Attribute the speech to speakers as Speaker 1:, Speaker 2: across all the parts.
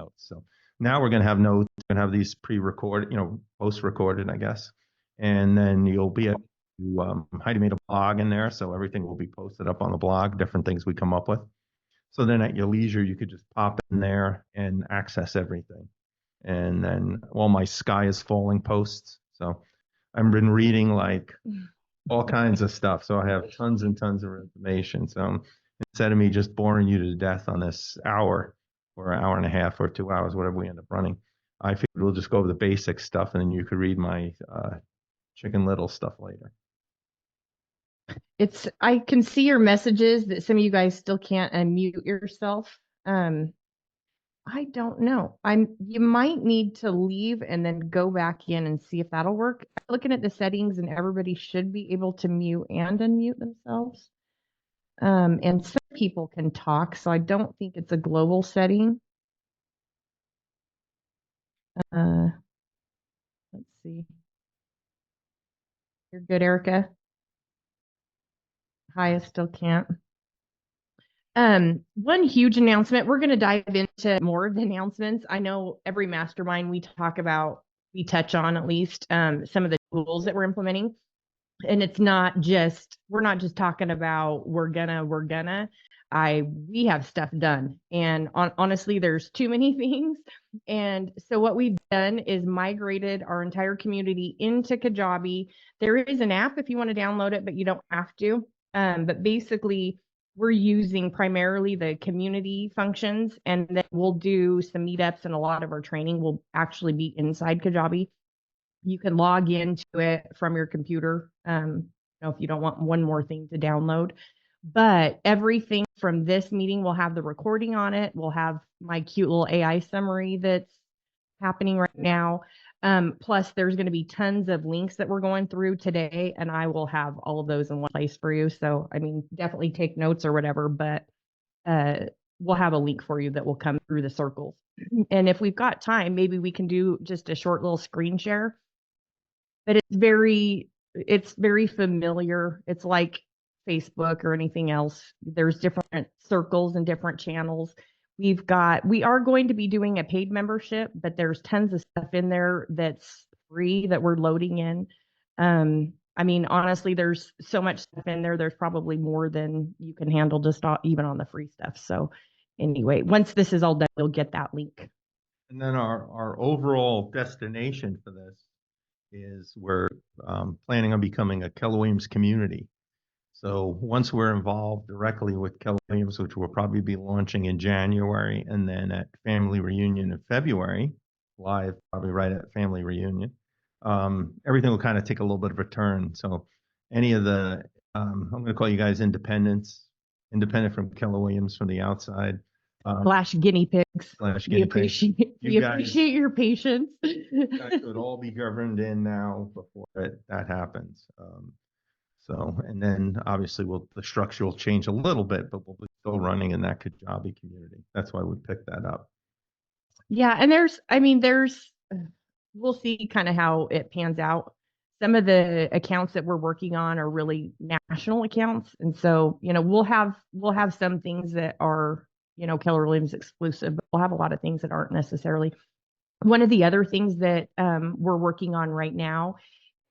Speaker 1: notes. So now we're going to have notes, we're going to have these pre-recorded, post-recorded, I guess. And then you'll be able to, Heidi made a blog in there, so everything will be posted up on the blog, different things we come up with. So then at your leisure, you could just pop in there and access everything. And then all my sky is falling posts. So I've been reading like all kinds of stuff. So I have tons and tons of information. So instead of me just boring you to death on this hour or an hour and a half or 2 hours, whatever we end up running, I figured we'll just go over the basic stuff and then you could read my Chicken Little stuff later.
Speaker 2: I can see your messages that some of you guys still can't unmute yourself. I don't know. You might need to leave and then go back in and see if that'll work. I'm looking at the settings and everybody should be able to mute and unmute themselves. And some people can talk, so I don't think it's a global setting. Let's see. You're good, Erica. Hi, I still can't. One huge announcement, we're going to dive into more of the announcements. I know every mastermind we touch on at least some of the tools that we're implementing. And it's not just, we're not just talking about we're gonna. We have stuff done. And honestly, there's too many things. And so what we've done is migrated our entire community into Kajabi. There is an app if you want to download it, but you don't have to. But basically, we're using primarily the community functions, and then we'll do some meetups, and a lot of our training will actually be inside Kajabi. You can log into it from your computer, if you don't want one more thing to download. But everything from this meeting will have the recording on it. We'll have my cute little AI summary that's happening right now. Plus, there's going to be tons of links that we're going through today, and I will have all of those in one place for you. So, definitely take notes or whatever, but we'll have a link for you that will come through the circles. And if we've got time, maybe we can do just a short little screen share. But it's very familiar. It's like Facebook or anything else. There's different circles and different channels. We are going to be doing a paid membership, but there's tons of stuff in there that's free that we're loading in. Honestly, there's so much stuff in there. There's probably more than you can handle just even on the free stuff. So anyway, once this is all done, you'll get that link.
Speaker 1: And then our overall destination for this is we're planning on becoming a Keller Williams community. So once we're involved directly with Keller Williams, which we'll probably be launching in January, and then at Family Reunion in February, live probably right at Family Reunion, everything will kind of take a little bit of a turn. So any of the, I'm going to call you guys independent from Keller Williams from the outside.
Speaker 2: Guinea pigs.
Speaker 1: We
Speaker 2: appreciate your patience.
Speaker 1: You guys would all be governed in now before that happens. And then obviously the structure will change a little bit, but we'll be still running in that Kajabi community. That's why we picked that up.
Speaker 2: Yeah, and we'll see kind of how it pans out. Some of the accounts that we're working on are really national accounts, and so we'll have some things that are Keller Williams exclusive, but we'll have a lot of things that aren't necessarily. One of the other things that we're working on right now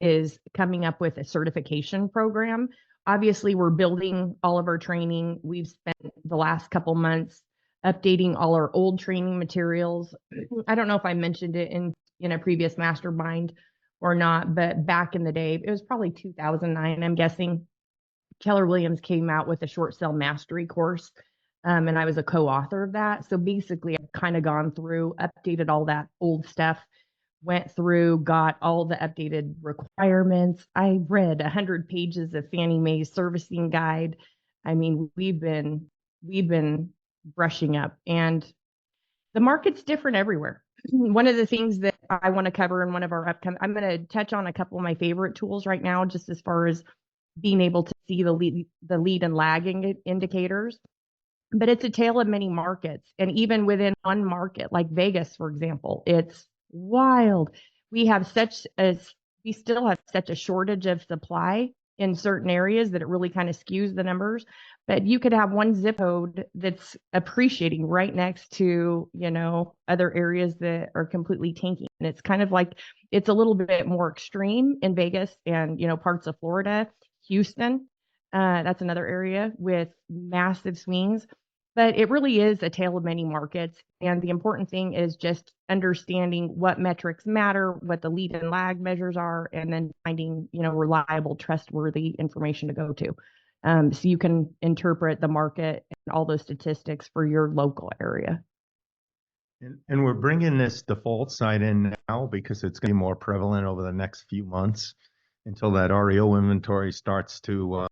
Speaker 2: is coming up with a certification program. Obviously, we're building all of our training. We've spent the last couple months updating all our old training materials. I don't know if I mentioned it in a previous mastermind or not, but back in the day, it was probably 2009, I'm guessing, Keller Williams came out with a short sale mastery course. And I was a co-author of that. So basically, I've kind of gone through, updated all that old stuff, went through, got all the updated requirements. I read 100 pages of Fannie Mae's servicing guide. We've been brushing up, and the market's different everywhere. One of the things that I want to cover in one of our upcoming, I'm going to touch on a couple of my favorite tools right now, just as far as being able to see the lead and lagging indicators. But it's a tale of many markets. And even within one market, like Vegas, for example, it's wild. We still have such a shortage of supply in certain areas that it really kind of skews the numbers. But you could have one zip code that's appreciating right next to, other areas that are completely tanking. And it's kind of like, it's a little bit more extreme in Vegas and, parts of Florida, Houston. That's another area with massive swings. But it really is a tale of many markets. And the important thing is just understanding what metrics matter, what the lead and lag measures are, and then finding, reliable, trustworthy information to go to. So you can interpret the market and all those statistics for your local area.
Speaker 1: And we're bringing this default side in now because it's going to be more prevalent over the next few months until that REO inventory starts to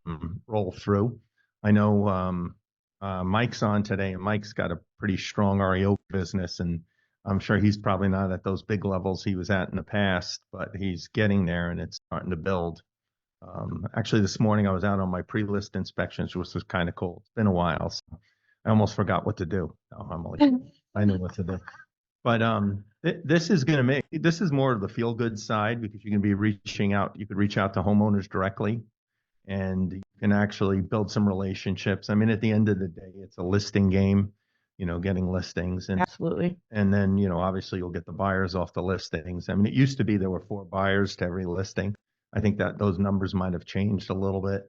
Speaker 1: roll through. I know Mike's on today, and Mike's got a pretty strong REO business, and I'm sure he's probably not at those big levels he was at in the past, but he's getting there and it's starting to build. Actually, this morning I was out on my pre-list inspections, which was kind of cool. It's been a while, so I almost forgot what to do. No, I know what to do. But this is going to this is more of the feel good side because you can be reaching out. You could reach out to homeowners directly, and you can actually build some relationships. I mean, at the end of the day, it's a listing game, getting listings, and
Speaker 2: Absolutely.
Speaker 1: And then, obviously you'll get the buyers off the listings. I mean, it used to be there were 4 buyers to every listing. I think that those numbers might have changed a little bit.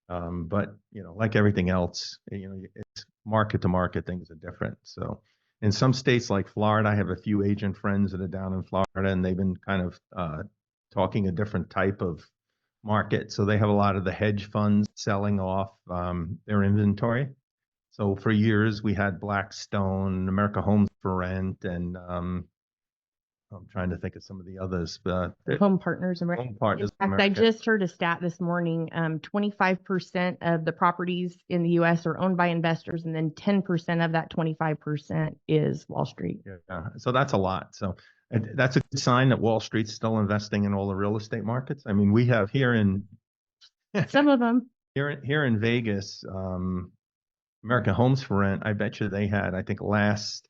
Speaker 1: But, like everything else, it's market to market, things are different. So in some states like Florida, I have a few agent friends that are down in Florida, and they've been kind of talking a different type of market. So they have a lot of the hedge funds selling off their inventory. So for years we had Blackstone, America Homes for Rent, and I'm trying to think of some of the others.
Speaker 2: Home Partners.
Speaker 1: Home Partners.
Speaker 2: In fact, I just heard a stat this morning. 25% of the properties in the U.S. are owned by investors, and then 10% of that 25% is Wall Street.
Speaker 1: Yeah, so that's a lot. So that's a good sign that Wall Street's still investing in all the real estate markets. I mean, we have here in
Speaker 2: some of them
Speaker 1: here in Vegas. American Homes for Rent, I bet you they had, I think last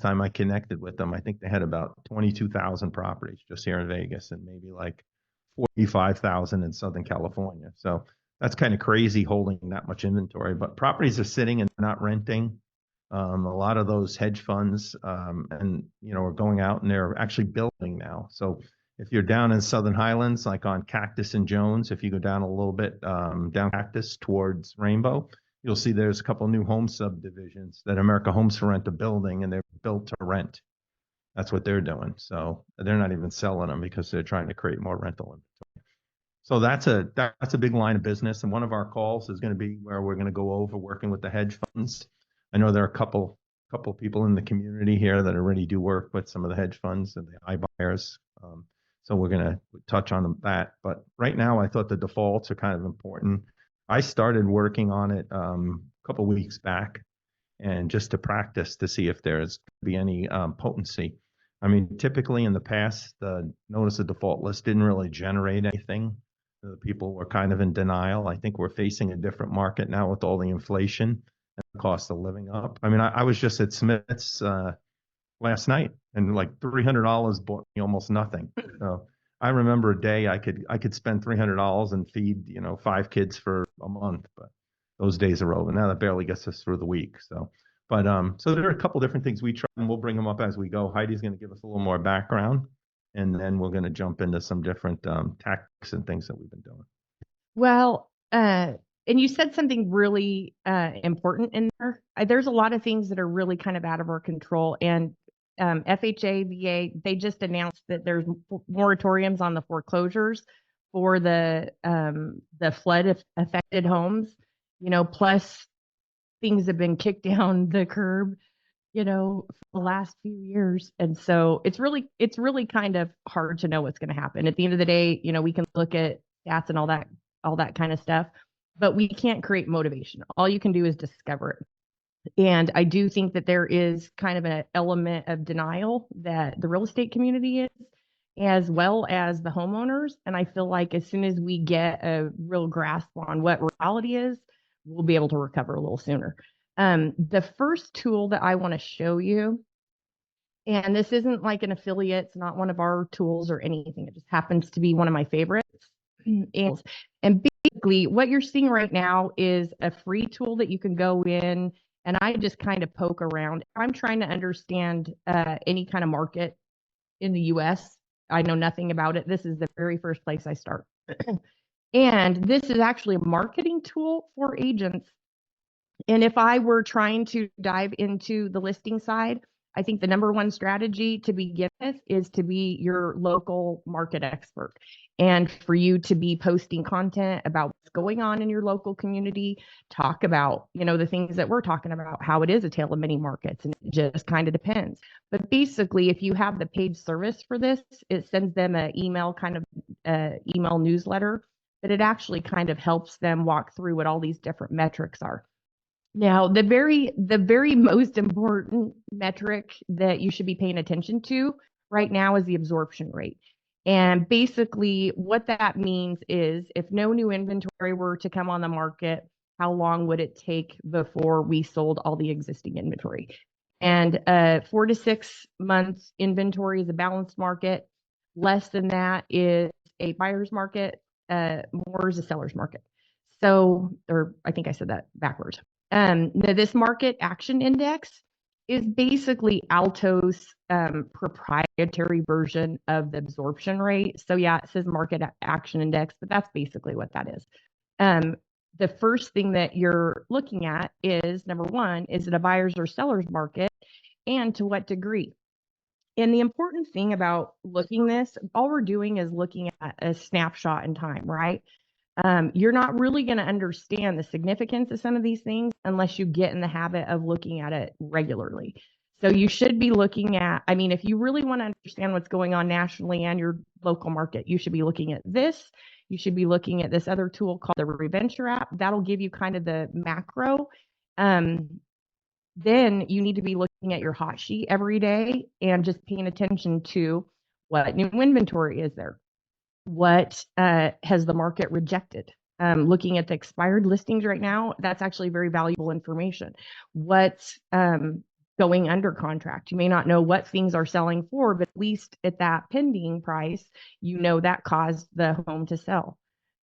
Speaker 1: time I connected with them, I think they had about 22,000 properties just here in Vegas and maybe like 45,000 in Southern California. So that's kind of crazy holding that much inventory, but properties are sitting and not renting. A lot of those hedge funds and are going out and they're actually building now. So if you're down in Southern Highlands, like on Cactus and Jones, if you go down a little bit down Cactus towards Rainbow, you'll see there's a couple of new home subdivisions that America Homes for Rent are building, and they're built to rent. That's what they're doing. So they're not even selling them because they're trying to create more rental inventory. So that's a big line of business. And one of our calls is going to be where we're going to go over working with the hedge funds. I know there are a couple people in the community here that already do work with some of the hedge funds and the iBuyers. So we're going to touch on that. But right now, I thought the defaults are kind of important. I started working on it a couple of weeks back, and just to practice to see if there's going to be any potency. I mean, typically in the past, the notice of default list didn't really generate anything. The people were kind of in denial. I think we're facing a different market now with all the inflation and the cost of living up. I mean, I was just at Smith's last night, and like $300 bought me almost nothing. So I remember a day I could spend $300 and feed 5 kids for a month, but those days are over. Now that barely gets us through the week. So, but so there are a couple different things we try, and we'll bring them up as we go. Heidi's going to give us a little more background, and then we're going to jump into some different tactics and things that we've been doing.
Speaker 2: Well, and you said something really important in there. There's a lot of things that are really kind of out of our control, and FHA, VA, they just announced that there's moratoriums on the foreclosures for the flood affected homes, plus things have been kicked down the curb, for the last few years. And so it's really kind of hard to know what's going to happen. At the end of the day, we can look at stats and all that kind of stuff, but we can't create motivation. All you can do is discover it. And I do think that there is kind of an element of denial that the real estate community is, as well as the homeowners. And I feel like as soon as we get a real grasp on what reality is, we'll be able to recover a little sooner. The first tool that I want to show you, and this isn't like an affiliate, it's not one of our tools or anything. It just happens to be one of my favorites. And basically what you're seeing right now is a free tool that you can go in and I just kind of poke around. I'm trying to understand any kind of market in the US. I know nothing about it. This is the very first place I start. And this is actually a marketing tool for agents. And if I were trying to dive into the listing side, I think the number one strategy to begin with is to be your local market expert and for you to be posting content about what's going on in your local community, talk about, the things that we're talking about, how it is a tale of many markets, and it just kind of depends. But basically, if you have the paid service for this, it sends them an email email newsletter, but it actually kind of helps them walk through what all these different metrics are. Now, the very most important metric that you should be paying attention to right now is the absorption rate. And basically what that means is if no new inventory were to come on the market, how long would it take before we sold all the existing inventory? And 4 to 6 months inventory is a balanced market. Less than that is a buyer's market. More is a seller's market. So, or I think I said that backwards. This market action index is basically Altos proprietary version of the absorption rate. So yeah, it says market action index, but that's basically what that is. The first thing that you're looking at is number one, is it a buyer's or seller's market, and to what degree? And the important thing about looking this, all we're doing is looking at a snapshot in time, right? You're not really going to understand the significance of some of these things unless you get in the habit of looking at it regularly. So you should be looking at, if you really want to understand what's going on nationally and your local market, you should be looking at this. You should be looking at this other tool called the ReVenture app. That'll give you kind of the macro. Then you need to be looking at your hot sheet every day and just paying attention to what new inventory is there. What has the market rejected? Looking at the expired listings right now, that's actually very valuable information. What's going under contract? You may not know what things are selling for, but at least at that pending price, that caused the home to sell.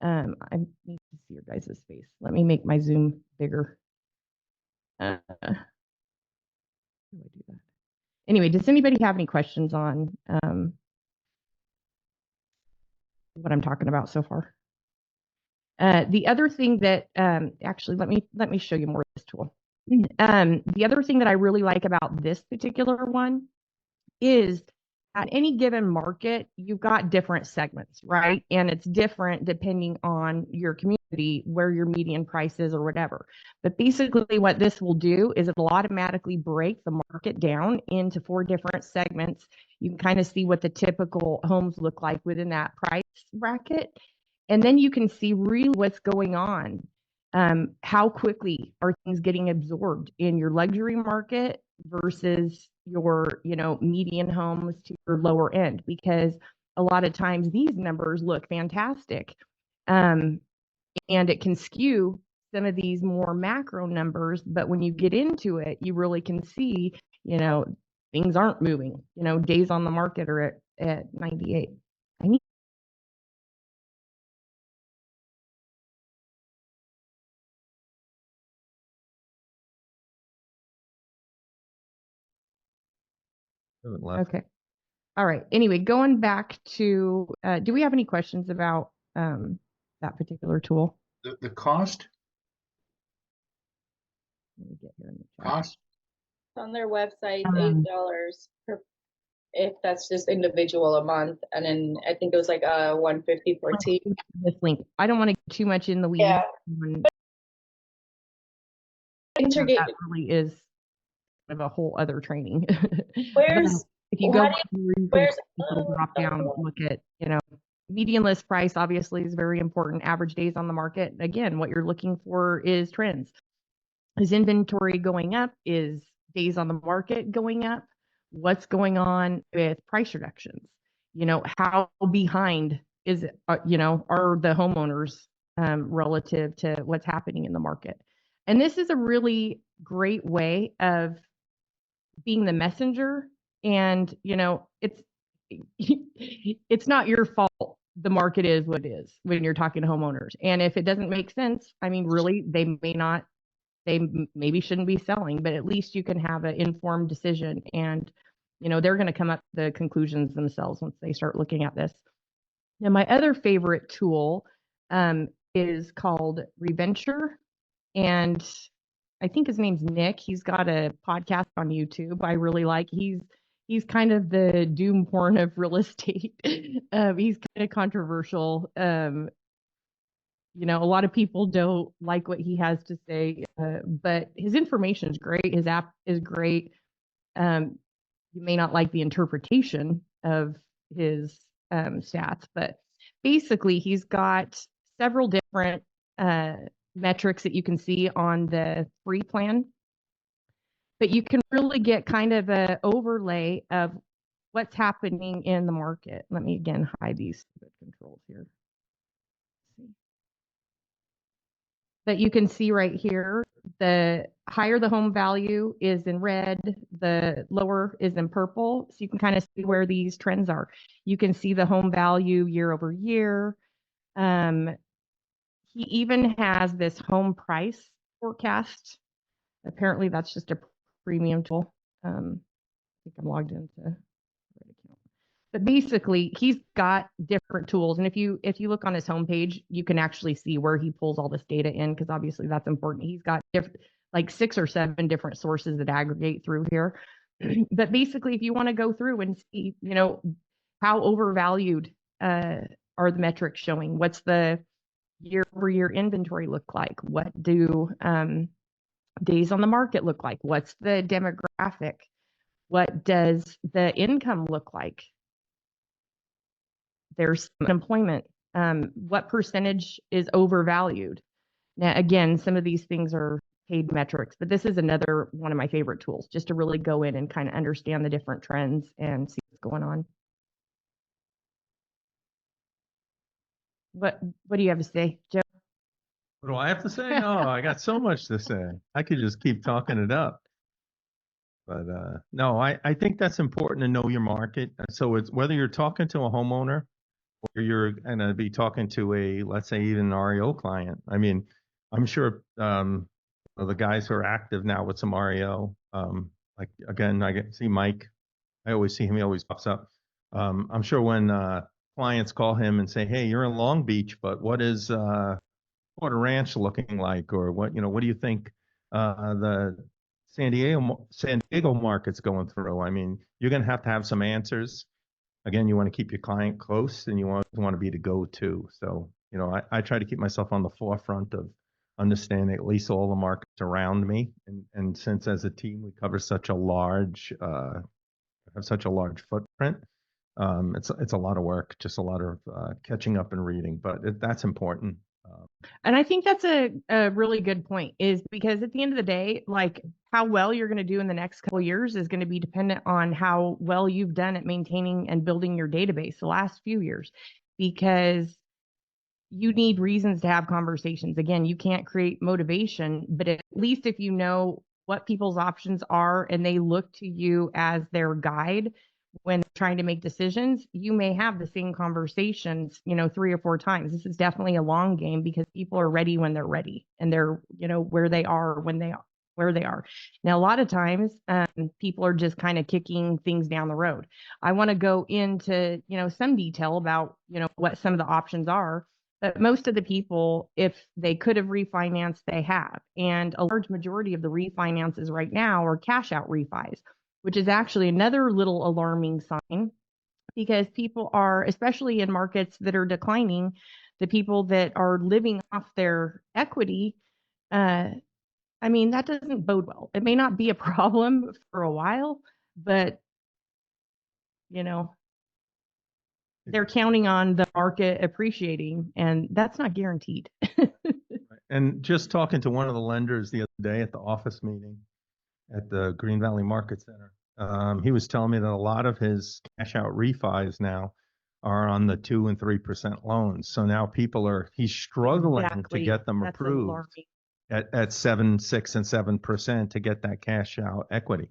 Speaker 2: I need to see your guys' face. Let me make my Zoom bigger. How do I do that? Anyway, does anybody have any questions on what I'm talking about so far? The other thing that actually, let me show you more of this tool. The other thing that I really like about this particular one is at any given market, you've got different segments, right? And it's different depending on your community, where your median price is or whatever. But basically what this will do is it'll automatically break the market down into 4 different segments. You can kind of see what the typical homes look like within that price bracket. And then you can see really what's going on. How quickly are things getting absorbed in your luxury market versus your, median homes to your lower end, because a lot of times these numbers look fantastic. And it can skew some of these more macro numbers, but when you get into it, you really can see, things aren't moving, days on the market are at 98. I need Okay. All right. Anyway, going back to, do we have any questions about that particular tool?
Speaker 3: The cost?
Speaker 2: Let me get here in the chat.
Speaker 3: Cost?
Speaker 4: On their website, $8 per, if that's just individual a month, and then I think it was like $150 for team.
Speaker 2: This link. I don't want to get too much in the weeds.
Speaker 4: Yeah.
Speaker 2: That really is of a whole other training.
Speaker 4: Where's
Speaker 2: if you go drop down, look at, median list price obviously is very important. Average days on the market. Again, what you're looking for is trends. Is inventory going up? Is days on the market going up? What's going on with price reductions? How behind is it, are the homeowners relative to what's happening in the market? And this is a really great way of being the messenger. And, it's not your fault the market is what it is when you're talking to homeowners. And if it doesn't make sense, I mean, really, they maybe shouldn't be selling, but at least you can have an informed decision. And, they're going to come up with the conclusions themselves once they start looking at this. Now, my other favorite tool is called ReVenture. And I think his name's Nick. He's got a podcast on YouTube I really like. He's kind of the doom porn of real estate. He's kind of controversial. A lot of people don't like what he has to say, but his information is great. His app is great. You may not like the interpretation of his stats, but basically he's got several different metrics that you can see on the free plan, but you can really get kind of an overlay of what's happening in the market. Let me again hide these controls here. But you can see right here, the higher the home value is in red, the lower is in purple. So you can kind of see where these trends are. You can see the home value year over year. He even has this home price forecast. Apparently that's just a premium tool. I think I'm logged into the right account. But basically, he's got different tools. And if you look on his homepage, you can actually see where he pulls all this data in, because obviously that's important. He's got like 6 or 7 different sources that aggregate through here. But basically, if you want to go through and see, how overvalued are the metrics showing? What's the year-over-year inventory look like? What do days on the market look like? What's the demographic? What does the income look like? There's unemployment. What percentage is overvalued? Now, again, some of these things are paid metrics, but this is another one of my favorite tools, just to really go in and kind of understand the different trends and see what's going on. What do you have to say, Joe?
Speaker 1: What do I have to say? Oh, I got so much to say. I could just keep talking it up. But no, I think that's important to know your market. So it's whether you're talking to a homeowner or you're going to be talking to a, let's say, even an REO client. I mean, I'm sure the guys who are active now with some REO, like, again, see Mike. I always see him. He always pops up. I'm sure when clients call him and say, hey, you're in Long Beach, but what is Porter Ranch looking like? Or what do you think the San Diego market's going through? I mean, you're going to have some answers. Again, you want to keep your client close, and you want to be the go-to. So, I try to keep myself on the forefront of understanding at least all the markets around me. And since as a team we cover such a large, have such a large footprint, it's a lot of work, just a lot of catching up and reading. But that's important.
Speaker 2: And I think that's a really good point, is because at the end of the day, like, how well you're going to do in the next couple of years is going to be dependent on how well you've done at maintaining and building your database the last few years, because you need reasons to have conversations. Again, you can't create motivation, but at least if you know what people's options are and they look to you as their guide when trying to make decisions, you may have the same conversations, 3 or 4 times. This is definitely a long game, because people are ready when they're ready, and they're, where they are when they are where they are. Now, a lot of times, people are just kind of kicking things down the road. I want to go into, some detail about, what some of the options are. But most of the people, if they could have refinanced, they have. And a large majority of the refinances right now are cash out refis, which is actually another little alarming sign, because people are, especially in markets that are declining, the people that are living off their equity, that doesn't bode well. It may not be a problem for a while, but, they're counting on the market appreciating, and that's not guaranteed.
Speaker 1: And just talking to one of the lenders the other day at the office meeting at the Green Valley Market Center, he was telling me that a lot of his cash out refis now are on the 2% and 3% loans. So now he's struggling to get them approved at 7, 6, and 7% to get that cash out equity.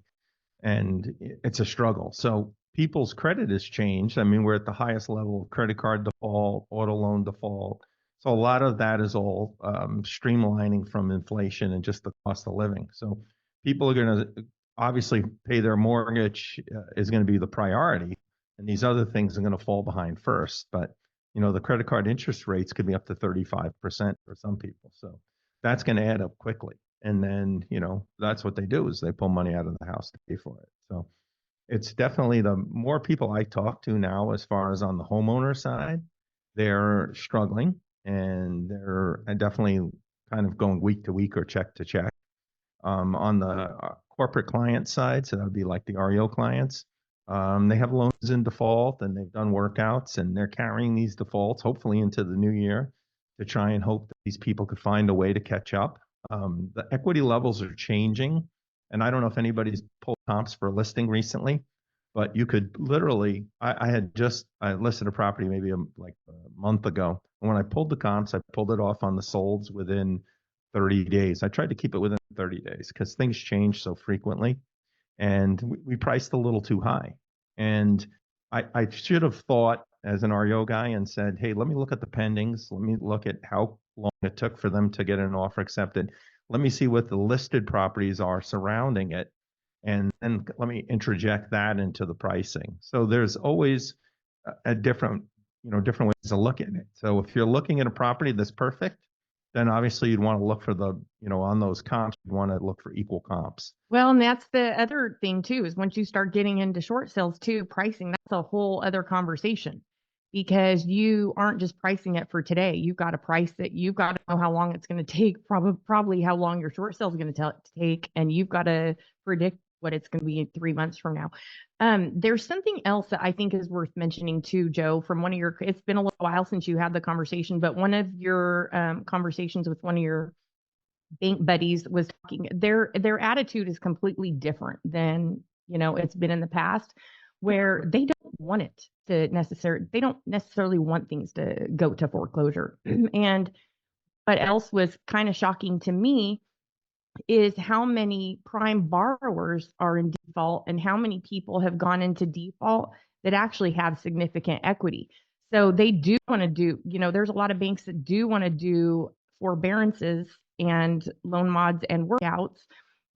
Speaker 1: And it's a struggle. So people's credit has changed. I mean, we're at the highest level of credit card default, auto loan default. So a lot of that is all streamlining from inflation and just the cost of living. So people are going to obviously pay their mortgage is going to be the priority, and these other things are going to fall behind first. But the credit card interest rates could be up to 35% for some people. So that's going to add up quickly. And then, that's what they do is they pull money out of the house to pay for it. So it's definitely the more people I talk to now, as far as on the homeowner side, they're struggling and they're definitely kind of going week to week or check to check. On the corporate client side, so that would be like the REO clients, they have loans in default and they've done workouts and they're carrying these defaults hopefully into the new year to try and hope that these people could find a way to catch up. The equity levels are changing, and I don't know if anybody's pulled comps for a listing recently, but you could literally, I listed a property maybe like a month ago, and when I pulled the comps, I pulled it off on the solds within 30 days. I tried to keep it within 30 days because things change so frequently, and we priced a little too high. And I should have thought as an REO guy and said, hey, let me look at the pendings. Let me look at how long it took for them to get an offer accepted. Let me see what the listed properties are surrounding it. And then let me interject that into the pricing. So there's always a different ways to look at it. So if you're looking at a property that's perfect, then obviously you'd want to look for on those comps, you'd want to look for equal comps.
Speaker 2: Well, and that's the other thing too, is once you start getting into short sales too, pricing, that's a whole other conversation, because you aren't just pricing it for today. You've got to price it. You've got to know how long it's going to take, probably how long your short sale is going to take, and you've got to predict what it's going to be in 3 months from now. There's something else that I think is worth mentioning too, Joe, from one of your, it's been a little while since you had the conversation, but one of your conversations with one of your bank buddies was talking, their attitude is completely different than, it's been in the past, where they don't want it to they don't necessarily want things to go to foreclosure. And what else was kind of shocking to me is how many prime borrowers are in default and how many people have gone into default that actually have significant equity. So they do want to do, there's a lot of banks that do want to do forbearances and loan mods and workouts.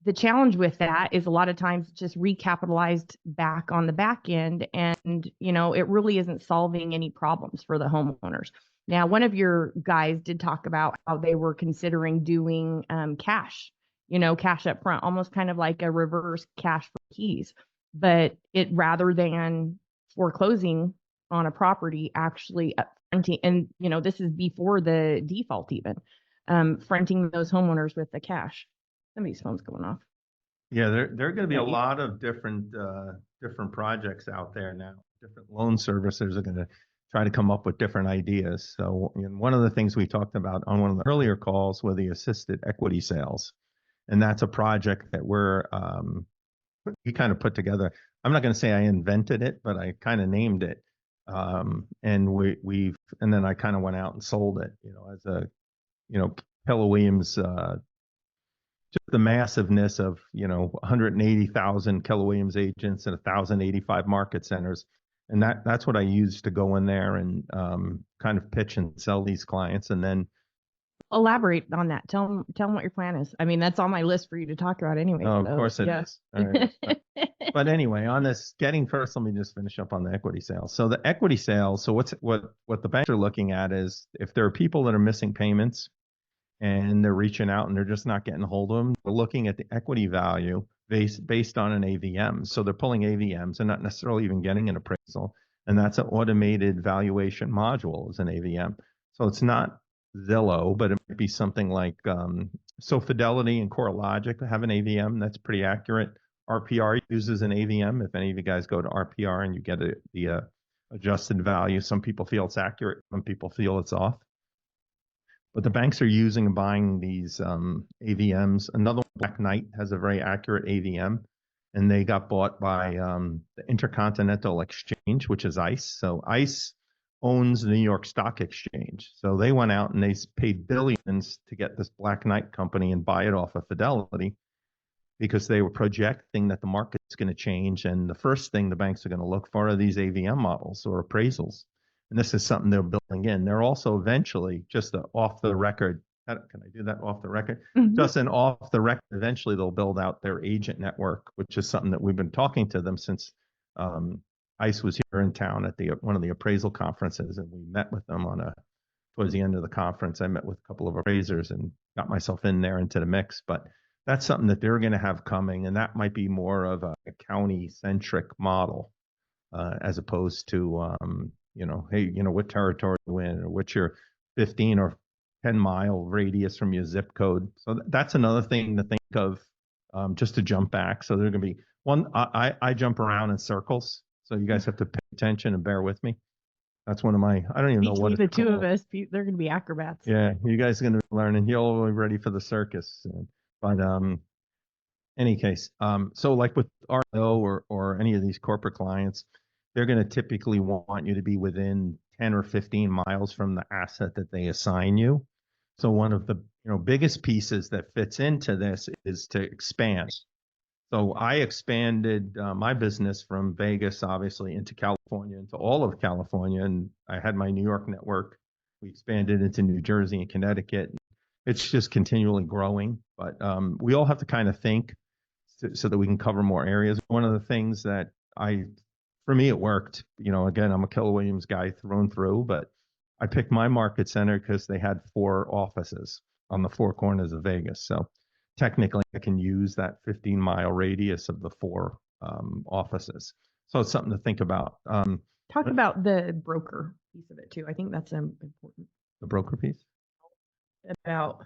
Speaker 2: The challenge with that is a lot of times just recapitalized back on the back end, and it really isn't solving any problems for the homeowners. Now, one of your guys did talk about how they were considering doing cash up front, almost kind of like a reverse cash for keys, but it rather than foreclosing on a property, actually fronting, and this is before the default even, fronting those homeowners with the cash. Somebody's phone's going off.
Speaker 1: Yeah, there are going to be a lot of different projects out there now. Different loan servicers are going to try to come up with different ideas. So one of the things we talked about on one of the earlier calls were the assisted equity sales. And that's a project that we kind of put together. I'm not going to say I invented it, but I kind of named it. And then I kind of went out and sold it, as a, Keller Williams, just the massiveness of, 180,000 Keller Williams agents and 1,085 market centers. And that's what I used to go in there and kind of pitch and sell these clients. And then
Speaker 2: elaborate on that. Tell them what your plan is. I mean, that's on my list for you to talk about anyway.
Speaker 1: Oh, of course it is. All right. But anyway, on this first, let me just finish up on the equity sales. So the equity sales, so what the banks are looking at is if there are people that are missing payments and they're reaching out and they're just not getting a hold of them, they're looking at the equity value based on an AVM. So they're pulling AVMs and not necessarily even getting an appraisal. And that's an automated valuation module as an AVM. So it's not Zillow, but it might be something like, so Fidelity and CoreLogic have an AVM that's pretty accurate. RPR uses an AVM. If any of you guys go to RPR and you get the adjusted value, some people feel it's accurate, some people feel it's off. But the banks are using and buying these AVMs. Another one, Black Knight, has a very accurate AVM, and they got bought by the Intercontinental Exchange, which is ICE. So ICE owns the New York Stock Exchange. So they went out and they paid billions to get this Black Knight company and buy it off of Fidelity, because they were projecting that the market's market's going to change. And the first thing the banks are going to look for are these AVM models or appraisals. And this is something they're building in. They're also eventually just off the record. Can I do that off the record?
Speaker 2: Mhm.
Speaker 1: Just an off the record. Eventually, they'll build out their agent network, which is something that we've been talking to them since ICE was here in town at one of the appraisal conferences, and we met with them towards the end of the conference. I met with a couple of appraisers and got myself in there into the mix. But that's something that they're going to have coming, and that might be more of a county-centric model as opposed to hey, what territory you in, or what's your 15 or 10-mile radius from your zip code. So that's another thing to think of, just to jump back. So there's going to be one. I jump around in circles, so you guys have to pay attention and bear with me. That's one of my. I don't even know what
Speaker 2: Between the two of
Speaker 1: called.
Speaker 2: us, they're going to be acrobats.
Speaker 1: Yeah, you guys are going to be learning. You're all ready for the circus. But any case, so like with REO or any of these corporate clients, they're going to typically want you to be within 10 or 15 miles from the asset that they assign you. So one of the biggest pieces that fits into this is to expand. So I expanded my business from Vegas, obviously, into California, into all of California, and I had my New York network. We expanded into New Jersey and Connecticut. It's just continually growing, but we all have to kind of think so that we can cover more areas. One of the things that for me, it worked. Again, I'm a Keller Williams guy through and through, but I picked my market center because they had 4 offices on the 4 corners of Vegas. So technically, I can use that 15-mile radius of the 4 offices. So it's something to think about.
Speaker 2: Talk about the broker piece of it too. I think that's important.
Speaker 1: The broker piece?
Speaker 2: About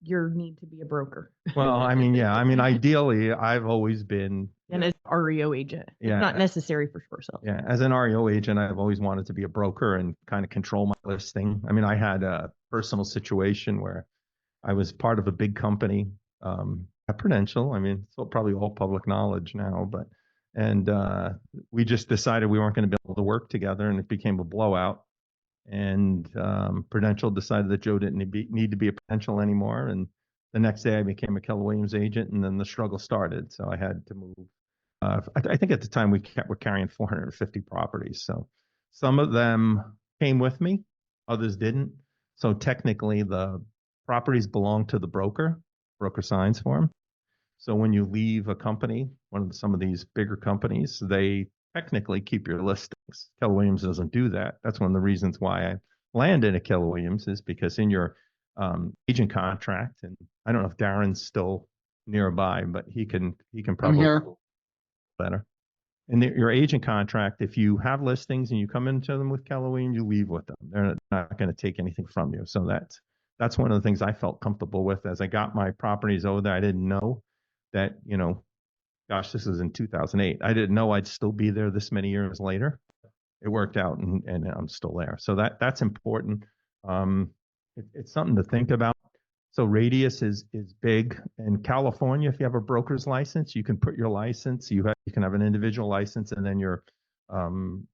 Speaker 2: your need to be a broker.
Speaker 1: Well, I mean, yeah. I mean, ideally, I've always been.
Speaker 2: And as an REO agent,
Speaker 1: Yeah.
Speaker 2: it's not necessary for short sales.
Speaker 1: Yeah, as an REO agent, I've always wanted to be a broker and kind of control my listing. I mean, I had a personal situation where I was part of a big company at Prudential. I mean, it's probably all public knowledge now, and we just decided we weren't going to be able to work together, and it became a blowout. And Prudential decided that Joe didn't need to be a Prudential anymore. And the next day I became a Keller Williams agent, and then the struggle started. So I had to move. I think at the time we were carrying 450 properties. So some of them came with me, others didn't. So technically the properties belong to the broker. Broker signs for them. So when you leave a company, some of these bigger companies, they technically keep your listings. Keller Williams doesn't do that. That's one of the reasons why I landed at Keller Williams, is because in your agent contract, and I don't know if Darren's still nearby, but he can probably.
Speaker 3: I'm here.
Speaker 1: Better. In your agent contract, if you have listings and you come into them with Keller Williams, you leave with them. They're not going to take anything from you. So that's one of the things I felt comfortable with as I got my properties over there. I didn't know that, gosh, this is in 2008. I didn't know I'd still be there this many years later. It worked out, and I'm still there. So that's important. It's something to think about. So radius is big. In California, if you have a broker's license, you can put your license. You can have an individual license, and then your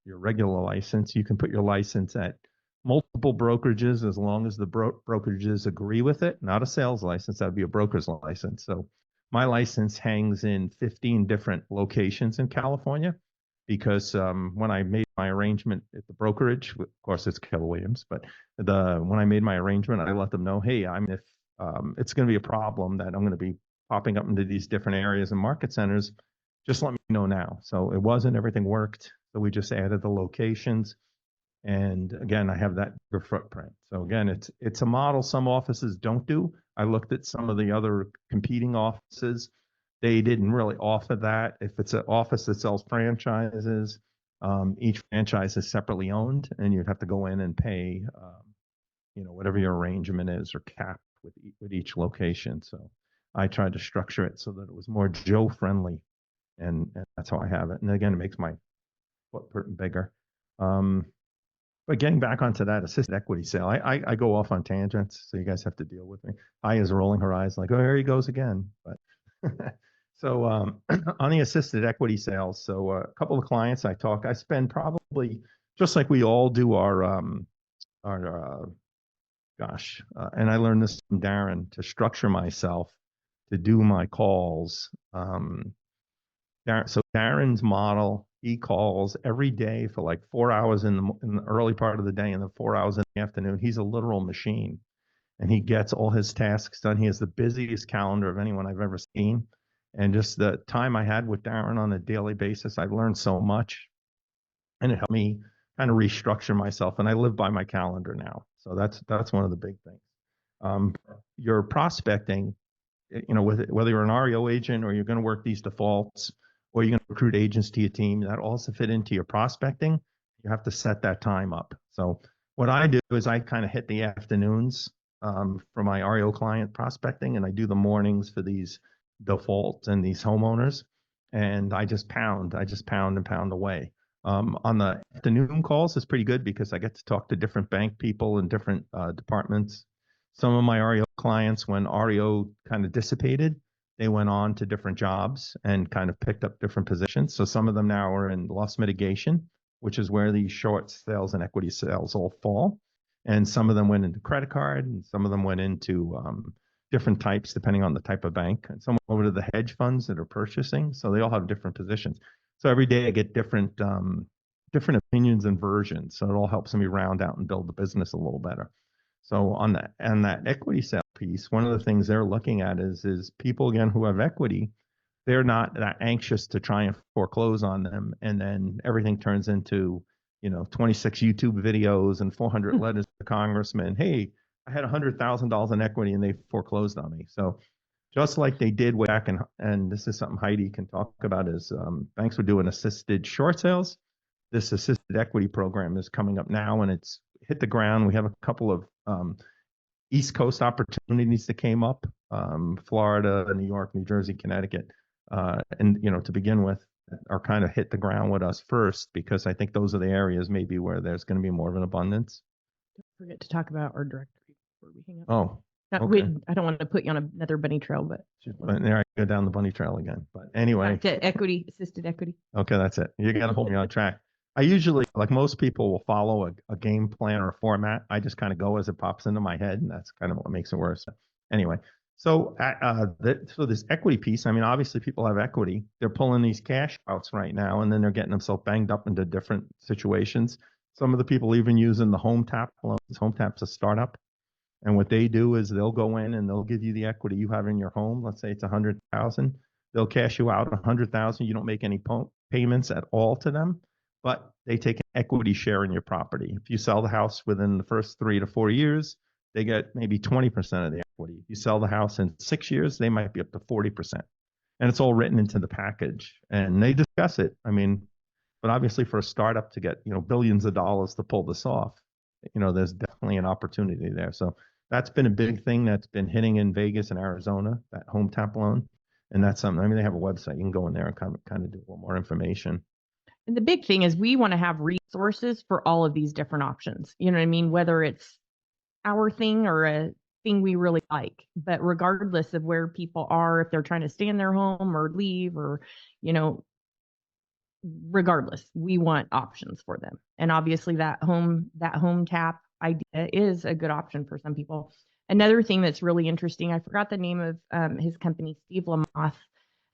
Speaker 1: regular license. You can put your license at multiple brokerages as long as the brokerages agree with it. Not a sales license. That would be a broker's license. So my license hangs in 15 different locations in California, because when I made my arrangement at the brokerage, of course it's Keller Williams, but when I made my arrangement, I let them know, hey, if it's going to be a problem that I'm going to be popping up into these different areas and market centers, just let me know now. So it wasn't, everything worked. So we just added the locations. And again, I have that bigger footprint. So again, it's a model some offices don't do. I looked at some of the other competing offices. They didn't really offer that. If it's an office that sells franchises, each franchise is separately owned, and you'd have to go in and pay, whatever your arrangement is, or cap with each location. So I tried to structure it so that it was more Joe friendly, and that's how I have it. And again, it makes my footprint bigger. But getting back onto that assisted equity sale, I go off on tangents, so you guys have to deal with me. I is rolling her eyes like, oh, here he goes again. But so on the assisted equity sales, so a couple of clients I spend probably, just like we all do and I learned this from Darren, to structure myself, to do my calls. So Darren's model, he calls every day for like 4 hours in the early part of the day and then 4 hours in the afternoon. He's a literal machine, and he gets all his tasks done. He has the busiest calendar of anyone I've ever seen. And just the time I had with Darren on a daily basis, I learned so much, and it helped me kind of restructure myself. And I live by my calendar now, so that's one of the big things. Your prospecting, whether you're an REO agent or you're going to work these defaults or you're going to recruit agents to your team, that also fit into your prospecting. You have to set that time up. So what I do is I kind of hit the afternoons for my REO client prospecting, and I do the mornings for these defaults and these homeowners, and I just pound and pound away. On the afternoon calls, it's pretty good because I get to talk to different bank people and different departments. Some of my REO clients, when REO kind of dissipated, they went on to different jobs and kind of picked up different positions. So some of them now are in loss mitigation, which is where these short sales and equity sales all fall. And some of them went into credit card, and some of them went into different types depending on the type of bank. And some over to the hedge funds that are purchasing. So they all have different positions. So every day I get different opinions and versions. So it all helps me round out and build the business a little better. So on that equity sale piece, one of the things they're looking at is people, again, who have equity, they're not that anxious to try and foreclose on them, and then everything turns into 26 YouTube videos and 400 letters to congressmen. Hey, I had $100,000 in equity and they foreclosed on me. So just like they did way back, and this is something Heidi can talk about, is banks were doing assisted short sales. This assisted equity program is coming up now, and it's hit the ground. We have a couple of East Coast opportunities that came up, Florida, New York, New Jersey, Connecticut, and to begin with, are kind of hit the ground with us first, because I think those are the areas maybe where there's going to be more of an abundance.
Speaker 2: Don't forget to talk about our directory before we hang up.
Speaker 1: Oh, okay.
Speaker 2: I don't want to put you on another bunny trail, but
Speaker 1: there I go down the bunny trail again. But anyway,
Speaker 2: assisted equity.
Speaker 1: Okay, that's it. You got to hold me on track. I usually, like most people, will follow a game plan or a format. I just kind of go as it pops into my head, and that's kind of what makes it worse. Anyway, so this equity piece, I mean, obviously people have equity. They're pulling these cash outs right now, and then they're getting themselves banged up into different situations. Some of the people even using the home tap loans. Home tap's a startup, and what they do is they'll go in and they'll give you the equity you have in your home. Let's say it's 100,000. They'll cash you out 100,000. You don't make any payments at all to them, but they take an equity share in your property. If you sell the house within the first 3 to 4 years, they get maybe 20% of the equity. If you sell the house in 6 years, they might be up to 40%. And it's all written into the package, and they discuss it. I mean, but obviously for a startup to get, billions of dollars to pull this off, there's definitely an opportunity there. So that's been a big thing that's been hitting in Vegas and Arizona, that home tap loan. And that's something, I mean, they have a website. You can go in there and kind of do a little more information.
Speaker 2: And the big thing is we want to have resources for all of these different options. You know what I mean? Whether it's our thing or a thing we really like, but regardless of where people are, if they're trying to stay in their home or leave, or, regardless, we want options for them. And obviously that home tap idea is a good option for some people. Another thing that's really interesting, I forgot the name of his company, Steve Lamoth,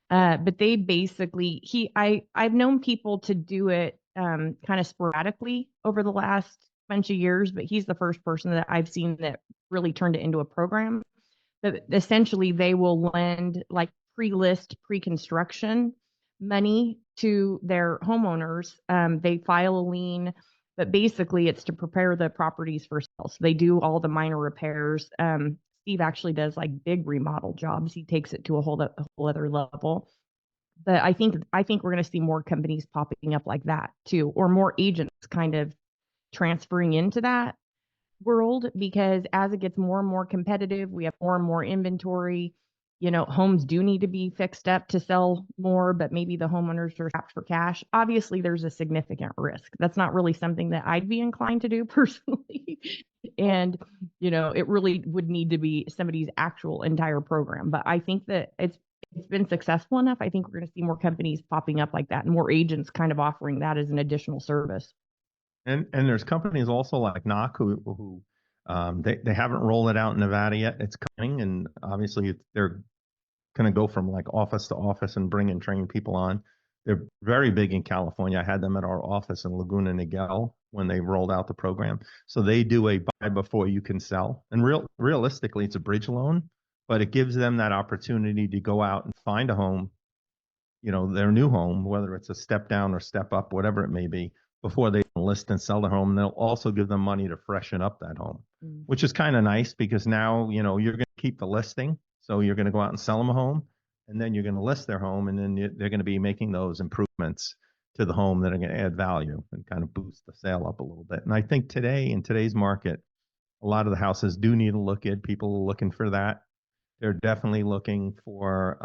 Speaker 2: but they basically, I've known people to do it kind of sporadically over the last bunch of years, but he's the first person that I've seen that really turned it into a program. But essentially they will lend like pre-list, pre-construction money to their homeowners. They file a lien, but basically it's to prepare the properties for sale. So they do all the minor repairs. Steve actually does like big remodel jobs. He takes it to a whole other level. But I think we're going to see more companies popping up like that too, or more agents kind of transferring into that world, because as it gets more and more competitive, we have more and more inventory. Homes do need to be fixed up to sell more, but maybe the homeowners are strapped for cash. Obviously, there's a significant risk. That's not really something that I'd be inclined to do personally. And, it really would need to be somebody's actual entire program. But I think that it's been successful enough. I think we're going to see more companies popping up like that and more agents kind of offering that as an additional service.
Speaker 1: And there's companies also like Knock who they haven't rolled it out in Nevada yet. It's coming, and obviously they're going to go from like office to office and bring and train people on. They're very big in California. I had them at our office in Laguna Niguel when they rolled out the program. So they do a buy before you can sell. And realistically, it's a bridge loan, but it gives them that opportunity to go out and find a home, their new home, whether it's a step down or step up, whatever it may be, before they list and sell the home. And they'll also give them money to freshen up that home, which is kind of nice because now, you're going to keep the listing. So you're going to go out and sell them a home, and then you're going to list their home, and then they're going to be making those improvements to the home that are going to add value and kind of boost the sale up a little bit. And I think today, in today's market, a lot of the houses do need to look at. People are looking for that. They're definitely looking for,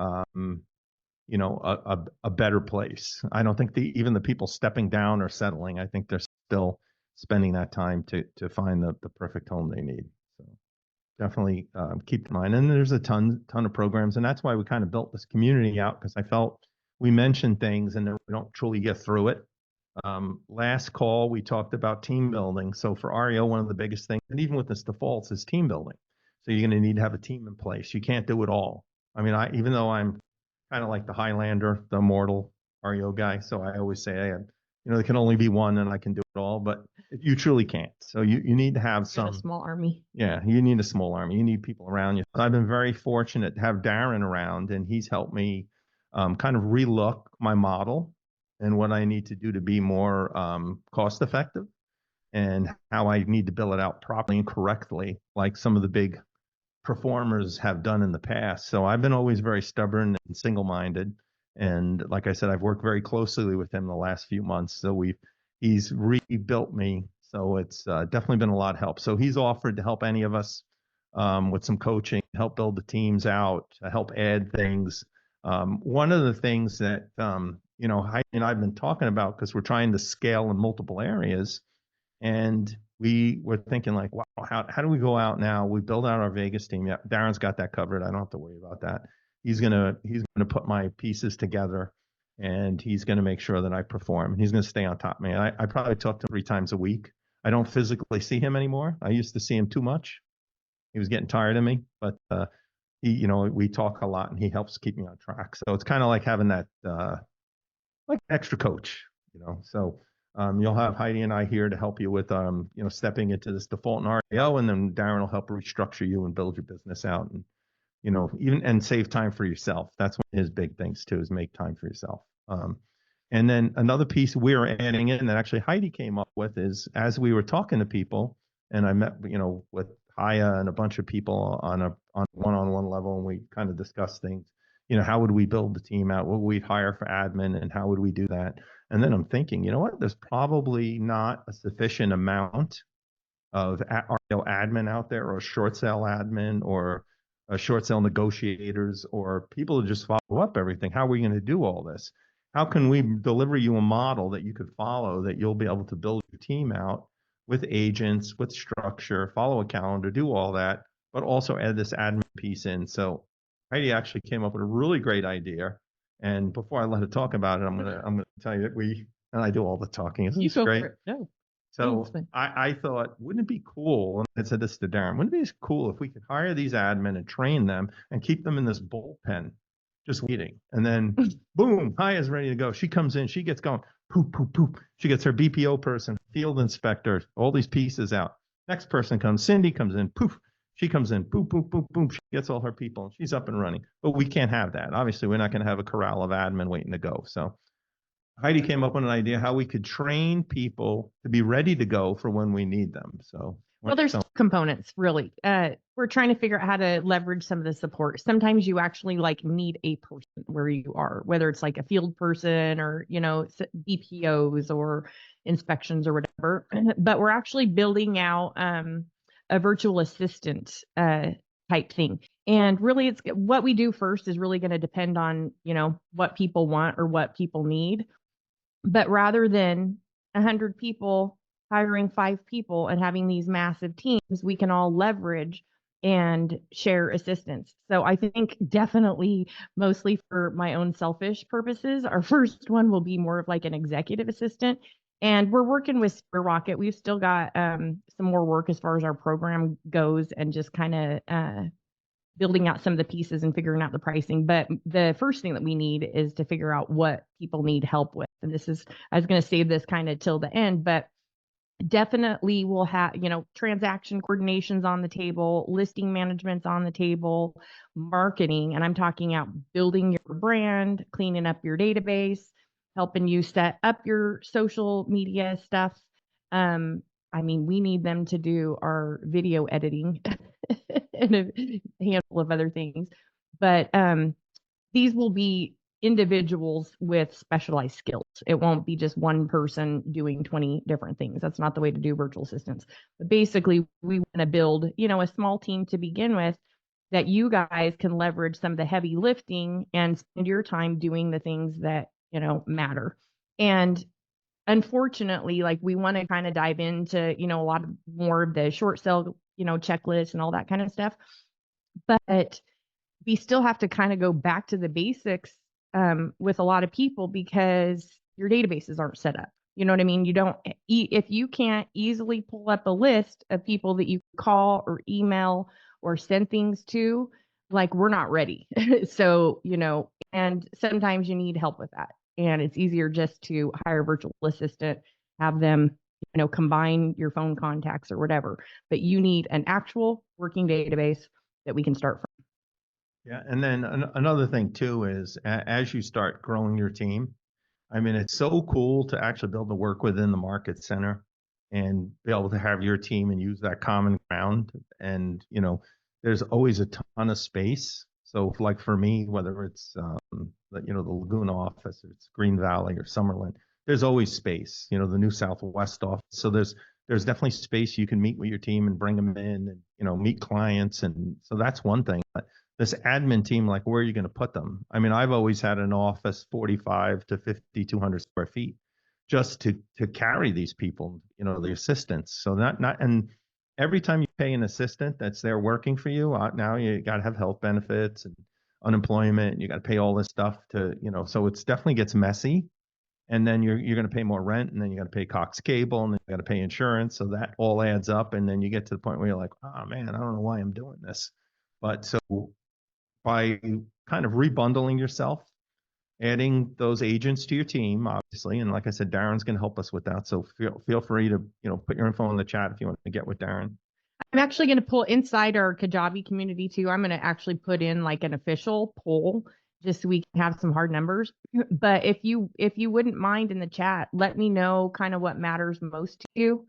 Speaker 1: a better place. I don't think even the people stepping down or settling. I think they're still spending that time to find the perfect home they need. So definitely keep in mind. And there's a ton of programs, and that's why we kind of built this community out, because I felt we mentioned things and then we don't truly get through it. Last call, we talked about team building. So for REO, one of the biggest things, and even with this defaults, is team building. So you're going to need to have a team in place. You can't do it all. I mean, even though I'm kind of like the Highlander, the immortal REO guy, so I always say, hey, there can only be one and I can do it all, but you truly can't. So you need to have
Speaker 2: a small army.
Speaker 1: Yeah, you need a small army. You need people around you. I've been very fortunate to have Darren around, and he's helped me kind of relook my model and what I need to do to be more cost effective, and how I need to bill it out properly and correctly, like some of the big performers have done in the past. So I've been always very stubborn and single-minded. And like I said, I've worked very closely with him the last few months. So he's rebuilt me. So it's definitely been a lot of help. So he's offered to help any of us with some coaching, help build the teams out, help add things. One of the things that, Heidi and I've been talking about, because we're trying to scale in multiple areas, and we were thinking like, wow, how do we go out now? We build out our Vegas team. Yeah, Darren's got that covered. I don't have to worry about that. He's gonna put my pieces together, and he's gonna make sure that I perform. He's gonna stay on top of me. I probably talk to him 3 times a week. I don't physically see him anymore. I used to see him too much. He was getting tired of me, but we talk a lot, and he helps keep me on track. So it's kind of like having that like extra coach, So you'll have Heidi and I here to help you with stepping into this default in REO, and then Darren will help restructure you and build your business out, and even and save time for yourself. That's one of his big things too, is make time for yourself. And then another piece we're adding in that actually Heidi came up with is, as we were talking to people, and I met with Haya and a bunch of people on one-on-one level, and we kind of discussed things. How would we build the team out? What would we hire for admin, and how would we do that? And then I'm thinking, you know what? There's probably not a sufficient amount of REO admin out there, or short sale admin, or short sale negotiators, or people to just follow up everything. How are we going to do all this? How can we deliver you a model that you could follow, that you'll be able to build your team out with agents, with structure, follow a calendar, do all that, but also add this admin piece in? So Heidi actually came up with a really great idea. And before I let her talk about it, I'm gonna tell you that and I do all the talking. Isn't this great?
Speaker 2: No.
Speaker 1: So I thought, wouldn't it be cool? And I said this to Darren, wouldn't it be cool if we could hire these admin and train them and keep them in this bullpen, just waiting? And then boom, Haya's ready to go. She comes in, she gets going, poop, poop, poop. She gets her BPO person, field inspector, all these pieces out. Next person comes, Cindy comes in, poof. She comes in, boom, boom, boom, boom. She gets all her people, and she's up and running. But we can't have that. Obviously, we're not going to have a corral of admin waiting to go. So Heidi came up with an idea how we could train people to be ready to go for when we need them. So,
Speaker 2: well, there's two components, really. We're trying to figure out how to leverage some of the support. Sometimes you actually need a person where you are, whether it's like a field person or, BPOs or inspections or whatever. But we're actually building out a virtual assistant type thing. And really, it's what we do first is really going to depend on, what people want or what people need. But rather than 100 people hiring 5 people and having these massive teams, we can all leverage and share assistance. So I think definitely, mostly for my own selfish purposes, our first one will be more of like an executive assistant. And we're working with Rocket. We've still got some more work as far as our program goes, and just kind of building out some of the pieces and figuring out the pricing. But the first thing that we need is to figure out what people need help with. And this is, I was going to save this kind of till the end, but definitely we'll have, transaction coordinations on the table, listing management's on the table, marketing. And I'm talking out building your brand, cleaning up your database, helping you set up your social media stuff. We need them to do our video editing and a handful of other things. But these will be individuals with specialized skills. It won't be just one person doing 20 different things. That's not the way to do virtual assistants. But basically, we want to build, a small team to begin with that you guys can leverage some of the heavy lifting and spend your time doing the things that, matter. And unfortunately, like we want to kind of dive into, a lot of more of the short sale, checklists and all that kind of stuff. But we still have to kind of go back to the basics with a lot of people because your databases aren't set up. You know what I mean? You don't, if you can't easily pull up a list of people that you call or email or send things to, like we're not ready. So, and sometimes you need help with that. And it's easier just to hire a virtual assistant, have them, combine your phone contacts or whatever. But you need an actual working database that we can start from.
Speaker 1: Yeah, and then another thing too is as you start growing your team, it's so cool to actually be able to work within the market center and be able to have your team and use that common ground. And, there's always a ton of space. So like for me, whether it's, the Laguna office, or it's Green Valley or Summerlin, there's always space, the New Southwest office. So there's definitely space you can meet with your team and bring them in and, meet clients. And so that's one thing. But this admin team, like where are you going to put them? I've always had an office 45 to 5,200 square feet just to carry these people, the assistants. So and every time you pay an assistant that's there working for you, now you got to have health benefits and unemployment, and you got to pay all this stuff to, so it's definitely gets messy. And then you're going to pay more rent, and then you got to pay Cox Cable, and then you got to pay insurance. So that all adds up. And then you get to the point where you're like, oh man, I don't know why I'm doing this. But so by kind of rebundling yourself, adding those agents to your team, obviously, and like I said, Darren's going to help us with that. So feel free to put your info in the chat if you want to get with Darren.
Speaker 2: I'm actually going to pull inside our Kajabi community too. I'm going to actually put in like an official poll just so we can have some hard numbers. But if you wouldn't mind in the chat, let me know kind of what matters most to you.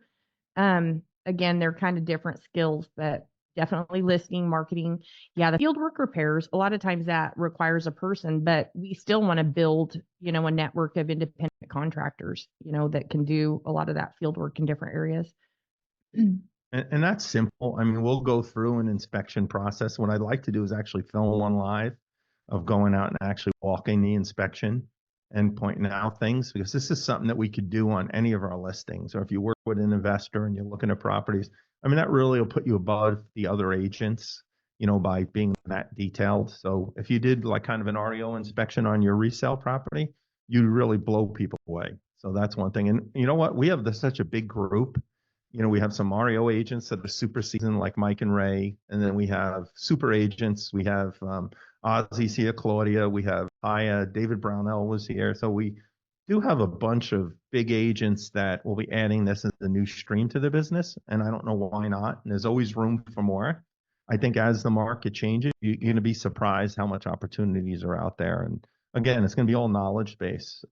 Speaker 2: Again, they're kind of different skills, but definitely listing, marketing. Yeah, the fieldwork repairs, a lot of times that requires a person, but we still want to build, a network of independent contractors, that can do a lot of that fieldwork in different areas.
Speaker 1: And that's simple. We'll go through an inspection process. What I'd like to do is actually film one live of going out and actually walking the inspection and pointing out things, because this is something that we could do on any of our listings. Or if you work with an investor and you're looking at properties, that really will put you above the other agents, by being that detailed. So if you did like kind of an REO inspection on your resale property, you really blow people away. So that's one thing. And you know what? We have such a big group. We have some REO agents that are super seasoned like Mike and Ray. And then we have super agents. We have Ozzy's here, Claudia. We have David Brownell was here. So we do have a bunch of big agents that will be adding this as a new stream to the business. And I don't know why not. And there's always room for more. I think as the market changes, you're going to be surprised how much opportunities are out there. And again, it's going to be all knowledge base.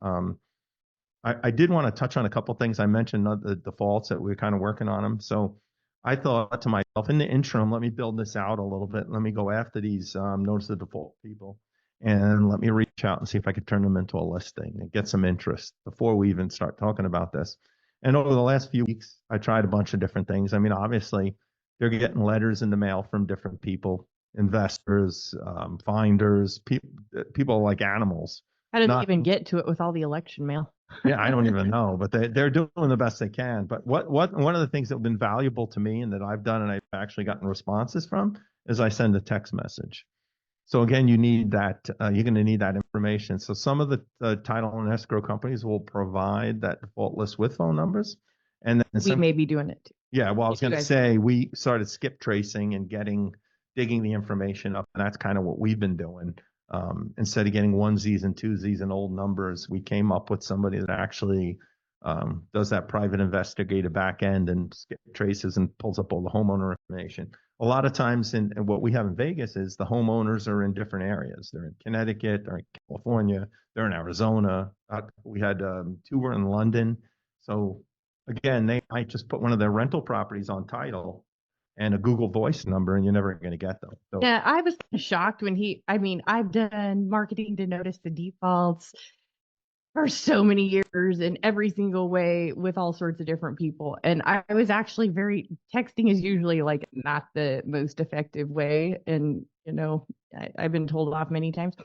Speaker 1: I did want to touch on a couple of things. I mentioned the defaults that we're kind of working on them. So I thought to myself, in the interim, let me build this out a little bit. Let me go after these notice of default people, and let me reach out and see if I could turn them into a listing and get some interest before we even start talking about this. And over the last few weeks, I tried a bunch of different things. Obviously, they're getting letters in the mail from different people, investors, finders, people like animals.
Speaker 2: How did they even get to it with all the election mail?
Speaker 1: Yeah, I don't even know, but they're doing the best they can. But one of the things that have been valuable to me and that I've done and I've actually gotten responses from is I send a text message. So again, you need that. You're going to need that information. So some of the title and escrow companies will provide that default list with phone numbers, and then
Speaker 2: we may be doing it too.
Speaker 1: Yeah, well, I was going to say we started skip tracing and getting digging the information up. And that's kind of what we've been doing. Instead of getting onesies and twosies and old numbers, we came up with somebody that actually does that private investigative back end and traces and pulls up all the homeowner information. A lot of times, in what we have in Vegas is the homeowners are in different areas. They're in Connecticut, they're in California, they're in Arizona. We had 2 were in London. So again, they might just put one of their rental properties on title and a Google Voice number, and you're never going to get them. So,
Speaker 2: Yeah, I was shocked when I've done marketing to notice the defaults for so many years in every single way with all sorts of different people. And I was actually texting is usually like not the most effective way. And, I've been told off many times.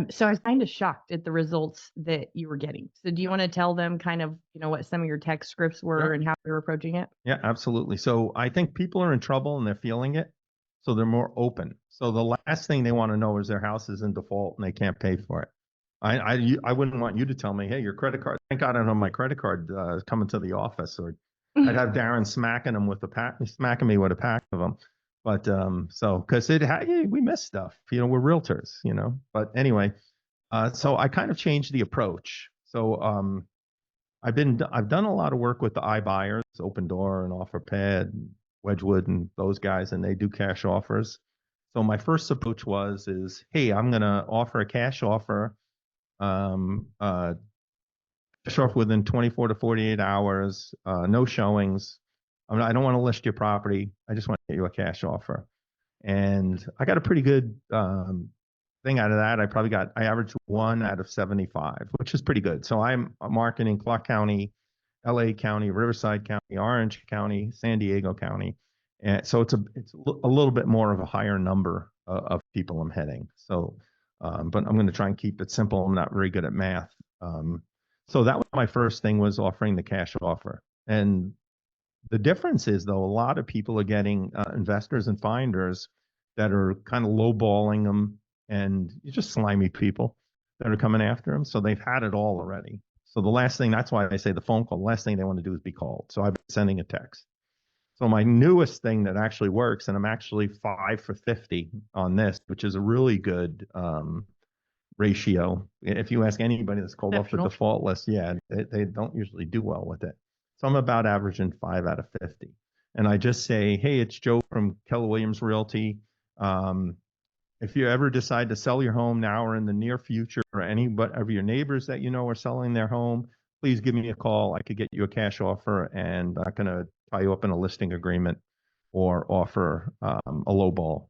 Speaker 2: So I was kind of shocked at the results that you were getting. So do you want to tell them kind of, what some of your text scripts were and how you're approaching it?
Speaker 1: Yeah, absolutely. So I think people are in trouble and they're feeling it. So they're more open. So the last thing they want to know is their house is in default and they can't pay for it. I wouldn't want you to tell me, hey, your credit card, thank God I don't have my credit card coming to the office, or I'd have Darren smacking me with a pack of them. But because we miss stuff, we're realtors, but anyway, so I kind of changed the approach. So I've done a lot of work with the iBuyers, Open Door and OfferPad, Wedgwood, and those guys, and they do cash offers. So my first approach is, hey, I'm going to offer a cash offer, cash offer within 24 to 48 hours, no showings. I don't want to list your property. I just want to get you a cash offer. And I got a pretty good thing out of that. I averaged 1 out of 75, which is pretty good. So I'm marketing Clark County, LA County, Riverside County, Orange County, San Diego County. And so it's a little bit more of a higher number of people I'm hitting. So, but I'm going to try and keep it simple. I'm not very good at math. So that was my first thing, was offering the cash offer. And the difference is, though, a lot of people are getting investors and finders that are kind of lowballing them, and just slimy people that are coming after them. So they've had it all already. So the last thing, that's why I say the phone call, the last thing they want to do is be called. So I've been sending a text. So my newest thing that actually works, and I'm actually 5 for 50 on this, which is a really good ratio. If you ask anybody that's called off the default list, they don't usually do well with it. So I'm about averaging 5 out of 50. And I just say, hey, it's Joe from Keller Williams Realty. If you ever decide to sell your home now or in the near future, or any of your neighbors that are selling their home, please give me a call. I could get you a cash offer, and I'm not going to tie you up in a listing agreement or offer a low ball.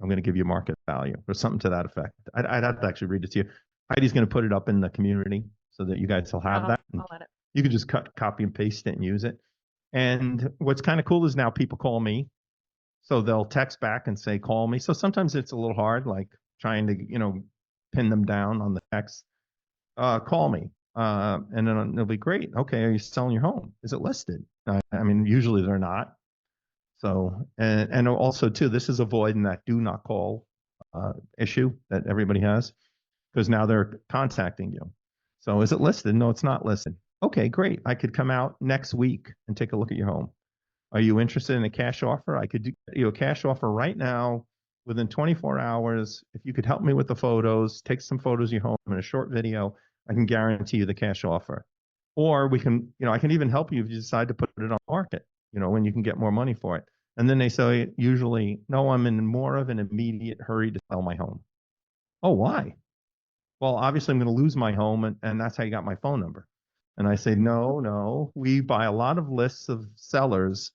Speaker 1: I'm going to give you market value or something to that effect. I'd have to actually read it to you. Heidi's going to put it up in the community so that you guys will have that. You can just copy and paste it and use it. And what's kind of cool is now people call me. So they'll text back and say, call me. So sometimes it's a little hard, like trying to, pin them down on the text. Call me. And then it'll be great. Okay, are you selling your home? Is it listed? I mean, usually they're not. So, and also too, this is avoiding that do not call issue that everybody has, because now they're contacting you. So is it listed? No, it's not listed. Okay, great. I could come out next week and take a look at your home. Are you interested in a cash offer? I could do a cash offer right now within 24 hours. If you could help me with the photos, take some photos of your home in a short video, I can guarantee you the cash offer. Or we can, I can even help you if you decide to put it on market, when you can get more money for it. And then they say, usually, no, I'm in more of an immediate hurry to sell my home. Oh, why? Well, obviously I'm going to lose my home, and that's how you got my phone number. And I say, no, we buy a lot of lists of sellers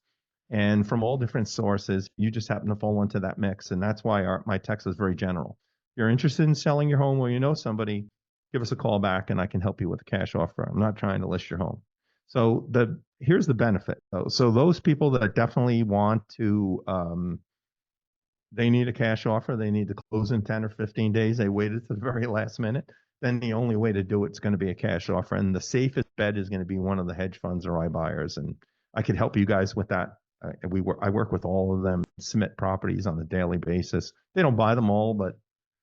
Speaker 1: and from all different sources. You just happen to fall into that mix. And that's why my text is very general. If you're interested in selling your home, or you know somebody, give us a call back and I can help you with a cash offer. I'm not trying to list your home. So here's the benefit, though. So those people that definitely want to, they need a cash offer, they need to close in 10 or 15 days, they waited to the very last minute, then the only way to do it's going to be a cash offer. And the safest bet is going to be one of the hedge funds or iBuyers. And I could help you guys with that. I work with all of them, submit properties on a daily basis. They don't buy them all, but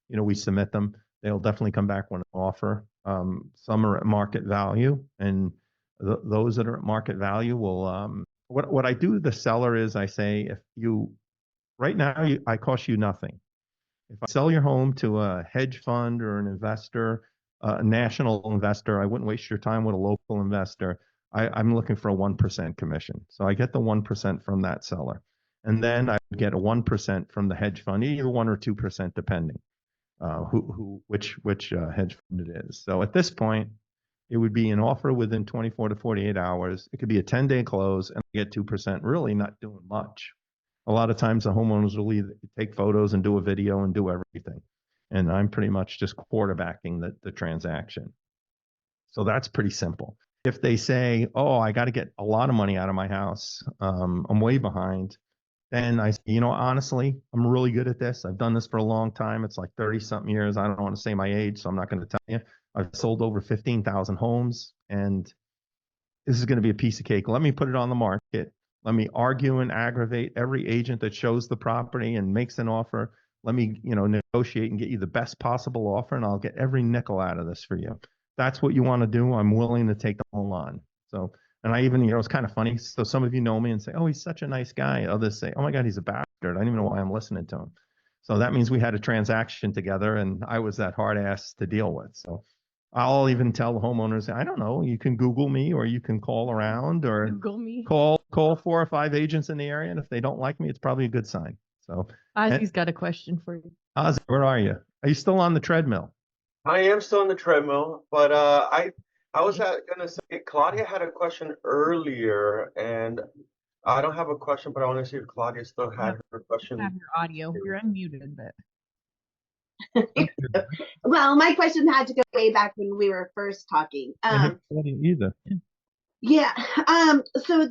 Speaker 1: we submit them. They'll definitely come back with an offer. Some are at market value, and those that are at market value will. What I do to the seller is I say, if you right now, I cost you nothing. If I sell your home to a hedge fund or an investor, a national investor, I wouldn't waste your time with a local investor. I'm looking for a 1% commission. So I get the 1% from that seller. And then I get a 1% from the hedge fund, either 1 or 2%, depending which hedge fund it is. So at this point, it would be an offer within 24 to 48 hours. It could be a 10-day close and I get 2%, really not doing much. A lot of times the homeowners will either take photos and do a video and do everything. And I'm pretty much just quarterbacking the transaction. So that's pretty simple. If they say, oh, I got to get a lot of money out of my house, I'm way behind, then I say, honestly, I'm really good at this. I've done this for a long time. It's like 30 something years. I don't want to say my age, so I'm not going to tell you. I've sold over 15,000 homes, and this is going to be a piece of cake. Let me put it on the market. Let me argue and aggravate every agent that shows the property and makes an offer. Let me, negotiate and get you the best possible offer, and I'll get every nickel out of this for you. That's what you want to do. I'm willing to take the whole on. So, and I even, it's kind of funny. So some of you know me and say, oh, he's such a nice guy. Others say, oh my God, he's a bastard. I don't even know why I'm listening to him. So that means we had a transaction together and I was that hard ass to deal with. So I'll even tell the homeowners, I don't know, you can Google me or you can call around or
Speaker 2: Google me.
Speaker 1: call 4 or 5 agents in the area. And if they don't like me, it's probably a good sign. So
Speaker 2: Ozzy's got a question for you.
Speaker 1: Ozzy, where are you? Are you still on the treadmill?
Speaker 3: I am still on the treadmill, but I was gonna say Claudia had a question earlier, and I don't have a question, but I want to see if Claudia still had her question.
Speaker 2: Have your audio. You're unmuted, but
Speaker 5: Well, my question had to go way back when we were first talking.
Speaker 1: Either.
Speaker 5: Yeah. So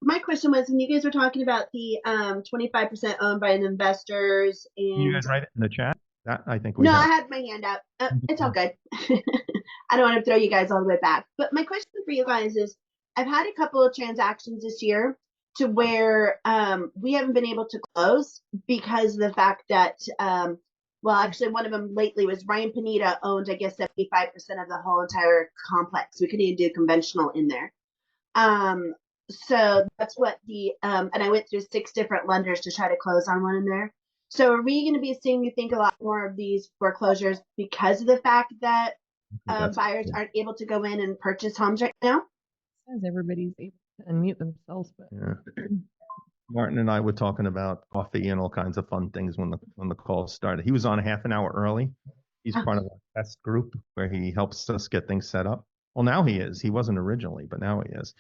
Speaker 5: my question was when you guys were talking about the 25% owned by the investors and
Speaker 1: You guys write it in the chat. That I think
Speaker 5: no, I had my hand up. It's all good. I don't want to throw you guys all the way back. But my question for you guys is, I've had a couple of transactions this year to where we haven't been able to close because of the fact that, well, actually one of them lately was Ryan Panetta owned, I guess, 75% of the whole entire complex. We couldn't even do conventional in there. So that's what and I went through 6 different lenders to try to close on one in there. So are we going to be seeing, you think, a lot more of these foreclosures because of the fact that buyers aren't able to go in and purchase homes right now?
Speaker 2: says everybody's able to unmute themselves, but
Speaker 1: Yeah. Martin and I were talking about coffee and all kinds of fun things when the call started. He was on a half an hour early. He's part of a test group where he helps us get things set up. Well, now he is. He wasn't originally, but now he is.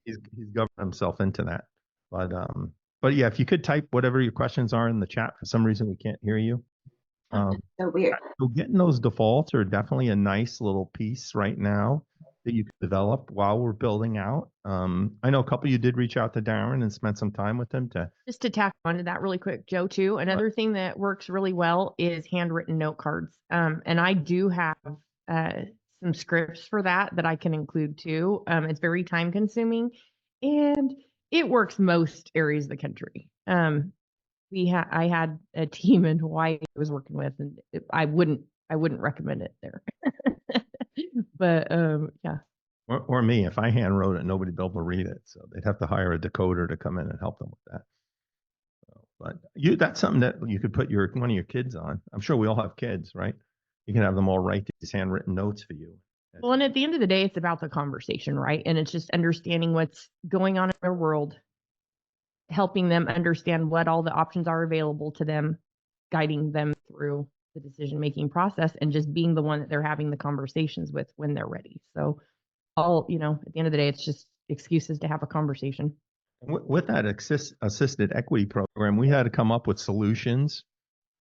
Speaker 1: he's governed himself into that. But yeah, if you could type whatever your questions are in the chat. For some reason, we can't hear you.
Speaker 5: So weird.
Speaker 1: So getting those defaults are definitely a nice little piece right now that you can develop while we're building out. I know a couple of you did reach out to Darren and spent some time with him
Speaker 2: just to tack onto that really quick, Joe, too. Another thing that works really well is handwritten note cards. And I do have some scripts for that I can include too. It's very time consuming and it works most areas of the country. I had a team in Hawaii I was working with, and I wouldn't recommend it there. But yeah.
Speaker 1: or me, if I hand wrote it, nobody'd be able to read it, so they'd have to hire a decoder to come in and help them with that. But that's something that you could put one of your kids on. I'm sure we all have kids, right? You can have them all write these handwritten notes for you.
Speaker 2: Well, and at the end of the day, it's about the conversation, right? And it's just understanding what's going on in their world, helping them understand what all the options are available to them, guiding them through the decision-making process, and just being the one that they're having the conversations with when they're ready. So at the end of the day, it's just excuses to have a conversation.
Speaker 1: With that assisted equity program, we had to come up with solutions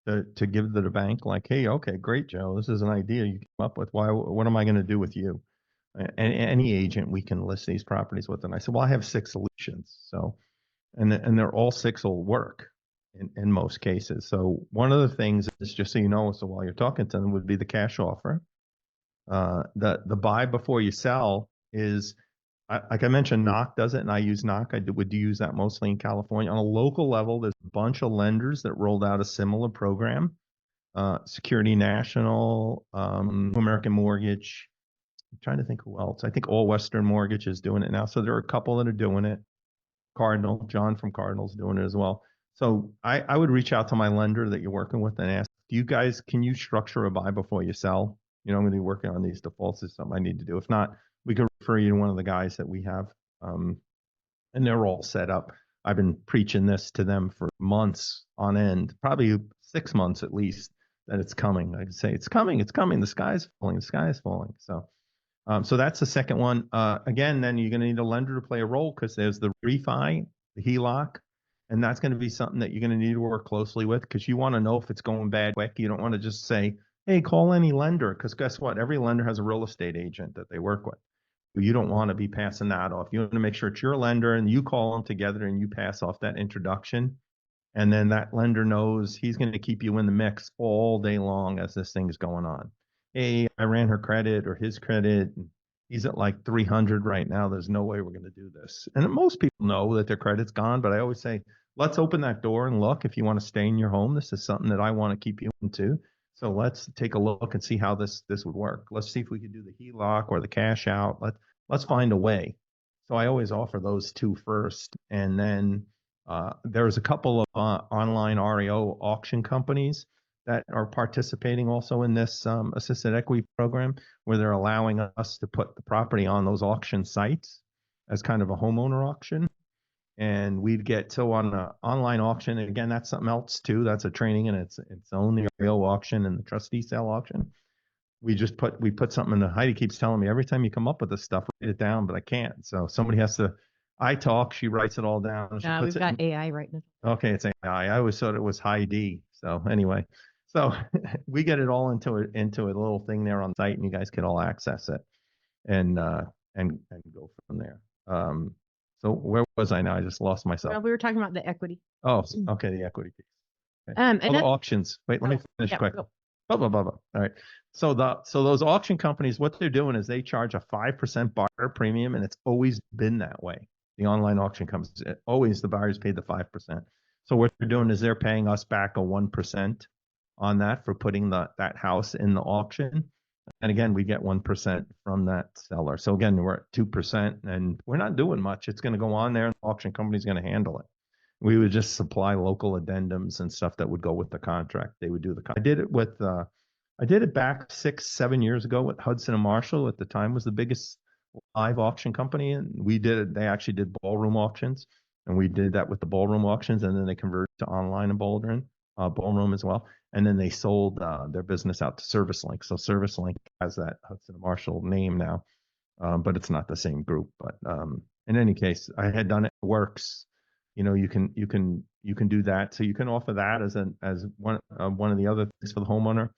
Speaker 1: to give to the bank, like, hey, okay, great, Joe, this is an idea you came up with. What am I going to do with you? And any agent we can list these properties with. And I said, well, I have 6 solutions. So, and they're all 6 will work in most cases. So one of the things is, just so you know, so while you're talking to them, would be the cash offer. The buy before you sell is, like I mentioned, Knock does it, and I use Knock. I would use that mostly in California. On a local level, there's a bunch of lenders that rolled out a similar program. Security National, American Mortgage. I'm trying to think who else. I think All Western Mortgage is doing it now. So there are a couple that are doing it. John from Cardinal's doing it as well. So I would reach out to my lender that you're working with and ask, can you structure a buy before you sell? You know, I'm going to be working on these defaults. Is something I need to do. If not, we could refer you to one of the guys that we have. And they're all set up. I've been preaching this to them for months on end, probably 6 months at least, that it's coming. I say it's coming, it's coming. The sky's falling, the sky is falling. So that's the second one. Again, then you're going to need a lender to play a role because there's the refi, the HELOC, and that's going to be something that you're going to need to work closely with because you want to know if it's going bad quick. You don't want to just say, hey, call any lender, because guess what? Every lender has a real estate agent that they work with. You don't want to be passing that off. You want to make sure it's your lender and you call them together and you pass off that introduction. And then that lender knows he's going to keep you in the mix all day long as this thing's going on. Hey, I ran her credit or his credit. He's at like 300 right now. There's no way we're going to do this. And most people know that their credit's gone, but I always say, let's open that door and look. If you want to stay in your home, this is something that I want to keep you into. So let's take a look and see how this would work. Let's see if we could do the HELOC or the cash out. Let's find a way. So I always offer those two first. And then there's a couple of online REO auction companies that are participating also in this assisted equity program, where they're allowing us to put the property on those auction sites as kind of a homeowner auction. And we'd get to on an online auction. And again, that's something else too. That's a training in its own, the REO auction and the trustee sale auction. We put something in the, Heidi keeps telling me every time you come up with this stuff, write it down, but I can't. So somebody has to, I talk, she writes it all down.
Speaker 2: We've got AI right now.
Speaker 1: Okay, it's AI. I always thought it was Heidi. So anyway, so we get it all into a little thing there on site, and you guys can all access it and go from there. So where was I now? I just lost myself.
Speaker 2: Well, we were talking about the equity.
Speaker 1: Oh, okay, the equity piece. Okay.
Speaker 2: And
Speaker 1: the auctions. Wait, let me finish quick.
Speaker 2: Go.
Speaker 1: Blah, blah, blah, blah. All right. So those auction companies, what they're doing is they charge a 5% buyer premium, and it's always been that way. The online auction companies, always the buyers pay the 5%. So what they're doing is they're paying us back a 1% on that for putting that house in the auction. And again, we get 1% from that seller. So again, we're at 2%, and we're not doing much. It's going to go on there, and the auction company's going to handle it. We would just supply local addendums and stuff that would go with the contract. They would do I did it back 6-7 years ago with Hudson and Marshall. At the time, was the biggest live auction company, and we did it. They actually did ballroom auctions, and we did that with the ballroom auctions, and then they converted to online and ballroom as well. And then they sold their business out to ServiceLink. So ServiceLink has that Hudson and Marshall name now, but it's not the same group. But in any case, I had done it. It works. You know, you can do that. So you can offer that as one of the other things for the homeowner.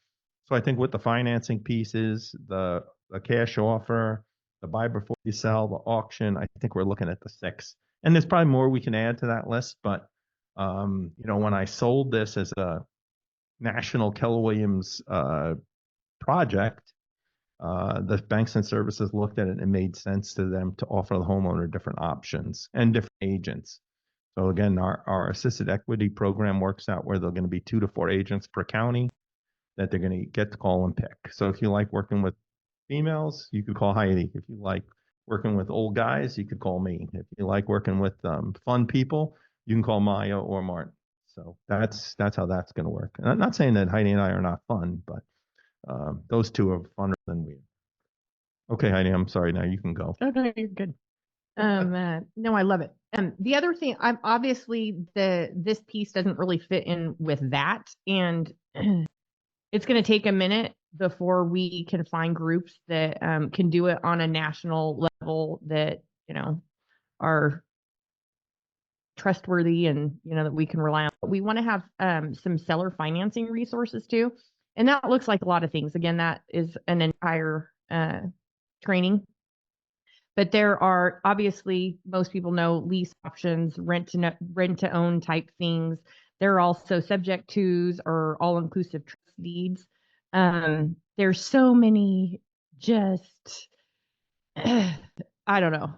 Speaker 1: So I think with the financing pieces, the cash offer, the buy before you sell, the auction, I think we're looking at the 6. And there's probably more we can add to that list. But you know, when I sold this as a national Keller Williams project, the banks and services looked at it and it made sense to them to offer the homeowner different options and different agents. So again, our assisted equity program works out where they're going to be 2 to 4 agents per county that they're going to get to call and pick. So if you like working with females, you could call Heidi. If you like working with old guys, you could call me. If you like working with fun people, you can call Maya or Martin. So that's how that's going to work. And I'm not saying that Heidi and I are not fun, but those two are funner than we are. Okay, Heidi, I'm sorry. Now you can go.
Speaker 2: Oh, no, you're good. No, I love it. The other thing, I'm obviously this piece doesn't really fit in with that, and it's going to take a minute before we can find groups that can do it on a national level that, you know, are trustworthy and, you know, that we can rely on. But we want to have some seller financing resources too. And that looks like a lot of things. Again, that is an entire training. But there are obviously, most people know, lease options, rent to own type things. There are also subject tos or all-inclusive trust deeds. There's so many just, I don't know,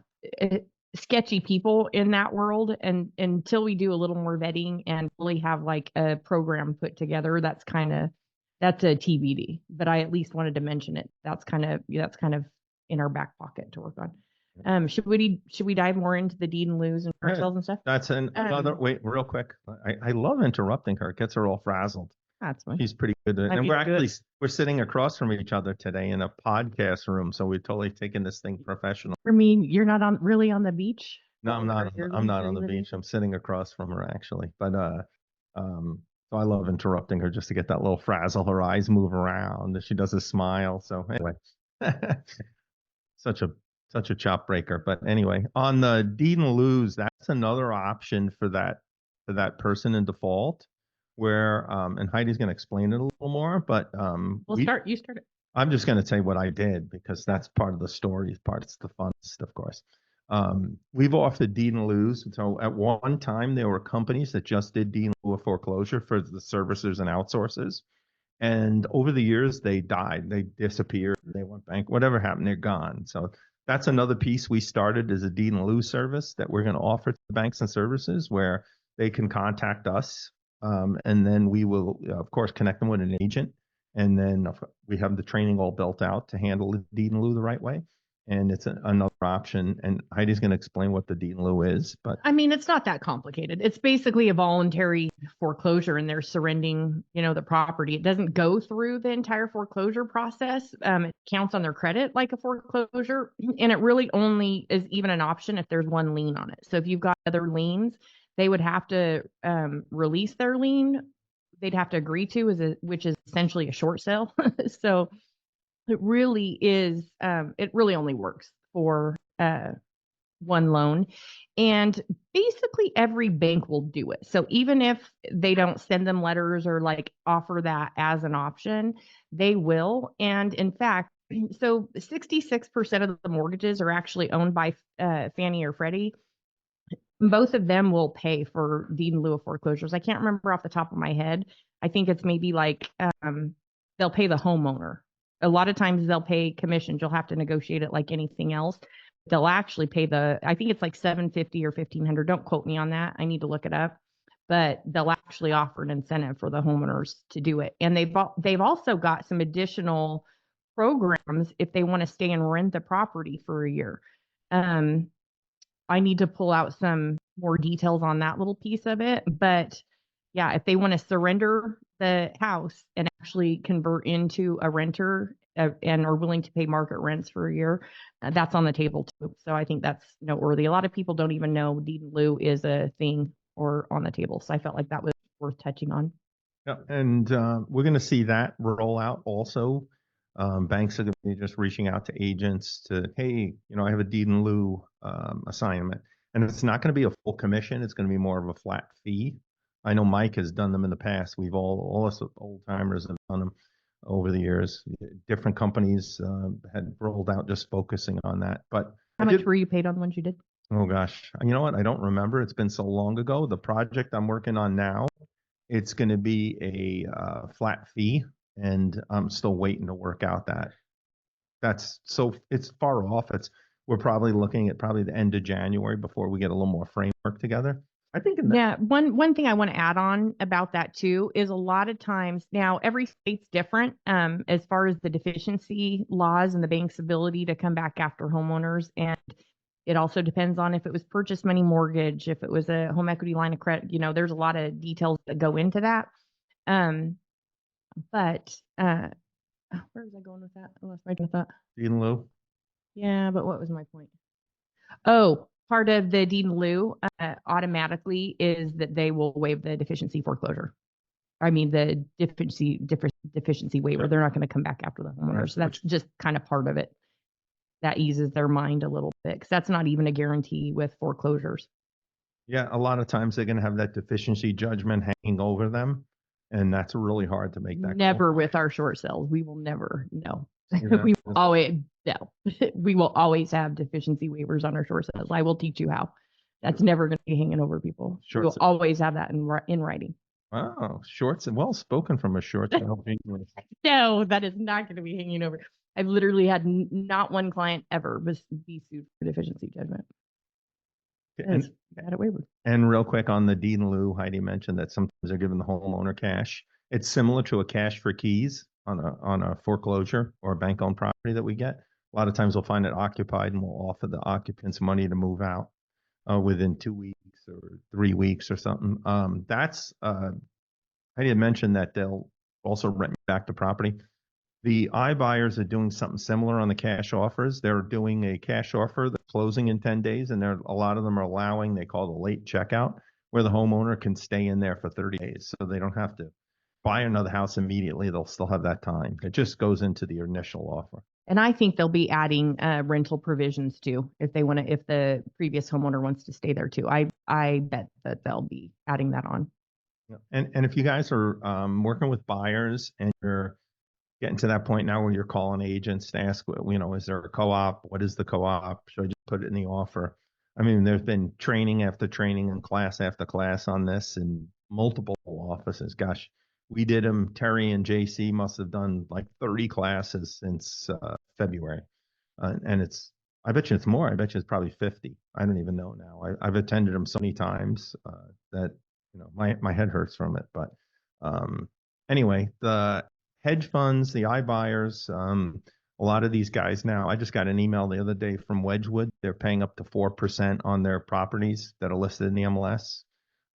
Speaker 2: sketchy people in that world. And until we do a little more vetting and really have like a program put together, that's a TBD. But I at least wanted to mention it. That's kind of in our back pocket to work on. Should we dive more into the deed and liens and short
Speaker 1: Yeah.
Speaker 2: sales and stuff?
Speaker 1: That's another, wait, real quick. I love interrupting her. It gets her all frazzled.
Speaker 2: That's fine.
Speaker 1: She's pretty good at it.
Speaker 2: I'm
Speaker 1: And we're
Speaker 2: used to it.
Speaker 1: actually, we're sitting across from each other today in a podcast room. So we're totally taking this thing professional.
Speaker 2: For me, you're not really on the beach?
Speaker 1: No, I'm not.
Speaker 2: You're
Speaker 1: I'm not
Speaker 2: where
Speaker 1: on
Speaker 2: you
Speaker 1: the
Speaker 2: live in?
Speaker 1: beach. I'm sitting across from her actually. But so I love interrupting her just to get that little frazzle. Her eyes move around. She does a smile. So anyway, such a chop breaker. But anyway, on the deed and liens, that's another option for that person in default. Where and Heidi's going to explain it a little more. But
Speaker 2: You start it.
Speaker 1: I'm just going to tell you what I did because that's part of the story part. It's the funnest, of course. We've offered deed and liens. So at one time, there were companies that just did deed in lieu of foreclosure for the servicers and outsourcers. And over the years, they died. They disappeared. They went bank. Whatever happened, they're gone. So that's another piece we started as a deed and lieu service that we're going to offer to banks and services where they can contact us. And then we will, of course, connect them with an agent. And then we have the training all built out to handle the deed in lieu the right way. And it's another option. And Heidi's going to explain what the deed in lieu is. But
Speaker 2: I mean, it's not that complicated. It's basically a voluntary foreclosure and they're surrendering, the property. It doesn't go through the entire foreclosure process. It counts on their credit like a foreclosure. And it really only is even an option if there's one lien on it. So if you've got other liens, they would have to release their lien. They'd have to agree to, which is essentially a short sale. So it really is, it really only works for one loan. And basically every bank will do it. So even if they don't send them letters or like offer that as an option, they will. And in fact, so 66% of the mortgages are actually owned by Fannie or Freddie. Both of them will pay for deed in lieu of foreclosures. I can't remember off the top of my head. I think it's maybe like they'll pay the homeowner. A lot of times they'll pay commissions. You'll have to negotiate it like anything else. They'll actually pay I think it's like $750 or $1,500. Don't quote me on that. I need to look it up. But they'll actually offer an incentive for the homeowners to do it. And they've also got some additional programs if they want to stay and rent the property for a year. I need to pull out some more details on that little piece of it. But yeah, if they want to surrender the house and actually convert into a renter and are willing to pay market rents for a year, that's on the table too. So I think that's noteworthy. A lot of people don't even know deed in lieu is a thing or on the table. So I felt like that was worth touching on.
Speaker 1: yeah, and we're going to see that roll out also. Banks are going to be just reaching out to agents to, hey, I have a deed in lieu assignment. And it's not going to be a full commission. It's going to be more of a flat fee. I know Mike has done them in the past. We've all us old timers have done them over the years. Different companies had rolled out just focusing on that. But
Speaker 2: how much were you paid on the ones you did?
Speaker 1: Oh gosh, you know what? I don't remember. It's been so long ago. The project I'm working on now, it's going to be a flat fee, and I'm still waiting to work out that. It's far off. We're probably looking at the end of January before we get a little more framework together. I think
Speaker 2: one thing I want to add on about that too is a lot of times now every state's different as far as the deficiency laws and the bank's ability to come back after homeowners, and it also depends on if it was purchase money mortgage, if it was a home equity line of credit. There's a lot of details that go into that. But where was I going with that? I lost my train of thought.
Speaker 1: deed in lieu.
Speaker 2: Yeah, but what was my point? Oh, part of the deed in lieu automatically is that they will waive the deficiency foreclosure. I mean, the deficiency waiver. They're not going to come back after the homeowner. So that's just kind of part of it. That eases their mind a little bit because that's not even a guarantee with foreclosures.
Speaker 1: Yeah, a lot of times they're going to have that deficiency judgment hanging over them, and that's really hard to make that.
Speaker 2: Never with our short sales. We will never know.
Speaker 1: Yeah.
Speaker 2: We will always no. We will always have deficiency waivers on our short sales. I will teach you how. That's never going to be hanging over people. We will always have that in writing.
Speaker 1: Wow, shorts and well spoken from a short sale.
Speaker 2: No, that is not going to be hanging over. I've literally had not one client ever be sued for deficiency judgment.
Speaker 1: And,
Speaker 2: had it waived.
Speaker 1: And real quick on the deed in lieu, Heidi mentioned that sometimes they're giving the homeowner cash. It's similar to a cash for keys on a foreclosure or a bank-owned property that we get. A lot of times we'll find it occupied and we'll offer the occupants money to move out within 2 weeks or 3 weeks or something. I had mentioned that they'll also rent back the property. The iBuyers are doing something similar on the cash offers. They're doing a cash offer that's closing in 10 days, and a lot of them are allowing, they call the late checkout, where the homeowner can stay in there for 30 days. So they don't have to buy another house immediately. They'll still have that time. It just goes into the initial offer.
Speaker 2: And I think they'll be adding rental provisions too, if the previous homeowner wants to stay there too. I bet that they'll be adding that on.
Speaker 1: And if you guys are working with buyers and you're getting to that point now where you're calling agents to ask, is there a co-op? What is the co-op? Should I just put it in the offer? I mean, there's been training after training and class after class on this in multiple offices. Gosh, we did them. Terry and JC must have done like 30 classes since February. And I bet you it's more. I bet you it's probably 50. I don't even know now. I've attended them so many times that, my head hurts from it. But anyway, the hedge funds, the iBuyers, a lot of these guys now, I just got an email the other day from Wedgwood. They're paying up to 4% on their properties that are listed in the MLS.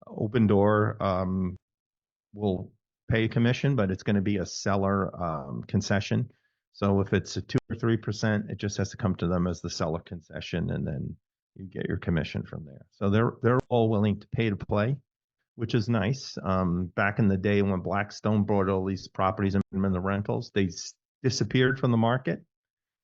Speaker 1: Open Door will pay a commission, but it's going to be a seller concession. So if it's a 2 or 3%, it just has to come to them as the seller concession, and then you get your commission from there. So they're all willing to pay to play, which is nice. Back in the day when Blackstone brought all these properties and put them in the rentals, they disappeared from the market.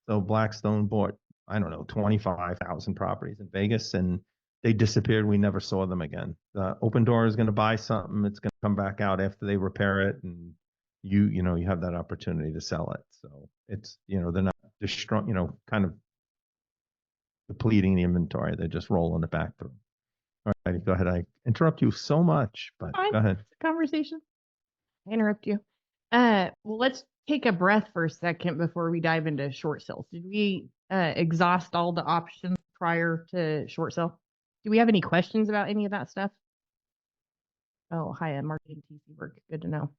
Speaker 1: So Blackstone bought, 25,000 properties in Vegas, and they disappeared. We never saw them again. Open Door is going to buy something. It's going to come back out after they repair it, and you have that opportunity to sell it. So it's, they're not destroying, kind of depleting the inventory. They're just rolling it back through. All right, go ahead. I interrupt you so much, but
Speaker 2: Fine.
Speaker 1: go ahead.
Speaker 2: Conversation. I interrupt you. Well, let's take a breath for a second before we dive into short sales. Did we exhaust all the options prior to short sale? Do we have any questions about any of that stuff? Oh, hi, marketing TC work. Good to know.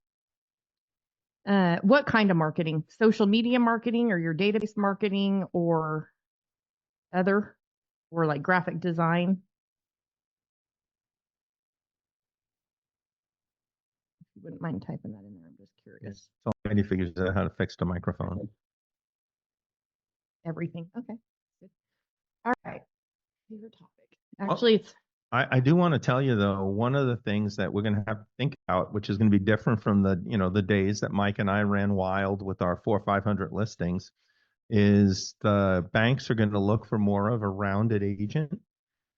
Speaker 2: What kind of marketing? Social media marketing, or your database marketing, or other, or like graphic design? If you wouldn't mind typing that in there, I'm just curious.
Speaker 1: So many figures out how to fix the microphone.
Speaker 2: Everything. Okay. Good. All right. Favorite topic. Actually, it's.
Speaker 1: I do want to tell you though, one of the things that we're going to have to think about, which is going to be different from the days that Mike and I ran wild with our 400 or 500 listings, is the banks are going to look for more of a rounded agent,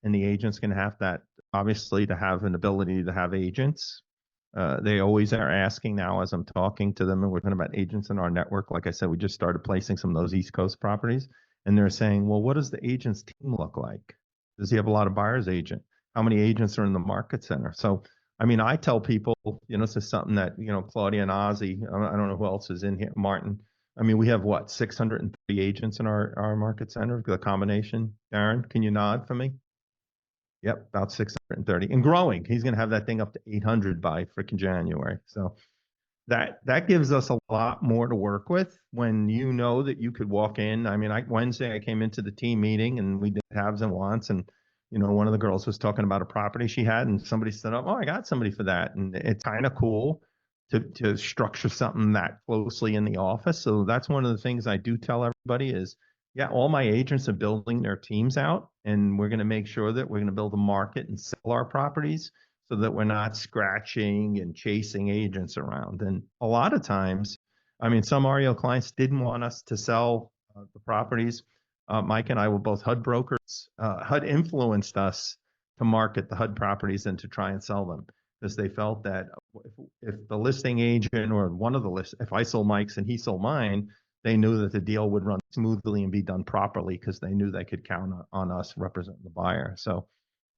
Speaker 1: and the agent's going to have that, obviously, to have an ability to have agents. They always are asking now, as I'm talking to them, and we're talking about agents in our network. Like I said, we just started placing some of those East Coast properties, and they're saying, well, what does the agent's team look like? Does he have a lot of buyer's agent? How many agents are in the market center? So, I tell people, this is something that, Claudia and Ozzy, I don't know who else is in here, Martin. We have 630 agents in our market center, the combination. Darren, can you nod for me? Yep, about 630 and growing. He's going to have that thing up to 800 by freaking January. So that gives us a lot more to work with when that you could walk in. Wednesday I came into the team meeting and we did haves and wants, and one of the girls was talking about a property she had, and somebody stood up, oh, I got somebody for that. And it's kind of cool to structure something that closely in the office. So that's one of the things I do tell everybody is, yeah, all my agents are building their teams out, and we're going to make sure that we're going to build a market and sell our properties so that we're not scratching and chasing agents around. And a lot of times, some REO clients didn't want us to sell the properties. Mike and I were both HUD brokers. HUD influenced us to market the HUD properties and to try and sell them, because they felt that if the listing agent or one of the if I sold Mike's and he sold mine, they knew that the deal would run smoothly and be done properly, because they knew they could count on us representing the buyer. So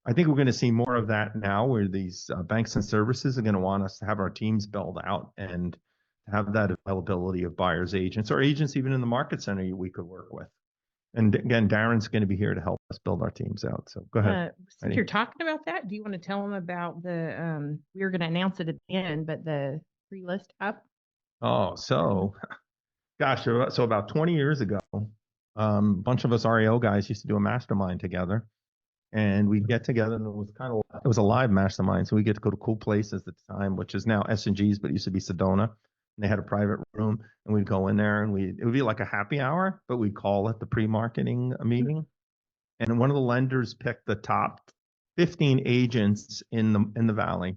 Speaker 1: I think we're going to see more of that now, where these banks and services are going to want us to have our teams build out and have that availability of buyers agents, or agents even in the market center we could work with. And again, Darren's going to be here to help us build our teams out. So go ahead.
Speaker 2: Since you're talking about that, do you want to tell them about the, we were going to announce it at the end, but the pre-list app?
Speaker 1: Oh, so gosh, so about 20 years ago, A bunch of us REO guys used to do a mastermind together, and we'd get together, and it was a live mastermind, so we get to go to cool places at the time, which is now S&G's, but it used to be Sedona. And they had a private room, and we'd go in there, and it would be like a happy hour, but we'd call it the pre-marketing meeting. And one of the lenders picked the top 15 agents in the valley,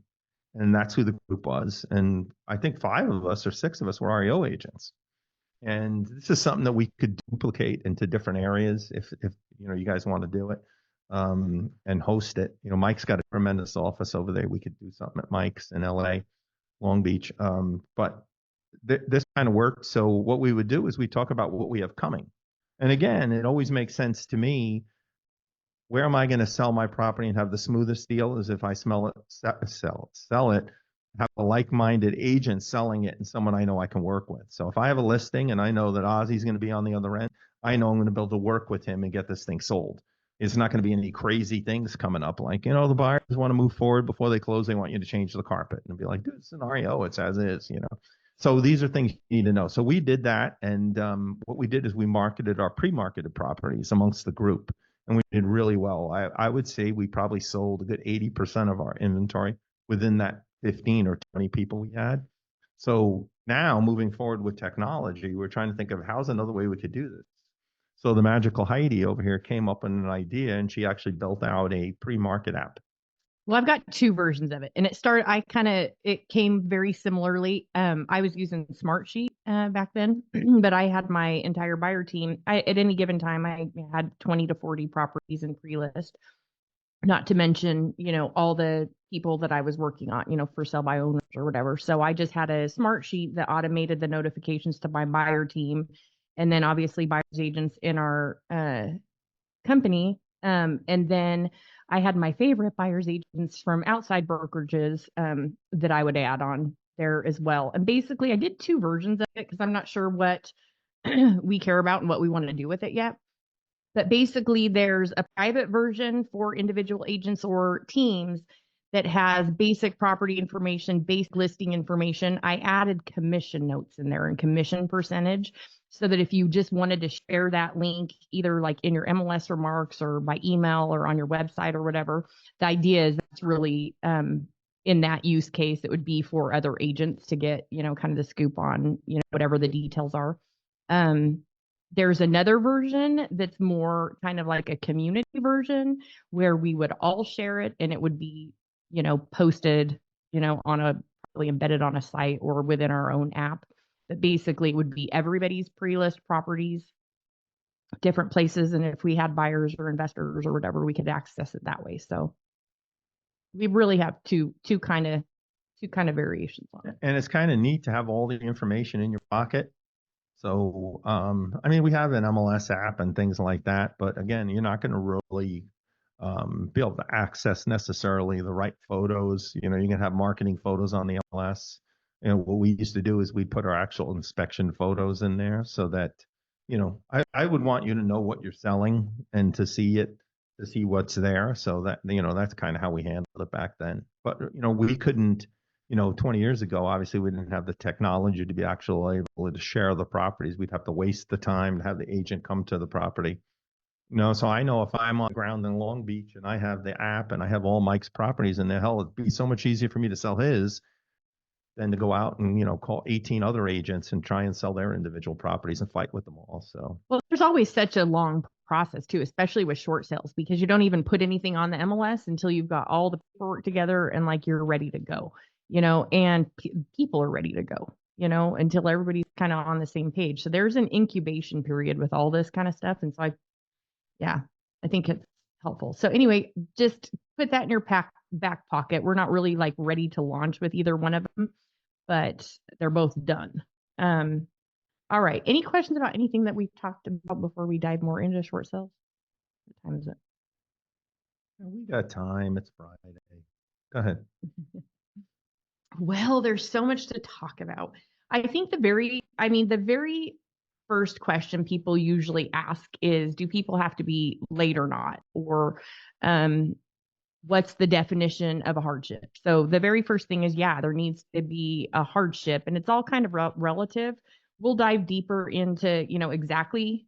Speaker 1: and that's who the group was. And I think 5 of us or 6 of us were REO agents. And this is something that we could duplicate into different areas if you guys want to do it, and host it. Mike's got a tremendous office over there. We could do something at Mike's in LA, Long Beach. But this kind of worked. So what we would do is we talk about what we have coming. And again, it always makes sense to me. Where am I going to sell my property and have the smoothest deal is if I sell it, have a like-minded agent selling it and someone I know I can work with. So if I have a listing and I know that Ozzy's going to be on the other end, I know I'm going to be able to work with him and get this thing sold. It's not going to be any crazy things coming up like, the buyers want to move forward before they close. They want you to change the carpet and be like, dude, it's an REO. It's as is, So these are things you need to know. So we did that. And what we did is we marketed our pre-marketed properties amongst the group. And we did really well. I would say we probably sold a good 80% of our inventory within that 15 or 20 people we had. So now moving forward with technology, we're trying to think of how's another way we could do this. So the magical Heidi over here came up with an idea, and she actually built out a pre-market app.
Speaker 2: Well, I've got 2 versions of it, and it came very similarly. I was using Smartsheet back then, but I had my entire buyer team. At any given time, I had 20 to 40 properties in pre-list, not to mention, all the people that I was working on, for sell by owners or whatever. So I just had a Smartsheet that automated the notifications to my buyer team, and then obviously buyers agents in our company. And then I had my favorite buyers agents from outside brokerages that I would add on there as well. And basically I did 2 versions of it because I'm not sure what we care about and what we want to do with it yet. But basically there's a private version for individual agents or teams that has basic property information, basic listing information. I added commission notes in there and commission percentage, so that if you just wanted to share that link, either like in your MLS remarks or by email or on your website or whatever, the idea is that's really in that use case, it would be for other agents to get, kind of the scoop on, whatever the details are. There's another version that's more kind of like a community version where we would all share it, and it would be, posted, probably embedded on a site or within our own app. But basically it would be everybody's pre-list properties, different places. And if we had buyers or investors or whatever, we could access it that way. So we really have two kind of variations on it.
Speaker 1: And it's kind of neat to have all the information in your pocket. So, we have an MLS app and things like that, but again, you're not going to really be able to access necessarily the right photos. You can have marketing photos on the MLS. What we used to do is we'd put our actual inspection photos in there so that, I would want you to know what you're selling and to see what's there. So that, that's kind of how we handled it back then. But, we couldn't, 20 years ago, obviously we didn't have the technology to be actually able to share the properties. We'd have to waste the time to have the agent come to the property. So I know if I'm on the ground in Long Beach and I have the app and I have all Mike's properties in there, hell, it'd be so much easier for me to sell his than to go out and, call 18 other agents and try and sell their individual properties and fight with them all. So,
Speaker 2: well, there's always such a long process too, especially with short sales, because you don't even put anything on the MLS until you've got all the paperwork together and like you're ready to go, and people are ready to go, until everybody's kind of on the same page. So there's an incubation period with all this kind of stuff. And so I think it's helpful. So anyway, just put that in your back pocket. We're not really like ready to launch with either one of them, but they're both done. All right. Any questions about anything that we've talked about before we dive more into short sales? What time is it?
Speaker 1: We got time. It's Friday. Go ahead.
Speaker 2: Well, there's so much to talk about. I think the very first question people usually ask is, do people have to be late or not? Or what's the definition of a hardship? So the very first thing is, there needs to be a hardship, and it's all kind of relative. We'll dive deeper into, exactly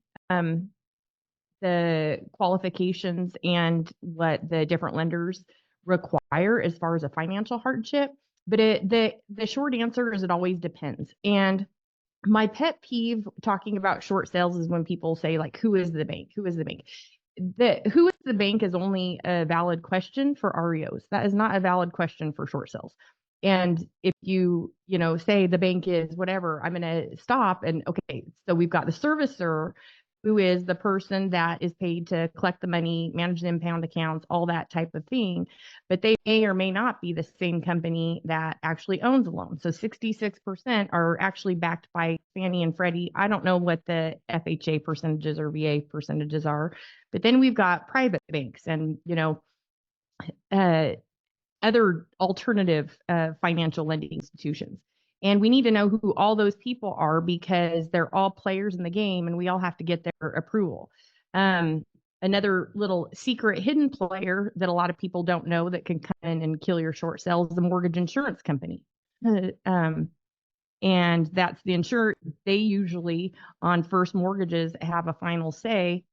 Speaker 2: the qualifications and what the different lenders require as far as a financial hardship. But the short answer is it always depends. And my pet peeve talking about short sales is when people say, like, who is the bank? Who is the bank? Who is the bank is only a valid question for REOs. That is not a valid question for short sales. And if you say the bank is whatever, I'm going to stop. And okay, so we've got the servicer, who is the person that is paid to collect the money, manage the impound accounts, all that type of thing. But they may or may not be the same company that actually owns a loan. So 66% are actually backed by Fannie and Freddie. I don't know what the FHA percentages or VA percentages are, but then we've got private banks and, other alternative financial lending institutions. And we need to know who all those people are because they're all players in the game and we all have to get their approval. Another little secret hidden player that a lot of people don't know that can come in and kill your short sales is the mortgage insurance company. And that's the insurer. They usually on first mortgages have a final say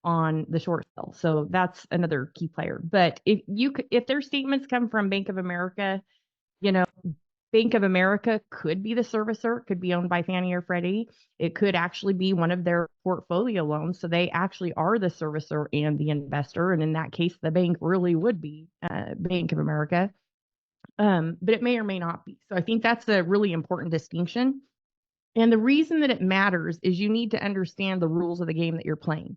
Speaker 2: on the short sale. So that's another key player. But if their statements come from Bank of America, Bank of America could be the servicer, could be owned by Fannie or Freddie. It could actually be one of their portfolio loans. So they actually are the servicer and the investor. And in that case, the bank really would be Bank of America. But it may or may not be. So I think that's a really important distinction. And the reason that it matters is you need to understand the rules of the game that you're playing.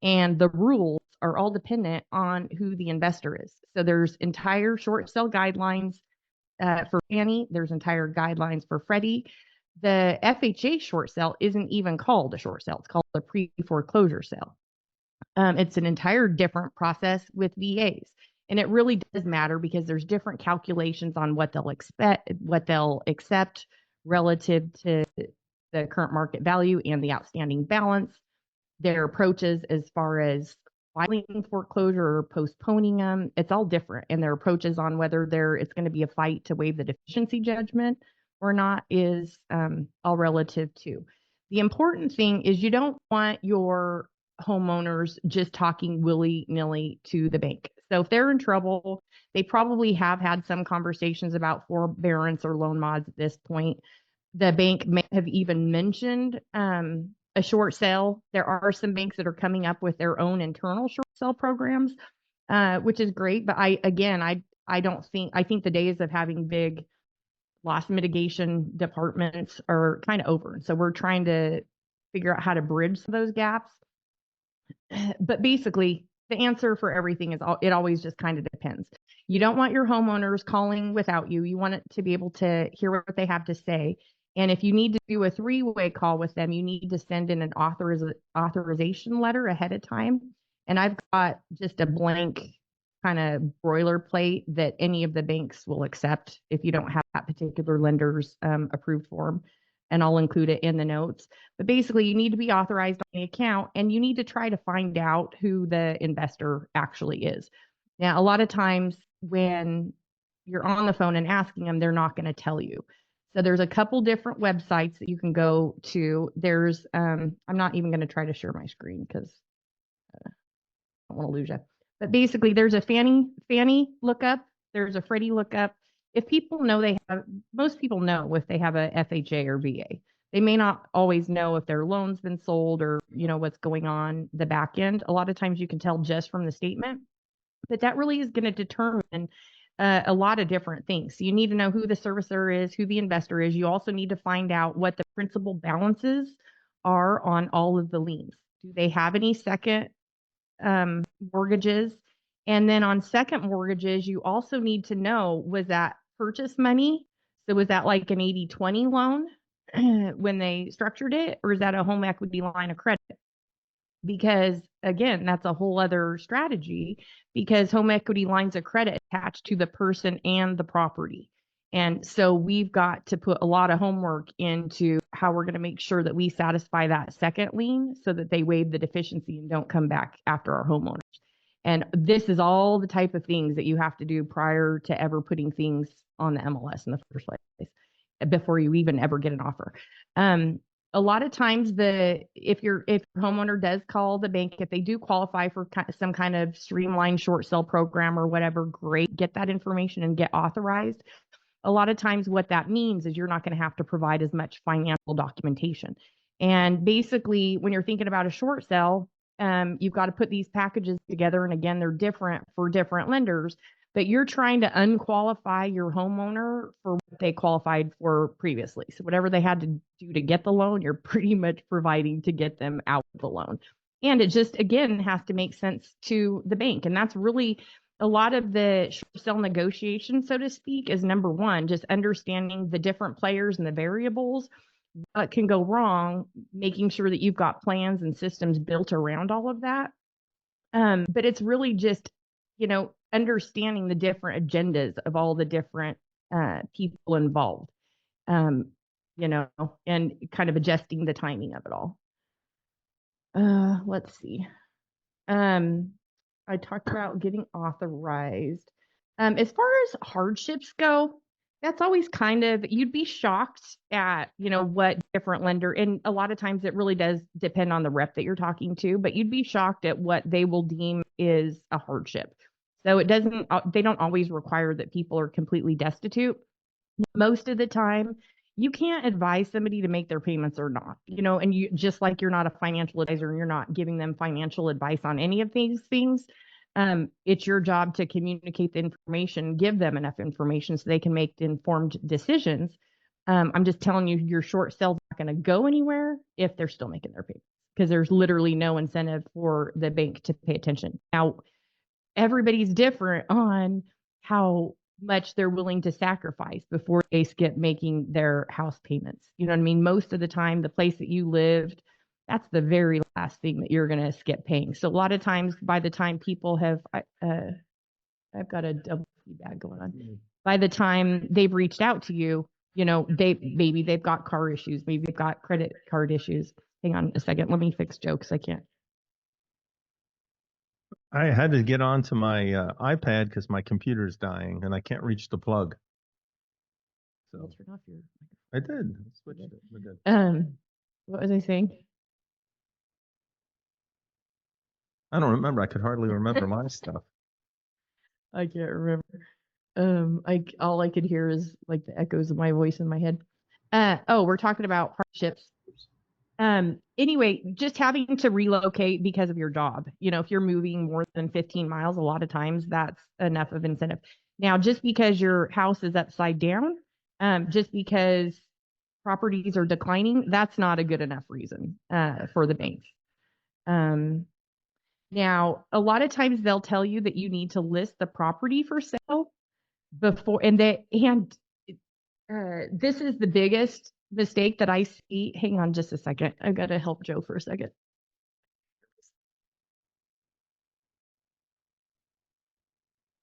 Speaker 2: And the rules are all dependent on who the investor is. So there's entire short sale guidelines for Fannie. There's entire guidelines for Freddie. The FHA short sale isn't even called a short sale. It's called a pre-foreclosure sale. It's an entire different process with VAs. And it really does matter because there's different calculations on what they'll accept relative to the current market value and the outstanding balance. Their approaches as far as filing foreclosure or postponing them, it's all different. And their approaches on whether it's going to be a fight to waive the deficiency judgment or not is all relative too. The important thing is you don't want your homeowners just talking willy-nilly to the bank. So if they're in trouble, they probably have had some conversations about forbearance or loan mods at this point. The bank may have even mentioned a short sale. There are some banks that are coming up with their own internal short sale programs, which is great. But I think the days of having big loss mitigation departments are kind of over. So we're trying to figure out how to bridge those gaps. But basically, the answer for everything is it always just kind of depends. You don't want your homeowners calling without you. You want it to be able to hear what they have to say. And if you need to do a three-way call with them, you need to send in an authorization letter ahead of time. And I've got just a blank kind of boilerplate that any of the banks will accept if you don't have that particular lender's approved form. And I'll include it in the notes. But basically, you need to be authorized on the account and you need to try to find out who the investor actually is. Now, a lot of times when you're on the phone and asking them, they're not going to tell you. So there's a couple different websites that you can go to. There's, I'm not even going to try to share my screen because I don't want to lose you. But basically, there's a Fannie lookup. There's a Freddie lookup. If people know most people know if they have a FHA or VA. They may not always know if their loan's been sold or, what's going on the back end. A lot of times you can tell just from the statement, but that really is going to determine a lot of different things. So you need to know who the servicer is, who the investor is. You also need to find out what the principal balances are on all of the liens. Do they have any second mortgages? And then on second mortgages, you also need to know, was that purchase money? So was that like an 80-20 loan when they structured it, or is that a home equity line of credit? Because again, that's a whole other strategy because home equity lines of credit attach to the person and the property. And so we've got to put a lot of homework into how we're going to make sure that we satisfy that second lien so that they waive the deficiency and don't come back after our homeowners. And this is all the type of things that you have to do prior to ever putting things on the MLS in the first place, before you even ever get an offer. a lot of times if your homeowner does call the bank, if they do qualify for some kind of streamlined short sale program or whatever, great, get that information and get authorized. A lot of times what that means is you're not going to have to provide as much financial documentation. And basically, when you're thinking about a short sale, you've got to put these packages together. And again, they're different for different lenders, but you're trying to unqualify your homeowner for what they qualified for previously. So whatever they had to do to get the loan, you're pretty much providing to get them out of the loan. And it just, again, has to make sense to the bank. And that's really a lot of the short sale negotiation, so to speak, is number one, just understanding the different players and the variables, what can go wrong, making sure that you've got plans and systems built around all of that. But it's really just, understanding the different agendas of all the different people involved, and kind of adjusting the timing of it all. Let's see. I talked about getting authorized. As far as hardships go, that's always kind of, you'd be shocked at, what different lender, and a lot of times it really does depend on the rep that you're talking to, but you'd be shocked at what they will deem is a hardship. So they don't always require that people are completely destitute. Most of the time, you can't advise somebody to make their payments or not, and you, just like you're not a financial advisor and you're not giving them financial advice on any of these things. It's your job to communicate the information, give them enough information so they can make informed decisions. I'm just telling you, your short sale's not going to go anywhere if they're still making their payments, because there's literally no incentive for the bank to pay attention. Now, everybody's different on how much they're willing to sacrifice before they skip making their house payments. You know what I mean? Most of the time, the place that you lived, that's the very last thing that you're going to skip paying. So a lot of times, by the time people have, I've got a double feedback going on. By the time they've reached out to you, maybe they've got car issues, maybe they've got credit card issues. Hang on a second. Let me fix Joe because I can't.
Speaker 1: I had to get onto my iPad because my computer's dying and I can't reach the plug. So
Speaker 2: I'll turn off your
Speaker 1: I did. I switched it. We're good.
Speaker 2: What was I saying?
Speaker 1: I don't remember. I could hardly remember my stuff.
Speaker 2: I can't remember. All I could hear is like the echoes of my voice in my head. We're talking about hardships. Anyway, just having to relocate because of your job. If you're moving more than 15 miles, a lot of times that's enough of incentive. Now, just because your house is upside down, just because properties are declining, that's not a good enough reason for the banks. Now, a lot of times they'll tell you that you need to list the property for sale before, and this is the biggest mistake that I see. Hang on just a second. I've got to help Joe for a second.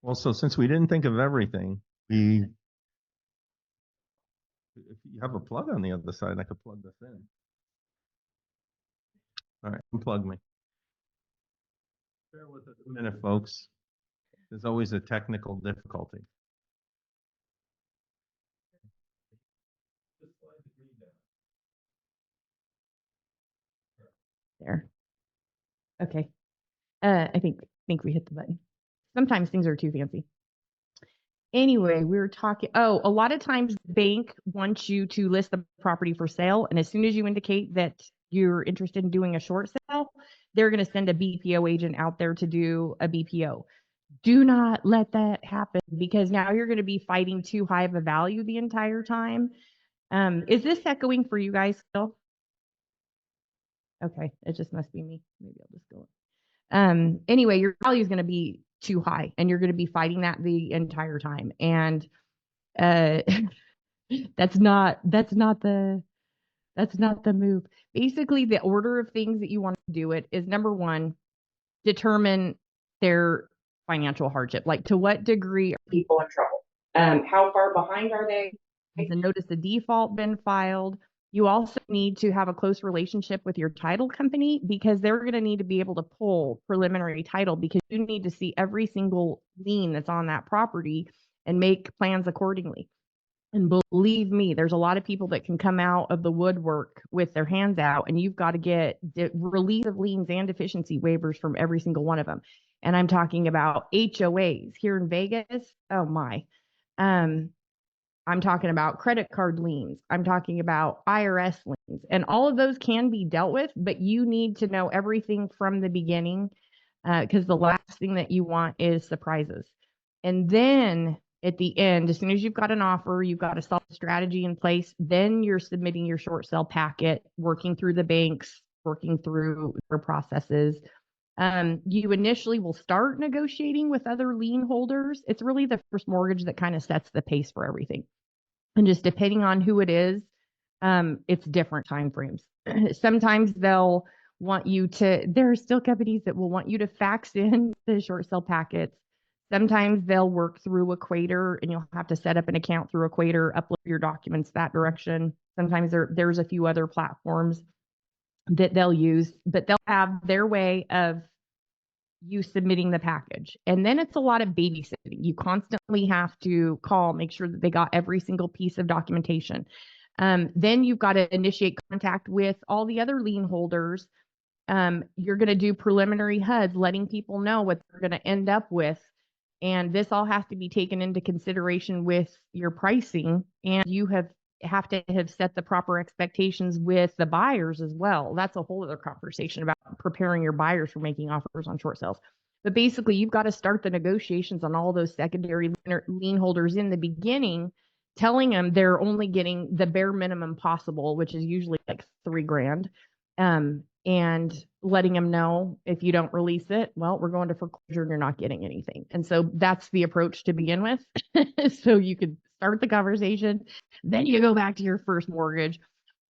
Speaker 1: Well, so since we didn't think of everything, if you have a plug on the other side, I could plug this in. All right, unplug me. Bear with us a minute, folks. There's always a technical difficulty.
Speaker 2: There. Okay. I think we hit the button. Sometimes things are too fancy. Anyway, we were talking, a lot of times the bank wants you to list the property for sale. And as soon as you indicate that you're interested in doing a short sale, they're going to send a BPO agent out there to do a BPO. Do not let that happen, because now you're going to be fighting too high of a value the entire time. Is this echoing for you guys still? Okay, it just must be me. Maybe I'll just go. Anyway, your value is going to be too high and you're going to be fighting that the entire time. And that's not the move. Basically, the order of things that you want to do it is, number one, determine their financial hardship. Like, to what degree are people in trouble? How far behind are they? Has a notice of default been filed? You also need to have a close relationship with your title company, because they're going to need to be able to pull preliminary title, because you need to see every single lien that's on that property and make plans accordingly. And believe me, there's a lot of people that can come out of the woodwork with their hands out, and you've got to get release of liens and deficiency waivers from every single one of them. And I'm talking about HOAs here in Vegas. Oh my. I'm talking about credit card liens. I'm talking about IRS liens, and all of those can be dealt with, but you need to know everything from the beginning, because the last thing that you want is surprises. And then at the end, as soon as you've got an offer, you've got a solid strategy in place, then you're submitting your short sale packet, working through the banks, working through their processes. You initially will start negotiating with other lien holders. It's really the first mortgage that kind of sets the pace for everything. And just depending on who it is, it's different timeframes. Sometimes they'll want you to, there are still companies that will want you to fax in the short sale packets. Sometimes they'll work through Equator, and you'll have to set up an account through Equator, upload your documents that direction. Sometimes there's a few other platforms that they'll use, but they'll have their way of you submitting the package. And then it's a lot of babysitting. You constantly have to call, make sure that they got every single piece of documentation. Then you've got to initiate contact with all the other lien holders. You're going to do preliminary HUDs, letting people know what they're going to end up with. And this all has to be taken into consideration with your pricing. And you have to have set the proper expectations with the buyers as well. That's a whole other conversation about preparing your buyers for making offers on short sales. But basically, you've got to start the negotiations on all those secondary lien holders in the beginning, telling them they're only getting the bare minimum possible, which is usually like $3,000. And letting them know, if you don't release it, well, we're going to foreclosure and you're not getting anything. And so that's the approach to begin with. So you could start the conversation, then you go back to your first mortgage,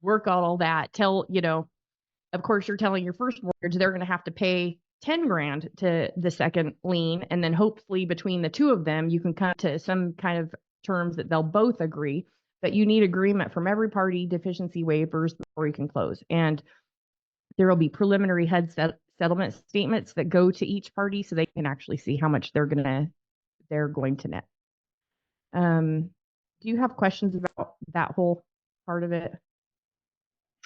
Speaker 2: work on all that, of course you're telling your first mortgage, they're going to have to pay $10,000 to the second lien. And then hopefully between the two of them, you can come to some kind of terms that they'll both agree, but you need agreement from every party, deficiency waivers before you can close. And there will be preliminary HUD settlement statements that go to each party so they can actually see how much they're going to net. Do you have questions about that whole part of it?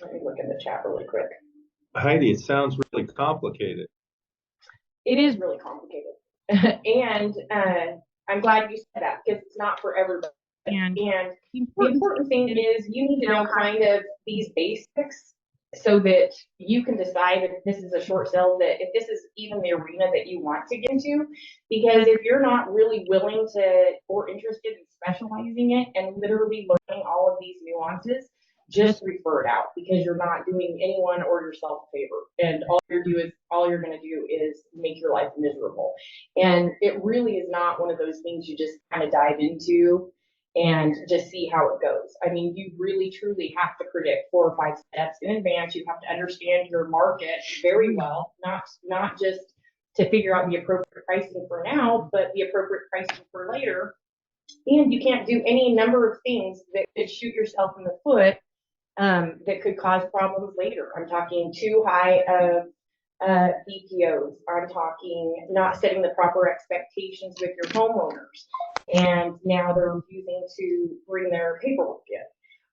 Speaker 6: Let me look in the chat really quick.
Speaker 1: Heidi, it sounds really complicated.
Speaker 6: It is really complicated. And I'm glad you said that, because it's not for everybody. And the important thing is you need to know kind of these basics so that you can decide if this is a short sale, that if this is even the arena that you want to get into. Because if you're not really willing to or interested in specializing it and literally learning all of these nuances, just refer it out, because you're not doing anyone or yourself a favor. And all you're going to do is make your life miserable. And it really is not one of those things you just kind of dive into and just see how it goes. I mean, you really truly have to predict 4 or 5 steps in advance. You have to understand your market very well, not just to figure out the appropriate pricing for now, but the appropriate pricing for later. And you can't do any number of things that could shoot yourself in the foot, that could cause problems later. I'm talking too high of BPOs. I'm talking not setting the proper expectations with your homeowners, and now they're refusing to bring their paperwork in,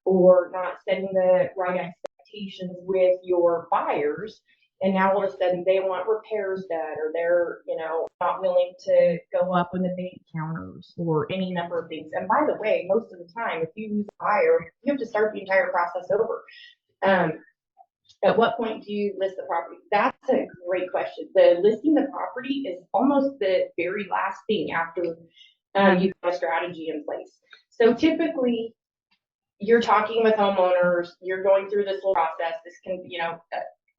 Speaker 6: or not setting the right expectations with your buyers, and now all of a sudden they want repairs done, or they're not willing to go up on the bank counters, or any number of things. And by the way, most of the time, if you lose a buyer, you have to start the entire process over. At what point do you list the property? That's a great question. The listing the property is almost the very last thing after you've got a strategy in place. So typically, you're talking with homeowners, you're going through this whole process. This can,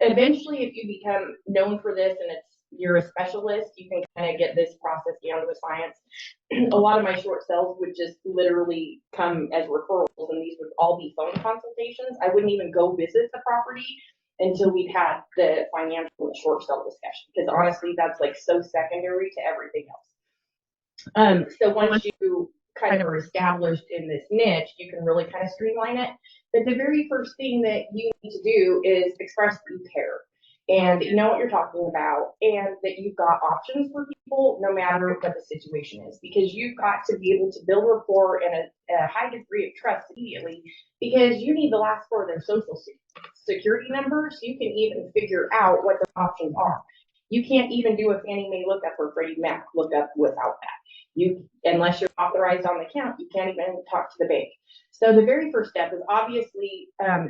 Speaker 6: eventually, if you become known for this and you're a specialist, you can kind of get this process down to a science. A lot of my short sales would just literally come as referrals, and these would all be phone consultations. I wouldn't even go visit the property until we've had the financial and short sale discussion, because honestly, that's like so secondary to everything else. So once you kind of are established in this niche, you can really kind of streamline it. But the very first thing that you need to do is express that you care. and that you know what you're talking about, and that you've got options for people no matter what the situation is, because you've got to be able to build rapport and a high degree of trust immediately, because you need the last four of their social security number so you can even figure out what the options are. You can't even do a Fannie Mae lookup or Freddie Mac lookup without that. Unless you're authorized on the account, you can't even talk to the bank. So the very first step is obviously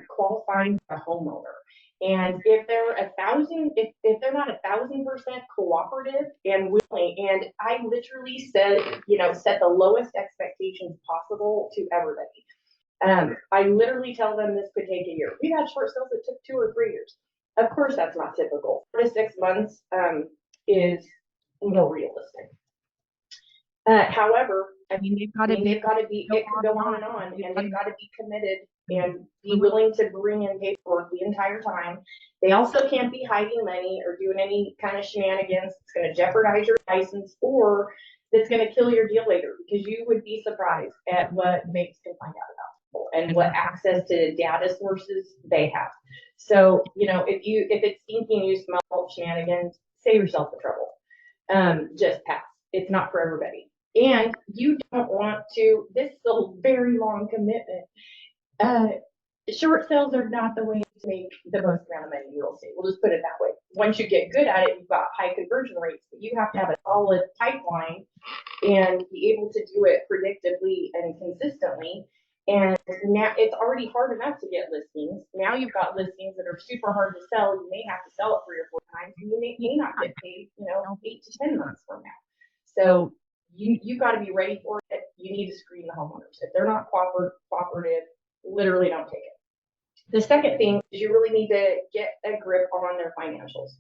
Speaker 6: qualifying a homeowner. And if they're if they're not 1,000% cooperative and willing, and I literally set the lowest expectations possible to everybody. I literally tell them this could take a year. We've had short sales that took 2 or 3 years. Of course, that's not typical. 4 to 6 months is more realistic. However,
Speaker 2: I mean, they've got to
Speaker 6: it can go on, and they've got to be committed and be willing to bring in paperwork the entire time. They also can't be hiding money or doing any kind of shenanigans that's going to jeopardize your license or that's going to kill your deal later, because you would be surprised at what banks can find out about people and what access to data sources they have. So, if it's stinking, you smell shenanigans, save yourself the trouble. Just pass. It's not for everybody. And you don't want to, this is a very long commitment. Short sales are not the way to make the most amount of money in real estate. We'll just put it that way. Once you get good at it, you've got high conversion rates, but you have to have a solid pipeline and be able to do it predictably and consistently. And now it's already hard enough to get listings. Now you've got listings that are super hard to sell. You may have to sell it 3 or 4 times, and you may not get paid, 8 to 10 months from now. So you got to be ready for it. You need to screen the homeowners. If they're not cooperative, literally don't take it. The second thing is you really need to get a grip on their financials.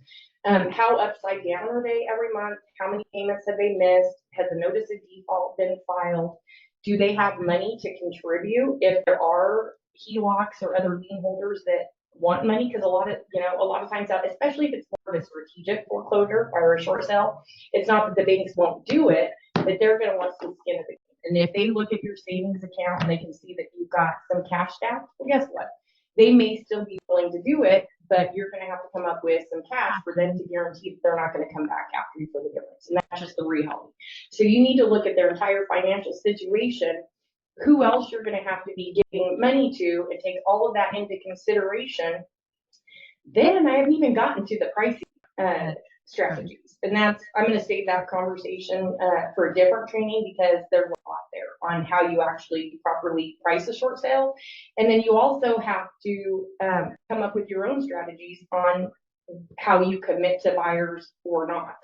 Speaker 6: How upside down are they every month? How many payments have they missed? Has a notice of default been filed? Do they have money to contribute if there are HELOCs or other lien holders that want money? Because a lot of times out, especially if it's more of a strategic foreclosure or a short sale, it's not that the banks won't do it, but they're going to want some skin in the game. And if they look at your savings account and they can see that you've got some cash stacked, well, guess what? They may still be willing to do it, but you're going to have to come up with some cash for them to guarantee that they're not going to come back after you for the difference. And that's just the reality. So you need to look at their entire financial situation, who else you're going to have to be giving money to, and take all of that into consideration. Then I haven't even gotten to the pricing strategies. And I'm going to save that conversation for a different training, because there's a lot there on how you actually properly price a short sale. And then you also have to come up with your own strategies on how you commit to buyers or not.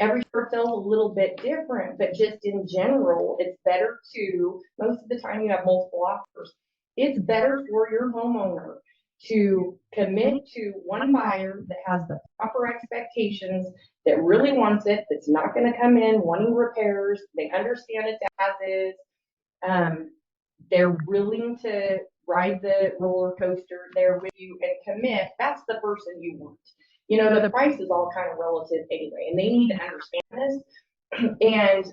Speaker 6: Every short sale is a little bit different, but just in general, it's better to, most of the time you have multiple offers. It's better for your homeowner to commit to one buyer that has the proper expectations, that really wants it, that's not going to come in wanting repairs, they understand it as is, they're willing to ride the roller coaster there with you and commit. That's the person you want. The price is all kind of relative anyway, and they need to understand this. And,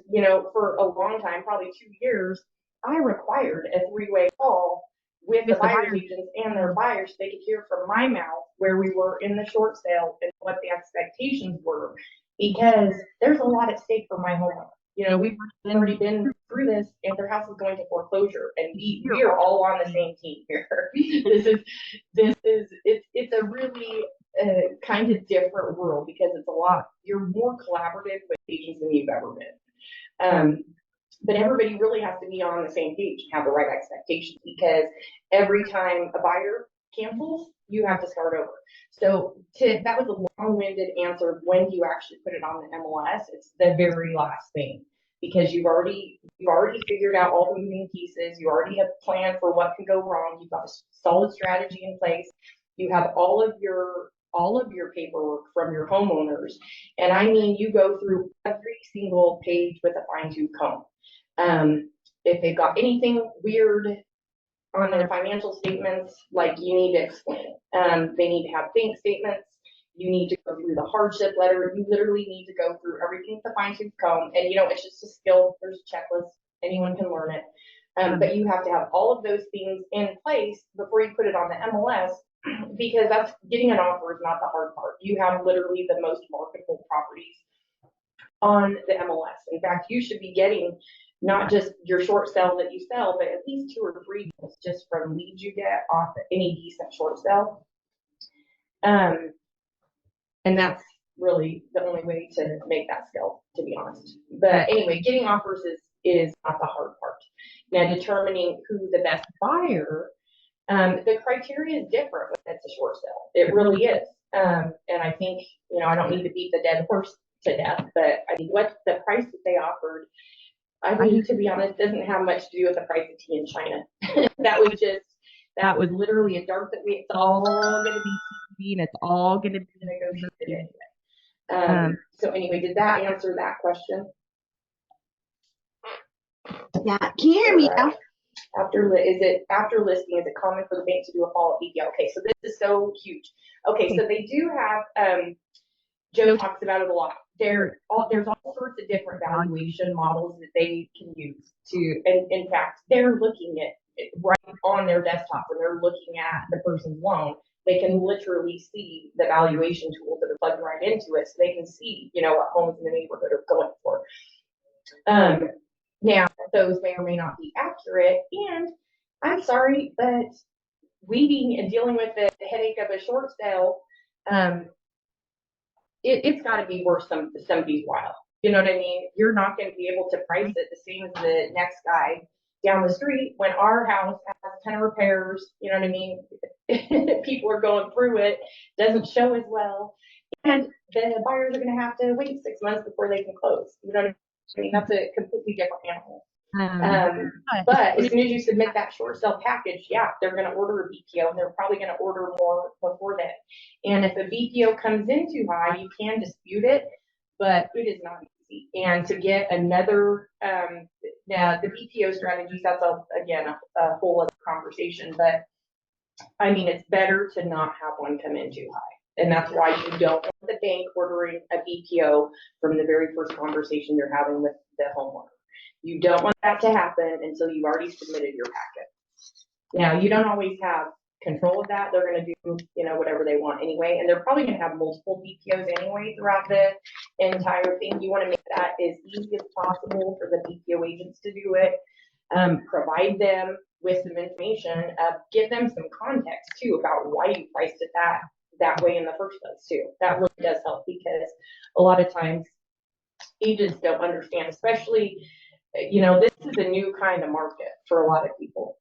Speaker 6: for a long time, probably 2 years, I required a 3-way call with the buyer's agents and their buyers so they could hear from my mouth where we were in the short sale and what the expectations were, because there's a lot at stake for my homeowner. We've already been through this, and their house is going to foreclosure, and we are all on the same team here. It's a really kind of different world, because you're more collaborative with agents than you've ever been. But everybody really has to be on the same page and have the right expectations, because every time a buyer cancels, you have to start over. So that was a long-winded answer of when you actually put it on the MLS. It's the very last thing, because you've already figured out all the moving pieces. You already have planned for what can go wrong. You've got a solid strategy in place. You have all of your paperwork from your homeowners. And I mean, you go through every single page with a fine-tooth comb. If they've got anything weird on their financial statements, you need to explain it. They need to have bank statements. You need to go through the hardship letter. You literally need to go through everything with a fine-tooth comb. And, it's just a skill. There's a checklist. Anyone can learn it. But you have to have all of those things in place before you put it on the MLS, because that's getting an offer is not the hard part. You have literally the most marketable properties on the MLS. In fact, you should be getting not just your short sale that you sell, but at least 2 or 3 deals just from leads you get off any decent short sale. And that's really the only way to make that scale, to be honest. But anyway, getting offers is not the hard part. Now, determining who the best buyer, the criteria is different when it's a short sale. It really is. And I think, I don't need to beat the dead horse to death, but I think what the price that they offered, I think, to be honest, doesn't have much to do with the price of tea in China. that was literally a dart that it's all going to be TV and it's all going to be negotiated anyway. So anyway, did that answer that question?
Speaker 5: Yeah. Can you hear me now?
Speaker 6: After listing, is it common for the bank to do a follow-up BPO? Okay, so this is so huge. Okay, so they do have, Joe talks about it a lot. There's all sorts of different valuation models that they can use to, and in fact, they're looking at it right on their desktop when they're looking at the person's loan. They can literally see the valuation tools that are plugged right into it, so they can see, what homes in the neighborhood are going for. Now, those may or may not be accurate, and I'm sorry, but weeding and dealing with the headache of a short sale, it's got to be worth somebody's while. You know what I mean? You're not going to be able to price it the same as the next guy down the street when our house has a ton of repairs. You know what I mean? People are going through it, doesn't show as well, and the buyers are going to have to wait 6 months before they can close. You know what I mean? That's a completely different animal. But as soon as you submit that short sale package, yeah, they're going to order a BPO, and they're probably going to order more before that. And if a BPO comes in too high, you can dispute it, but it is not easy. And to get another, now the BPO strategies, that's a whole other conversation. But I mean, it's better to not have one come in too high. And that's why you don't want the bank ordering a BPO from the very first conversation you're having with the homeowner. You don't want that to happen until you've already submitted your packet. Now, you don't always have control of that. They're going to do, whatever they want anyway, and they're probably going to have multiple BPOs anyway throughout the entire thing. You want to make that as easy as possible for the BPO agents to do it. Provide them with some information. Give them some context too about why you priced it that way in the first place too. That really does help, because a lot of times agents don't understand, especially, this is a new kind of market for a lot of people,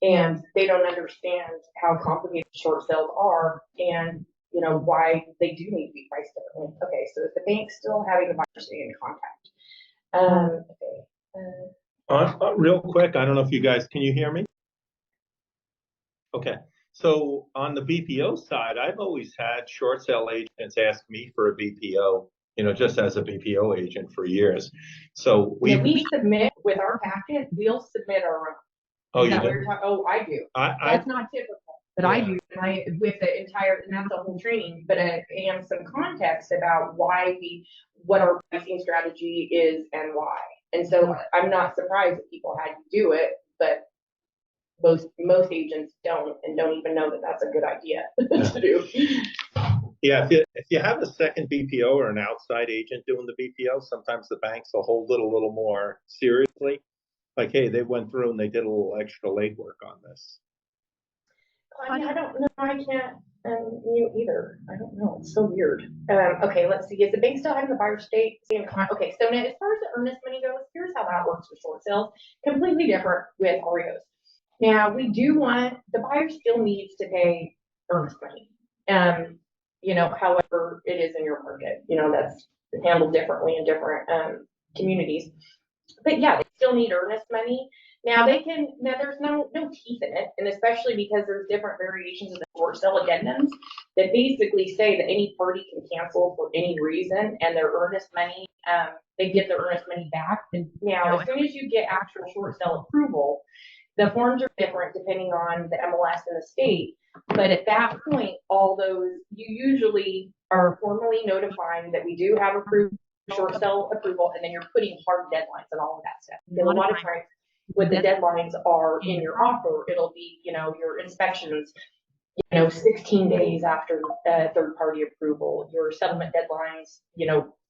Speaker 6: and they don't understand how complicated short sales are, and why they do need to be priced differently. Okay, so if the bank's still having the buyer stay in contact.
Speaker 1: Real quick, I don't know if you guys, can you hear me? Okay, so on the BPO side, I've always had short sale agents ask me for a BPO, just as a BPO agent for years. So we
Speaker 6: submit with our packet, we'll submit our own.
Speaker 1: Oh, you do?
Speaker 6: I do. That's not typical, but yeah. I do. With the entire, and that's the whole training, but and some context about what our pricing strategy is and why. And so I'm not surprised that people had to do it, but most agents don't even know that that's a good idea to do.
Speaker 1: Yeah, if you have a second BPO or an outside agent doing the BPO, sometimes the banks will hold it a little more seriously. Like, hey, they went through and they did a little extra legwork on this.
Speaker 6: I don't know. I can't mute either. I don't know. It's so weird. Okay, let's see. Is the bank still having the buyer stay in contact? Okay, so now as far as the earnest money goes, here's how that works with short sales. Completely different with REOs. Now, we do want, the buyer still needs to pay earnest money. However it is in your market, that's handled differently in different communities. But yeah, they still need earnest money. Now there's no teeth in it, and especially because there's different variations of the short sale addendums that basically say that any party can cancel for any reason, and their earnest money, they get their earnest money back. And now, as soon as you get actual short sale approval, the forms are different depending on the MLS in the state. But at that point, all those, you usually are formally notifying that we do have approved short sale approval, and then you're putting hard deadlines and all of that stuff. Because a lot of times, what the deadlines are in your offer, it'll be, your inspections 16 days after third party approval, your settlement deadlines,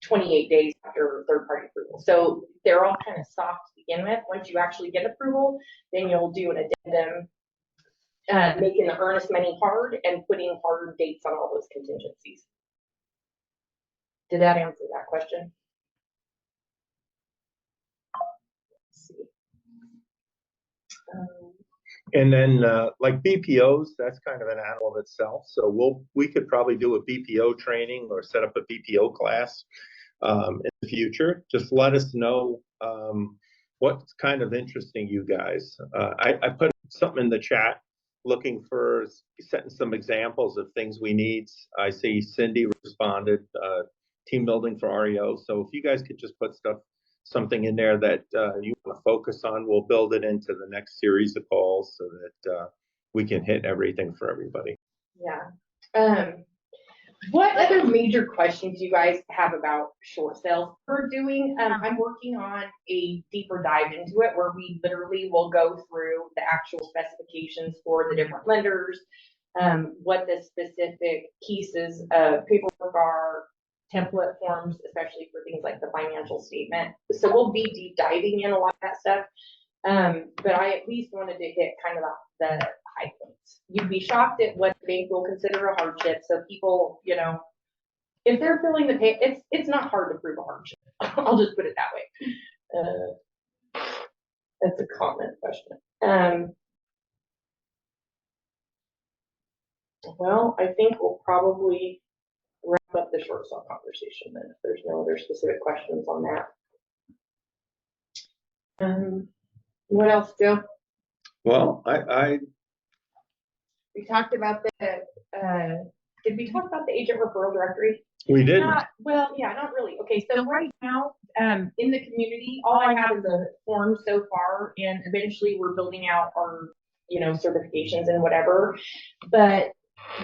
Speaker 6: 28 days after third party approval. So they're all kind of soft to begin with. Once you actually get approval, then you'll do an addendum, making the earnest money hard and putting hard dates on all those contingencies. Did that answer that question? Let's see.
Speaker 1: And then like BPOs, that's kind of an animal of itself. So we could probably do a BPO training or set up a BPO class in the future. Just let us know what's kind of interesting you guys. I put something in the chat looking for setting some examples of things we need. I see Cindy responded, team building for REO. So if you guys could just put something in there that you want to focus on, we'll build it into the next series of calls so that we can hit everything for everybody.
Speaker 6: Yeah. What other major questions do you guys have about short sales? I'm working on a deeper dive into it where we literally will go through the actual specifications for the different lenders, what the specific pieces of paperwork are, template forms, especially for things like the financial statement. So we'll be deep diving in a lot of that stuff. But I at least wanted to hit kind of the high points. You'd be shocked at what the bank will consider a hardship. So people, if they're feeling the pain, it's not hard to prove a hardship. I'll just put it that way. That's a comment question. Well, I think we'll probably wrap up the short sale conversation then if there's no other specific questions on that. What else, Joe?
Speaker 1: Well,
Speaker 6: we talked about did we talk about the agent referral directory?
Speaker 1: We didn't.
Speaker 6: Not really. Okay, so right now, in the community, all I have is a form so far, and eventually we're building out our, certifications and whatever, but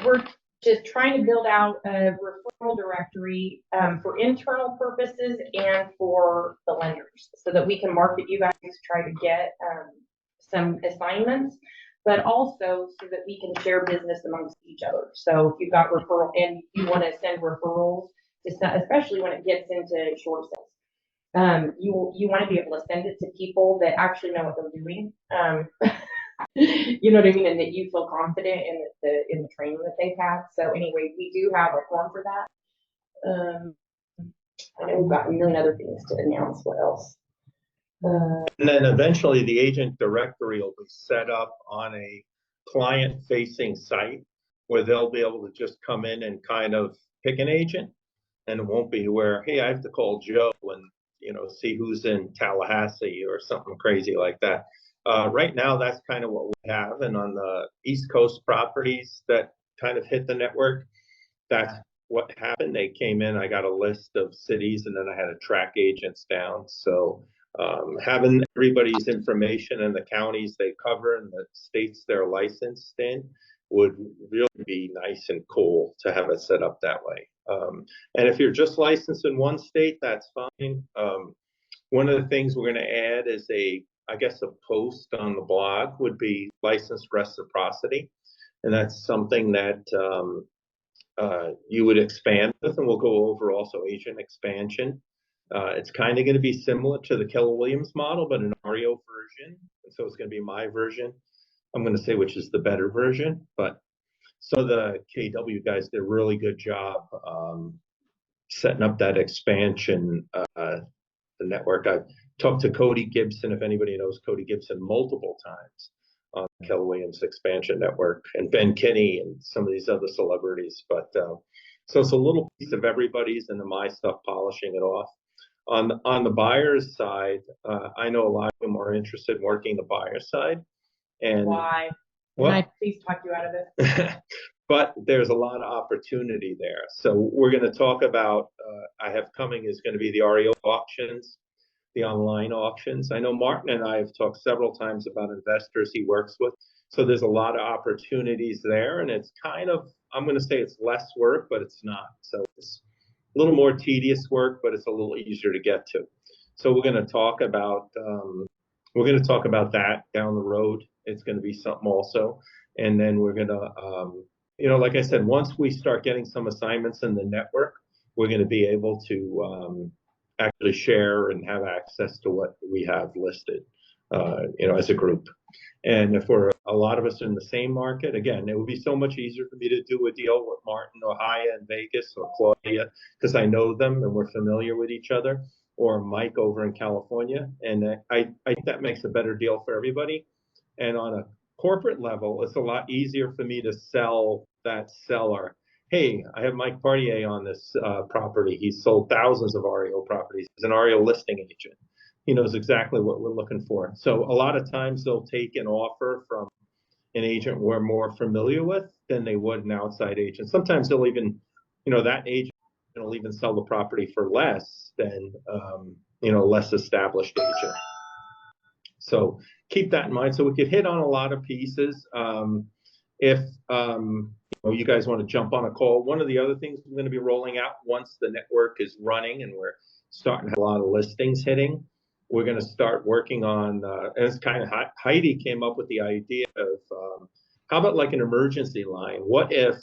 Speaker 6: we're just trying to build out a referral directory for internal purposes and for the lenders so that we can market you guys to try to get some assignments, but also so that we can share business amongst each other. So if you've got referral and you want to send referrals, especially when it gets into short sales, you want to be able to send it to people that actually know what they're doing. You know what I mean, and that you feel confident in the training that they've had. So anyway, we do have a form for that. I know we've got a million other things to announce. What else?
Speaker 1: And then eventually the agent directory will be set up on a client-facing site where they'll be able to just come in and kind of pick an agent, and it won't be where, hey, I have to call Joe and see who's in Tallahassee or something crazy like that. Right now, that's kind of what we have. And on the East Coast properties that kind of hit the network, that's what happened. They came in, I got a list of cities, and then I had to track agents down. So having everybody's information and the counties they cover and the states they're licensed in would really be nice and cool to have it set up that way. And if you're just licensed in one state, that's fine. One of the things we're going to add is a post on the blog would be licensed reciprocity. And that's something that you would expand with, and we'll go over also agent expansion. It's kind of going to be similar to the Keller Williams model, but an REO version. So it's going to be my version. I'm going to say which is the better version. But so the KW guys did a really good job setting up that expansion, the network. I've talked to Cody Gibson, if anybody knows Cody Gibson, multiple times on the Keller Williams expansion network, and Ben Kinney and some of these other celebrities. But so it's a little piece of everybody's and my stuff polishing it off. On the buyer's side, I know a lot of them are interested in working the buyer side. And
Speaker 6: why? Can I please talk you out of it?
Speaker 1: But there's a lot of opportunity there. So we're going to talk about, I have coming is going to be the REO auctions, the online auctions. I know Martin and I have talked several times about investors he works with. So there's a lot of opportunities there, and it's kind of, I'm going to say it's less work, but it's not. So it's a little more tedious work, but it's a little easier to get to. So we're going to talk about that down the road. It's going to be something also. And then we're going to, like I said, once we start getting some assignments in the network, we're going to be able to actually share and have access to what we have listed, as a group. And if we're a lot of us in the same market, again, it would be so much easier for me to do a deal with Martin or Haya in Vegas or Claudia, because I know them and we're familiar with each other, or Mike over in California. And I think that makes a better deal for everybody. And on a corporate level, it's a lot easier for me to sell that seller. Hey, I have Mike Partier on this property. He's sold thousands of REO properties. He's an REO listing agent. He knows exactly what we're looking for. So a lot of times they'll take an offer from an agent we're more familiar with than they would an outside agent. Sometimes they'll even, that agent will even sell the property for less than, less established agent. So keep that in mind. So we could hit on a lot of pieces. If you guys want to jump on a call, one of the other things we're going to be rolling out once the network is running and we're starting to have a lot of listings hitting, we're going to start working on, and it's kind of Heidi came up with the idea of how about like an emergency line? What if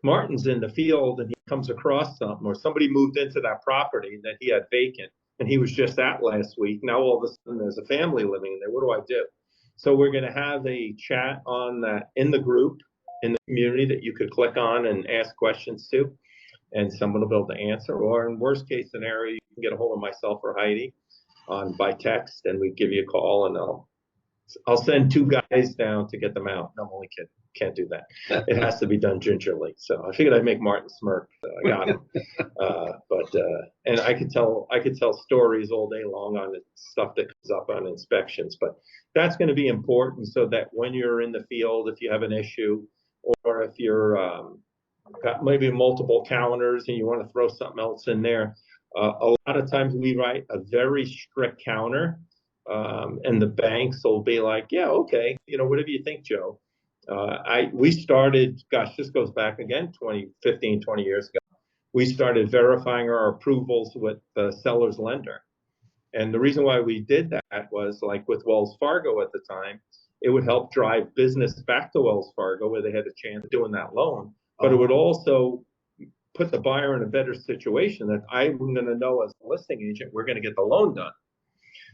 Speaker 1: Martin's in the field and he comes across something, or somebody moved into that property that he had vacant and he was just at last week. Now all of a sudden there's a family living in there. What do I do? So we're going to have a chat on that in the group, in the community, that you could click on and ask questions to, and someone will be able to answer. Or in worst case scenario, you can get a hold of myself or Heidi by text, and we give you a call, and I'll send 2 guys down to get them out. No, I'm only kidding. Can't do that. It has to be done gingerly. So I figured I'd make Martin smirk. So I got him. And I could tell stories all day long on the stuff that comes up on inspections. But that's going to be important, so that when you're in the field, if you have an issue, or if you're got maybe multiple counters and you want to throw something else in there, a lot of times we write a very strict counter. And the banks will be like, yeah, okay, whatever you think, Joe. We started, gosh, this goes back again, 20 years ago. We started verifying our approvals with the seller's lender. And the reason why we did that was, like with Wells Fargo at the time, it would help drive business back to Wells Fargo where they had a chance of doing that loan. But it would also put the buyer in a better situation that I'm going to know as a listing agent, we're going to get the loan done.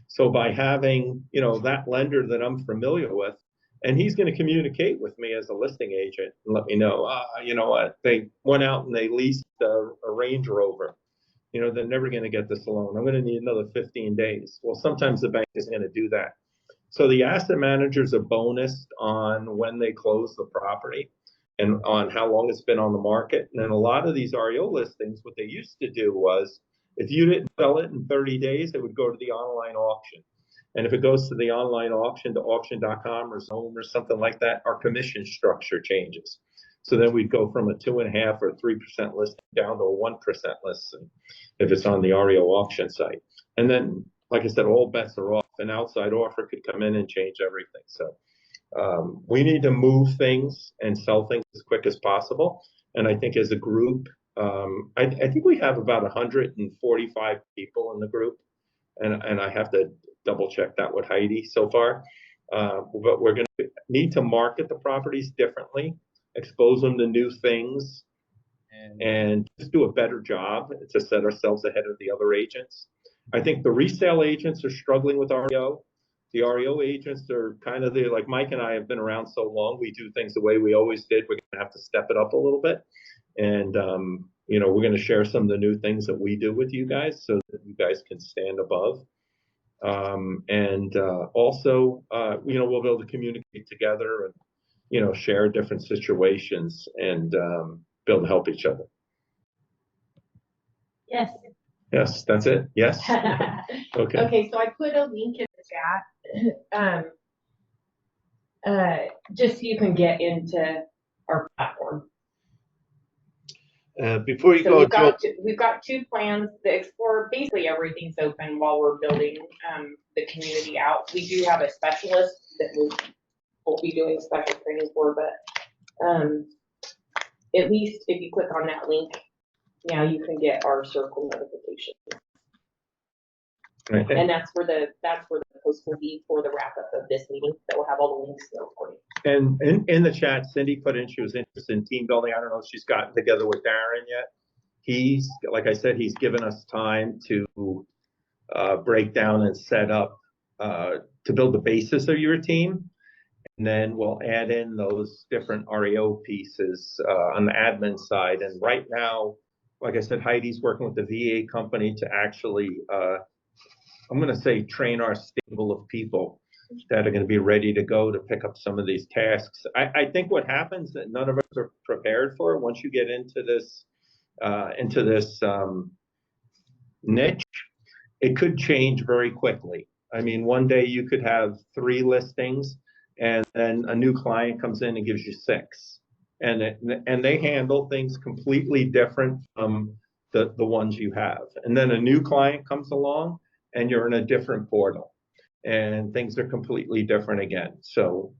Speaker 1: So by having, that lender that I'm familiar with, and he's going to communicate with me as a listing agent and let me know, you know what, they went out and they leased a Range Rover. They're never going to get this loan. I'm going to need another 15 days. Well, sometimes the bank is going to do that. So the asset managers are bonused on when they close the property and on how long it's been on the market. And in a lot of these REO listings, what they used to do was, if you didn't sell it in 30 days, it would go to the online auction. And if it goes to the online auction, to auction.com or Zone or something like that, our commission structure changes. So then we'd go from a 2.5% or 3% listing down to a 1% listing if it's on the REO auction site. And then, like I said, all bets are off. An outside offer could come in and change everything. So we need to move things and sell things as quick as possible. And I think as a group, I think we have about 145 people in the group, and I have to double check that with Heidi so far. But we're going to need to market the properties differently, expose them to new things, and just do a better job to set ourselves ahead of the other agents. I think the resale agents are struggling with REO. The REO agents are kind of like Mike and I have been around so long. We do things the way we always did. We're going to have to step it up a little bit. And, we're going to share some of the new things that we do with you guys so that you guys can stand above. Also, we'll be able to communicate together and, share different situations and be able to help each other.
Speaker 6: Yes.
Speaker 1: Yes, that's it. Yes. Okay.
Speaker 6: Okay, so I put a link in the chat, just so you can get into our platform.
Speaker 3: Before you
Speaker 6: So
Speaker 3: go,
Speaker 6: we've got 2 plans to explore. Basically, everything's open while we're building the community out. We do have a specialist that we'll be doing special training for, but at least if you click on that link, now you can get our circle notification.
Speaker 1: Okay.
Speaker 6: And that's where the post will be for the wrap up of this meeting. That will have all the links to the recording.
Speaker 1: And in the chat, Cindy put in she was interested in team building. I don't know if she's gotten together with Darren yet. He's, like I said, he's given us time to break down and set up to build the basis of your team. And then we'll add in those different REO pieces on the admin side. And right now, like I said, Heidi's working with the VA company to actually, I'm going to say, train our stable of people that are going to be ready to go to pick up some of these tasks. I think what happens that none of us are prepared for once you get into this niche, it could change very quickly. I mean, one day you could have 3 listings and then a new client comes in and gives you 6. And they handle things completely different from the ones you have. And then a new client comes along and you're in a different portal and things are completely different again. So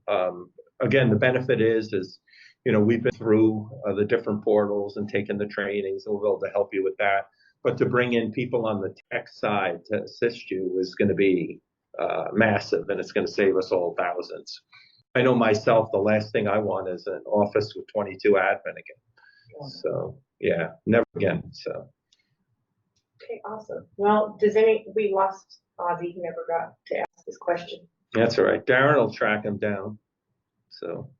Speaker 1: again, the benefit is, you know, we've been through the different portals and taken the trainings, and we'll be able to help you with that. But to bring in people on the tech side to assist you is going to be massive, and it's going to save us all thousands. I know myself, the last thing I want is an office with 22 admin again. So yeah, never again. So.
Speaker 6: Okay, awesome. Well, we lost Ozzy, he never got to ask his question.
Speaker 1: That's all right. Darren will track him down. So.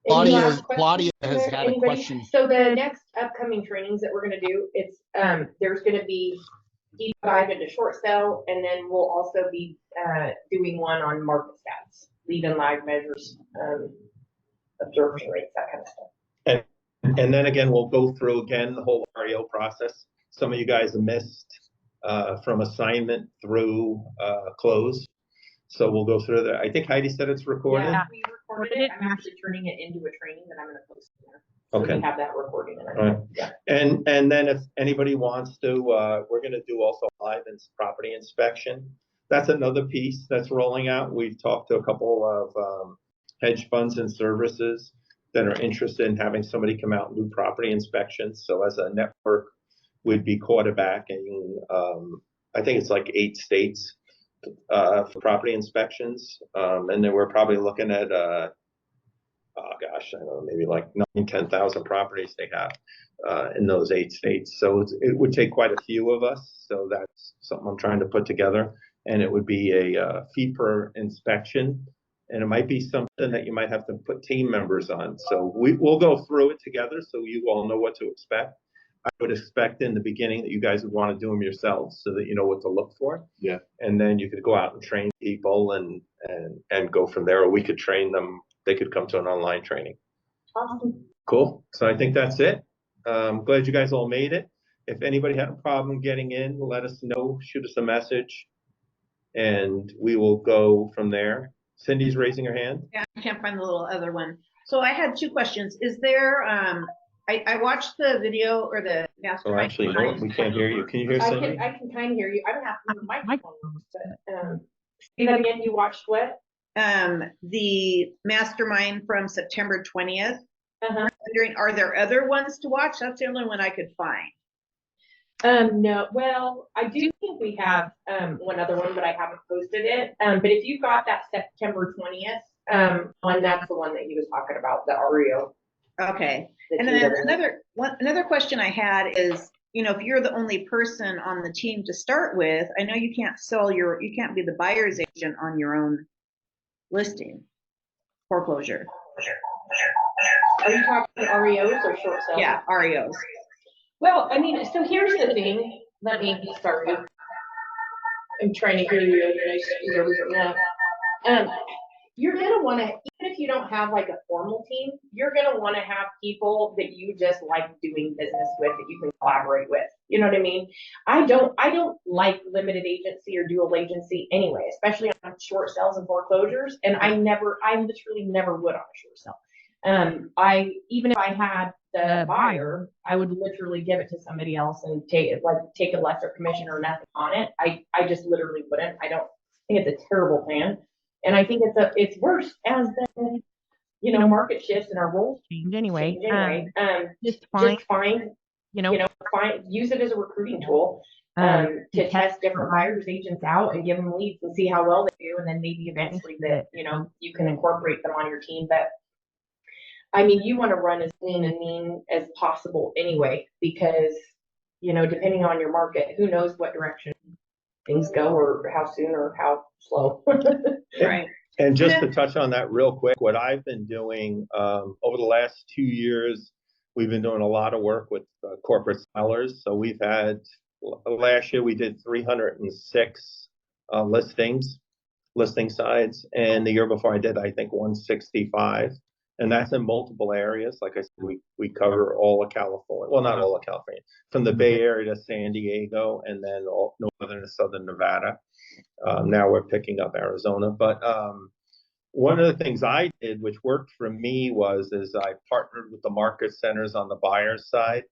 Speaker 7: Claudia has had a question.
Speaker 6: So the next upcoming trainings that we're going to do, it's there's going to be deep dive into short sale, and then we'll also be doing one on market stats, lead and lag measures, absorption rates, that kind of stuff.
Speaker 1: And then again, we'll go through again the whole REO process. Some of you guys have missed from assignment through close. So we'll go through that. I think Heidi said it's recorded.
Speaker 6: Yeah, we recorded it. I'm actually turning it into a training that I'm going to post there. So
Speaker 1: okay.
Speaker 6: We have that recording.
Speaker 1: Right. Yeah. And then if anybody wants to, we're going to do also live property inspection. That's another piece that's rolling out. We've talked to a couple of hedge funds and services that are interested in having somebody come out and do property inspections. So as a network, we'd be quarterbacking, I think it's like 8 states for property inspections. And then we're probably looking at, oh gosh, I don't know, maybe like 10,000 properties they have in those 8 states. So it would take quite a few of us. So that's something I'm trying to put together. And it would be a fee per inspection. And it might be something that you might have to put team members on. So we'll go through it together so you all know what to expect. I would expect in the beginning that you guys would want to do them yourselves so that you know what to look for.
Speaker 7: Yeah.
Speaker 1: And then you could go out and train people and go from there, or we could train them. They could come to an online training.
Speaker 6: Awesome.
Speaker 1: Cool. So I think that's it. I'm glad you guys all made it. If anybody had a problem getting in, let us know, shoot us a message, and we will go from there. Cindy's raising her hand.
Speaker 8: Yeah, I can't find the little other one. So I had 2 questions. Is there, I watched the video or the mastermind.
Speaker 1: Oh, actually, no, we can't hear you. Can you hear Cindy?
Speaker 6: I can kind of hear you. I don't have to move the microphone. Say that again. You watched what?
Speaker 8: The mastermind from September 20th.
Speaker 6: Uh-huh.
Speaker 8: Wondering, are there other ones to watch? That's the only one I could find.
Speaker 6: No, well, I do think we have one other one, but I haven't posted it. But if you got that September 20th one, that's the one that he was talking about, the REO.
Speaker 8: Okay. And then another question I had is, you know, if you're the only person on the team to start with, I know you can't be the buyer's agent on your own listing, foreclosure.
Speaker 6: Are you talking REOs or short sales?
Speaker 8: Yeah, REOs.
Speaker 6: Well, I mean, so here's the thing. Let me get started. I'm trying to hear you. You're going to want to, even if you don't have like a formal team, you're going to want to have people that you just like doing business with, that you can collaborate with. You know what I mean? I don't like limited agency or dual agency anyway, especially on short sales and foreclosures. And I literally never would on a short sale. Even if I had the buyer, I would literally give it to somebody else and take a lesser commission or nothing on it. I just literally wouldn't. I don't think it's a terrible plan. And I think it's worse as the market shifts and our roles
Speaker 2: change anyway.
Speaker 6: Just find use it as a recruiting tool.
Speaker 2: to test different buyers agents out and give them leads and see how well they do. And then maybe eventually that, you can incorporate them on your team. But I mean, you want to run as lean and mean as possible anyway, because, depending on your market, who knows what direction things go or how soon or how slow.
Speaker 8: Right.
Speaker 1: And just to touch on that real quick, what I've been doing over the last 2 years, we've been doing a lot of work with corporate sellers. So we've had, last year we did 306 listing sides. And the year before I did, I think 165. And that's in multiple areas. Like I said, we cover all of California. Well, not all of California, from the Bay Area to San Diego, and then all northern and southern Nevada. Now we're picking up Arizona. But one of the things I did, which worked for me, is I partnered with the market centers on the buyer's side.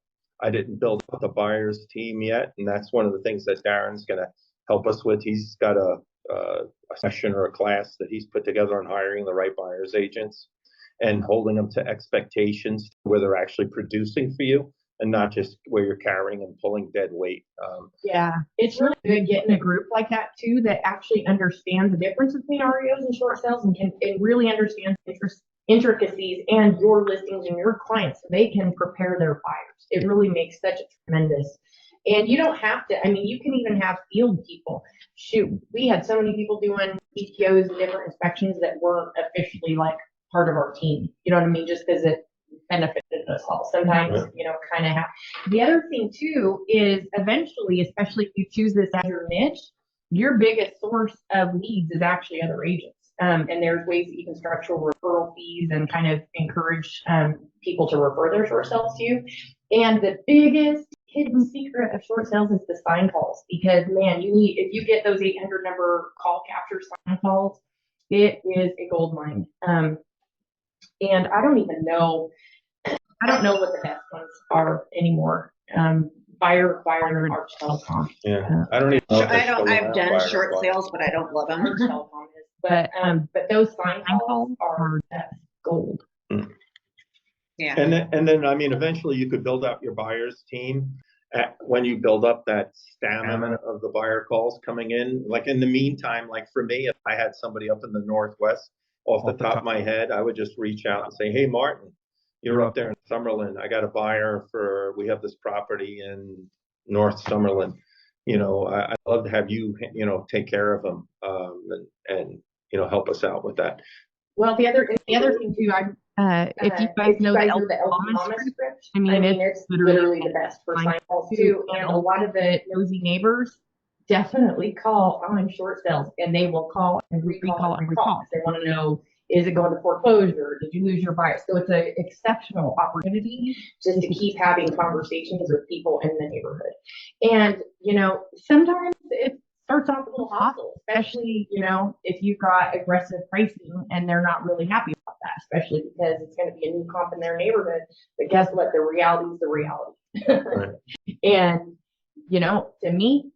Speaker 1: I didn't build up the buyer's team yet. And that's one of the things that Darren's going to help us with. He's got a session or a class that he's put together on hiring the right buyer's agents and holding them to expectations where they're actually producing for you and not just where you're carrying and pulling dead weight.
Speaker 2: Yeah, it's really good getting a group like that too that actually understands the difference between REOs and short sales and really understands intricacies and your listings and your clients so they can prepare their buyers. It really makes such a tremendous. And you don't have to, you can even have field people. Shoot, we had so many people doing ETOs and different inspections that weren't officially like part of our team. You know what I mean? Just because it benefited us all. Sometimes, kind of have. The other thing too is eventually, especially if you choose this as your niche, your biggest source of leads is actually other agents. And there's ways that you can structure referral fees and kind of encourage people to refer their short sales to you. And the biggest hidden secret of short sales is the sign calls, because man, if you get those 800 number call capture sign calls, it is a gold mine. And I don't know what the best ones are anymore. Buyer, Arch Telecom.
Speaker 1: Yeah, I don't even know.
Speaker 8: I've done short sales, but I don't love them.
Speaker 2: Arch Telecom is, but those sign calls are just gold.
Speaker 8: Yeah.
Speaker 1: And then eventually you could build up your buyer's team when you build up that stamina of the buyer calls coming in. Like in the meantime, like for me, if I had somebody up in the Northwest, off the top of my head, I would just reach out and say, hey, Martin, you're up there in Summerlin. I got a buyer we have this property in North Summerlin. I'd love to have you, take care of them and help us out with that.
Speaker 2: Well, the other thing too, if you guys know the Altos script, it's literally the best for sign calls too. And a lot of the nosy neighbors definitely call on short sales, and they will call and recall and recall. They want to know, is it going to foreclosure? Did you lose your buyer? So it's an exceptional opportunity just to keep having conversations with people in the neighborhood. And, sometimes it starts off a little hostile, especially, if you've got aggressive pricing and they're not really happy about that, especially because it's going to be a new comp in their neighborhood. But guess what? The reality is the reality.
Speaker 1: Right.
Speaker 2: And, to me,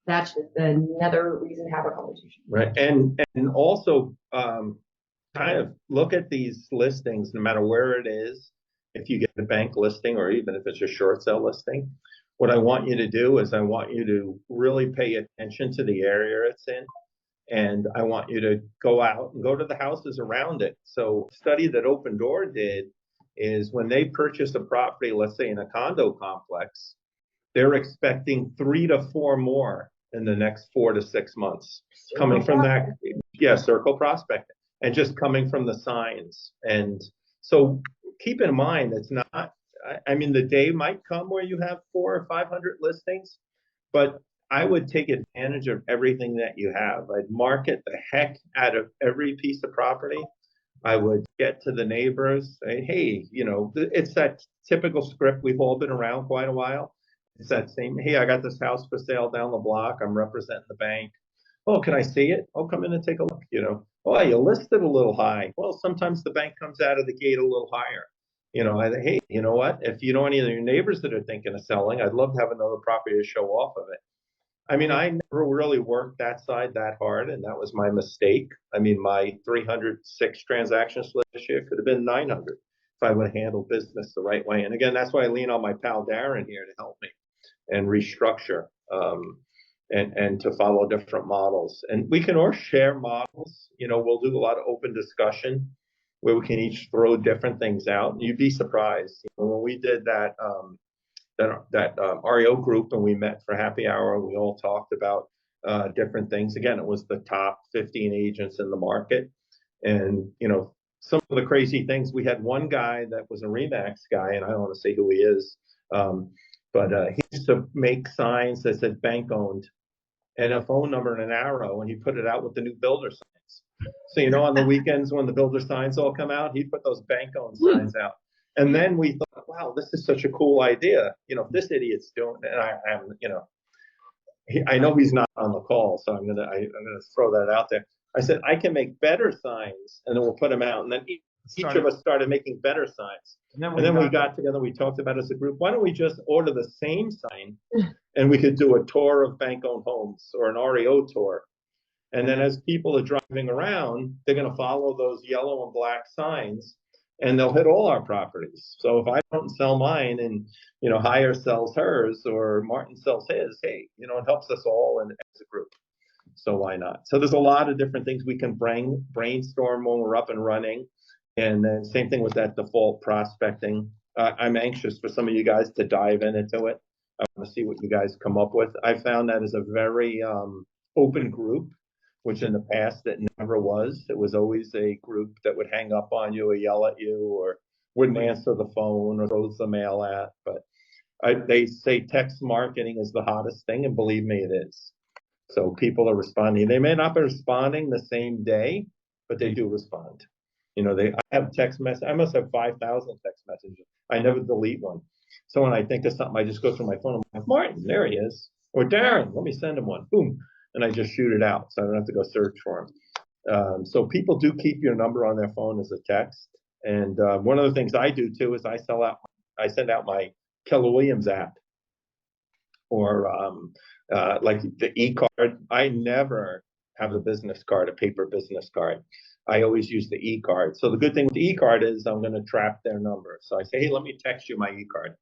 Speaker 2: that's just another reason to have a conversation.
Speaker 1: Right. And also kind of look at these listings, no matter where it is, if you get a bank listing or even if it's a short sale listing. What I want you to do is I want you to really pay attention to the area it's in. And I want you to go out and go to the houses around it. So a study that Open Door did is when they purchase a property, let's say in a condo complex, they're expecting 3 to 4 more in the next 4 to 6 months coming from that. Yeah, circle prospecting and just coming from the signs. And so keep in mind, it's not, the day might come where you have 400 or 500 listings, but I would take advantage of everything that you have. I'd market the heck out of every piece of property. I would get to the neighbors, say, hey, it's that typical script. We've all been around quite a while. It's that same, hey, I got this house for sale down the block. I'm representing the bank. Oh, can I see it? Oh, come in and take a look, Oh, you listed a little high. Well, sometimes the bank comes out of the gate a little higher. Hey, you know what? If you know any of your neighbors that are thinking of selling, I'd love to have another property to show off of it. I never really worked that side that hard, and that was my mistake. My 306 transactions last year could have been 900 if I would have handled business the right way. And again, that's why I lean on my pal Darren here to help me. and restructure, and to follow different models. And we can all share models. We'll do a lot of open discussion where we can each throw different things out. You'd be surprised. When we did that REO group and we met for happy hour, we all talked about different things. Again, it was the top 15 agents in the market. And, some of the crazy things, we had one guy that was a RE/MAX guy, and I don't want to say who he is, but he used to make signs that said bank owned and a phone number and an arrow, and he put it out with the new builder signs. So, on the weekends when the builder signs all come out, he'd put those bank owned signs out. And then we thought, wow, this is such a cool idea. If this idiot's doing it, and I know he's not on the call, so I'm gonna throw that out there. I said, I can make better signs, and then we'll put them out. And then each of us started making better signs. And then we got together, we talked about as a group, why don't we just order the same sign, and we could do a tour of bank-owned homes or an REO tour. And then as people are driving around, they're going to follow those yellow and black signs, and they'll hit all our properties. So if I don't sell mine and, Hire sells hers or Martin sells his, hey, it helps us all and as a group. So why not? So there's a lot of different things we can brainstorm when we're up and running. And then same thing with that default prospecting. I'm anxious for some of you guys to dive into it. I want to see what you guys come up with. I found that as a very open group, which in the past it never was. It was always a group that would hang up on you or yell at you or wouldn't answer the phone or throws the mail at. But they say text marketing is the hottest thing, and believe me, it is. So people are responding. They may not be responding the same day, but they do respond. I have text message. I must have 5,000 text messages. I never delete one. So when I think of something, I just go through my phone. I'm like, Martin, there he is. Or Darren, let me send him one. Boom. And I just shoot it out. So I don't have to go search for him. So people do keep your number on their phone as a text. And one of the things I do too is I send out my Keller Williams app, or like the e-card. I never have a business card, a paper business card. I always use the e-card. So the good thing with the e-card is I'm going to trap their number. So I say, hey, let me text you my e-card,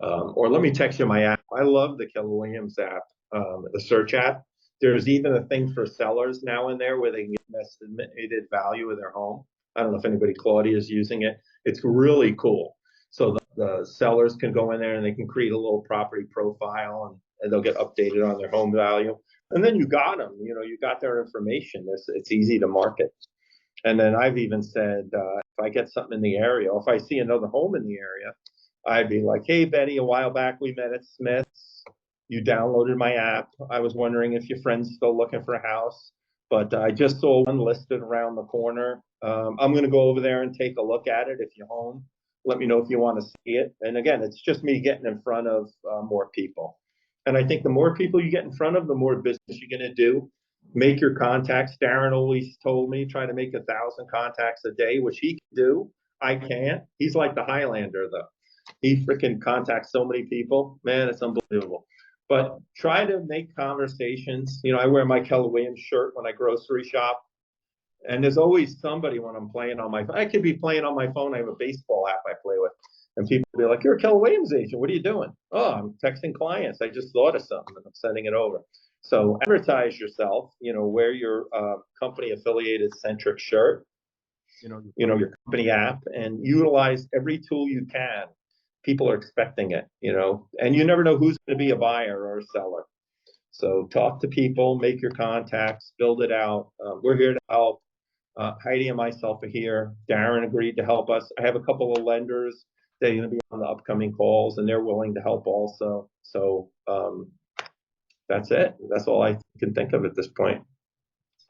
Speaker 1: or let me text you my app. I love the Keller Williams app, the search app. There's even a thing for sellers now in there where they can get estimated value of their home. I don't know if anybody, Claudia, is using it. It's really cool. So the sellers can go in there and they can create a little property profile, and they'll get updated on their home value. And then you got them, you got their information. It's easy to market. And then I've even said, if I get something in the area, or if I see another home in the area, I'd be like, hey, Betty, a while back we met at Smith's. You downloaded my app. I was wondering if your friend's still looking for a house, but I just saw one listed around the corner. I'm going to go over there and take a look at it. If you're home, let me know if you want to see it. And again, it's just me getting in front of more people. And I think the more people you get in front of, the more business you're going to do. Make your contacts. Darren always told me, try to make 1,000 contacts a day, which he can do. I can't. He's like the Highlander, though. He freaking contacts so many people. Man, it's unbelievable. But try to make conversations. I wear my Keller Williams shirt when I grocery shop. And there's always somebody when I'm playing on my phone. I could be playing on my phone. I have a baseball app I play with. And people will be like, you're a Keller Williams agent. What are you doing? Oh, I'm texting clients. I just thought of something and I'm sending it over. So advertise yourself, wear your company affiliated centric shirt, your company app, and utilize every tool you can. People are expecting it, and you never know who's going to be a buyer or a seller. So talk to people, make your contacts, build it out. We're here to help. Heidi and myself are here. Darren agreed to help us. I have a couple of lenders that are going to be on the upcoming calls, and they're willing to help also. So that's it. That's all I can think of at this point.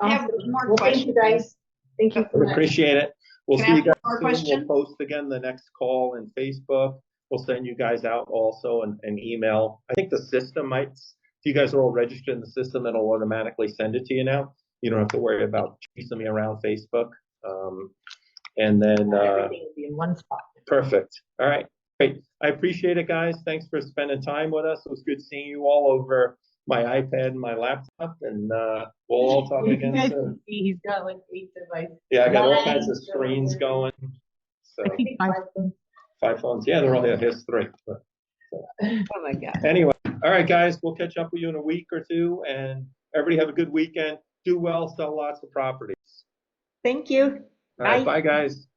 Speaker 8: I have more
Speaker 6: Well,
Speaker 8: questions.
Speaker 6: thank you guys. Thank you so much.
Speaker 1: Appreciate it. We'll
Speaker 8: Can
Speaker 1: see
Speaker 8: I
Speaker 1: you guys
Speaker 8: ask one more
Speaker 1: soon.
Speaker 8: question?
Speaker 1: We'll post again the next call in Facebook. We'll send you guys out also an email. I think the system might, if you guys are all registered in the system, it'll automatically send it to you now. You don't have to worry about chasing me around Facebook. And then
Speaker 2: Everything will be in one spot.
Speaker 1: perfect. All right. Great. I appreciate it, guys. Thanks for spending time with us. It was good seeing you all over my iPad and my laptop, and we'll all talk again soon.
Speaker 2: He's got like 8 devices.
Speaker 1: Yeah, I got all kinds of screens going. So
Speaker 2: I think 5.
Speaker 1: 5 phones. Yeah, they're all here. Here's 3. So
Speaker 5: Oh my God.
Speaker 1: Anyway, all right, guys, we'll catch up with you in a week or two, and everybody have a good weekend. Do well, sell lots of properties.
Speaker 8: Thank you.
Speaker 1: All right,
Speaker 8: Bye.
Speaker 1: bye, guys.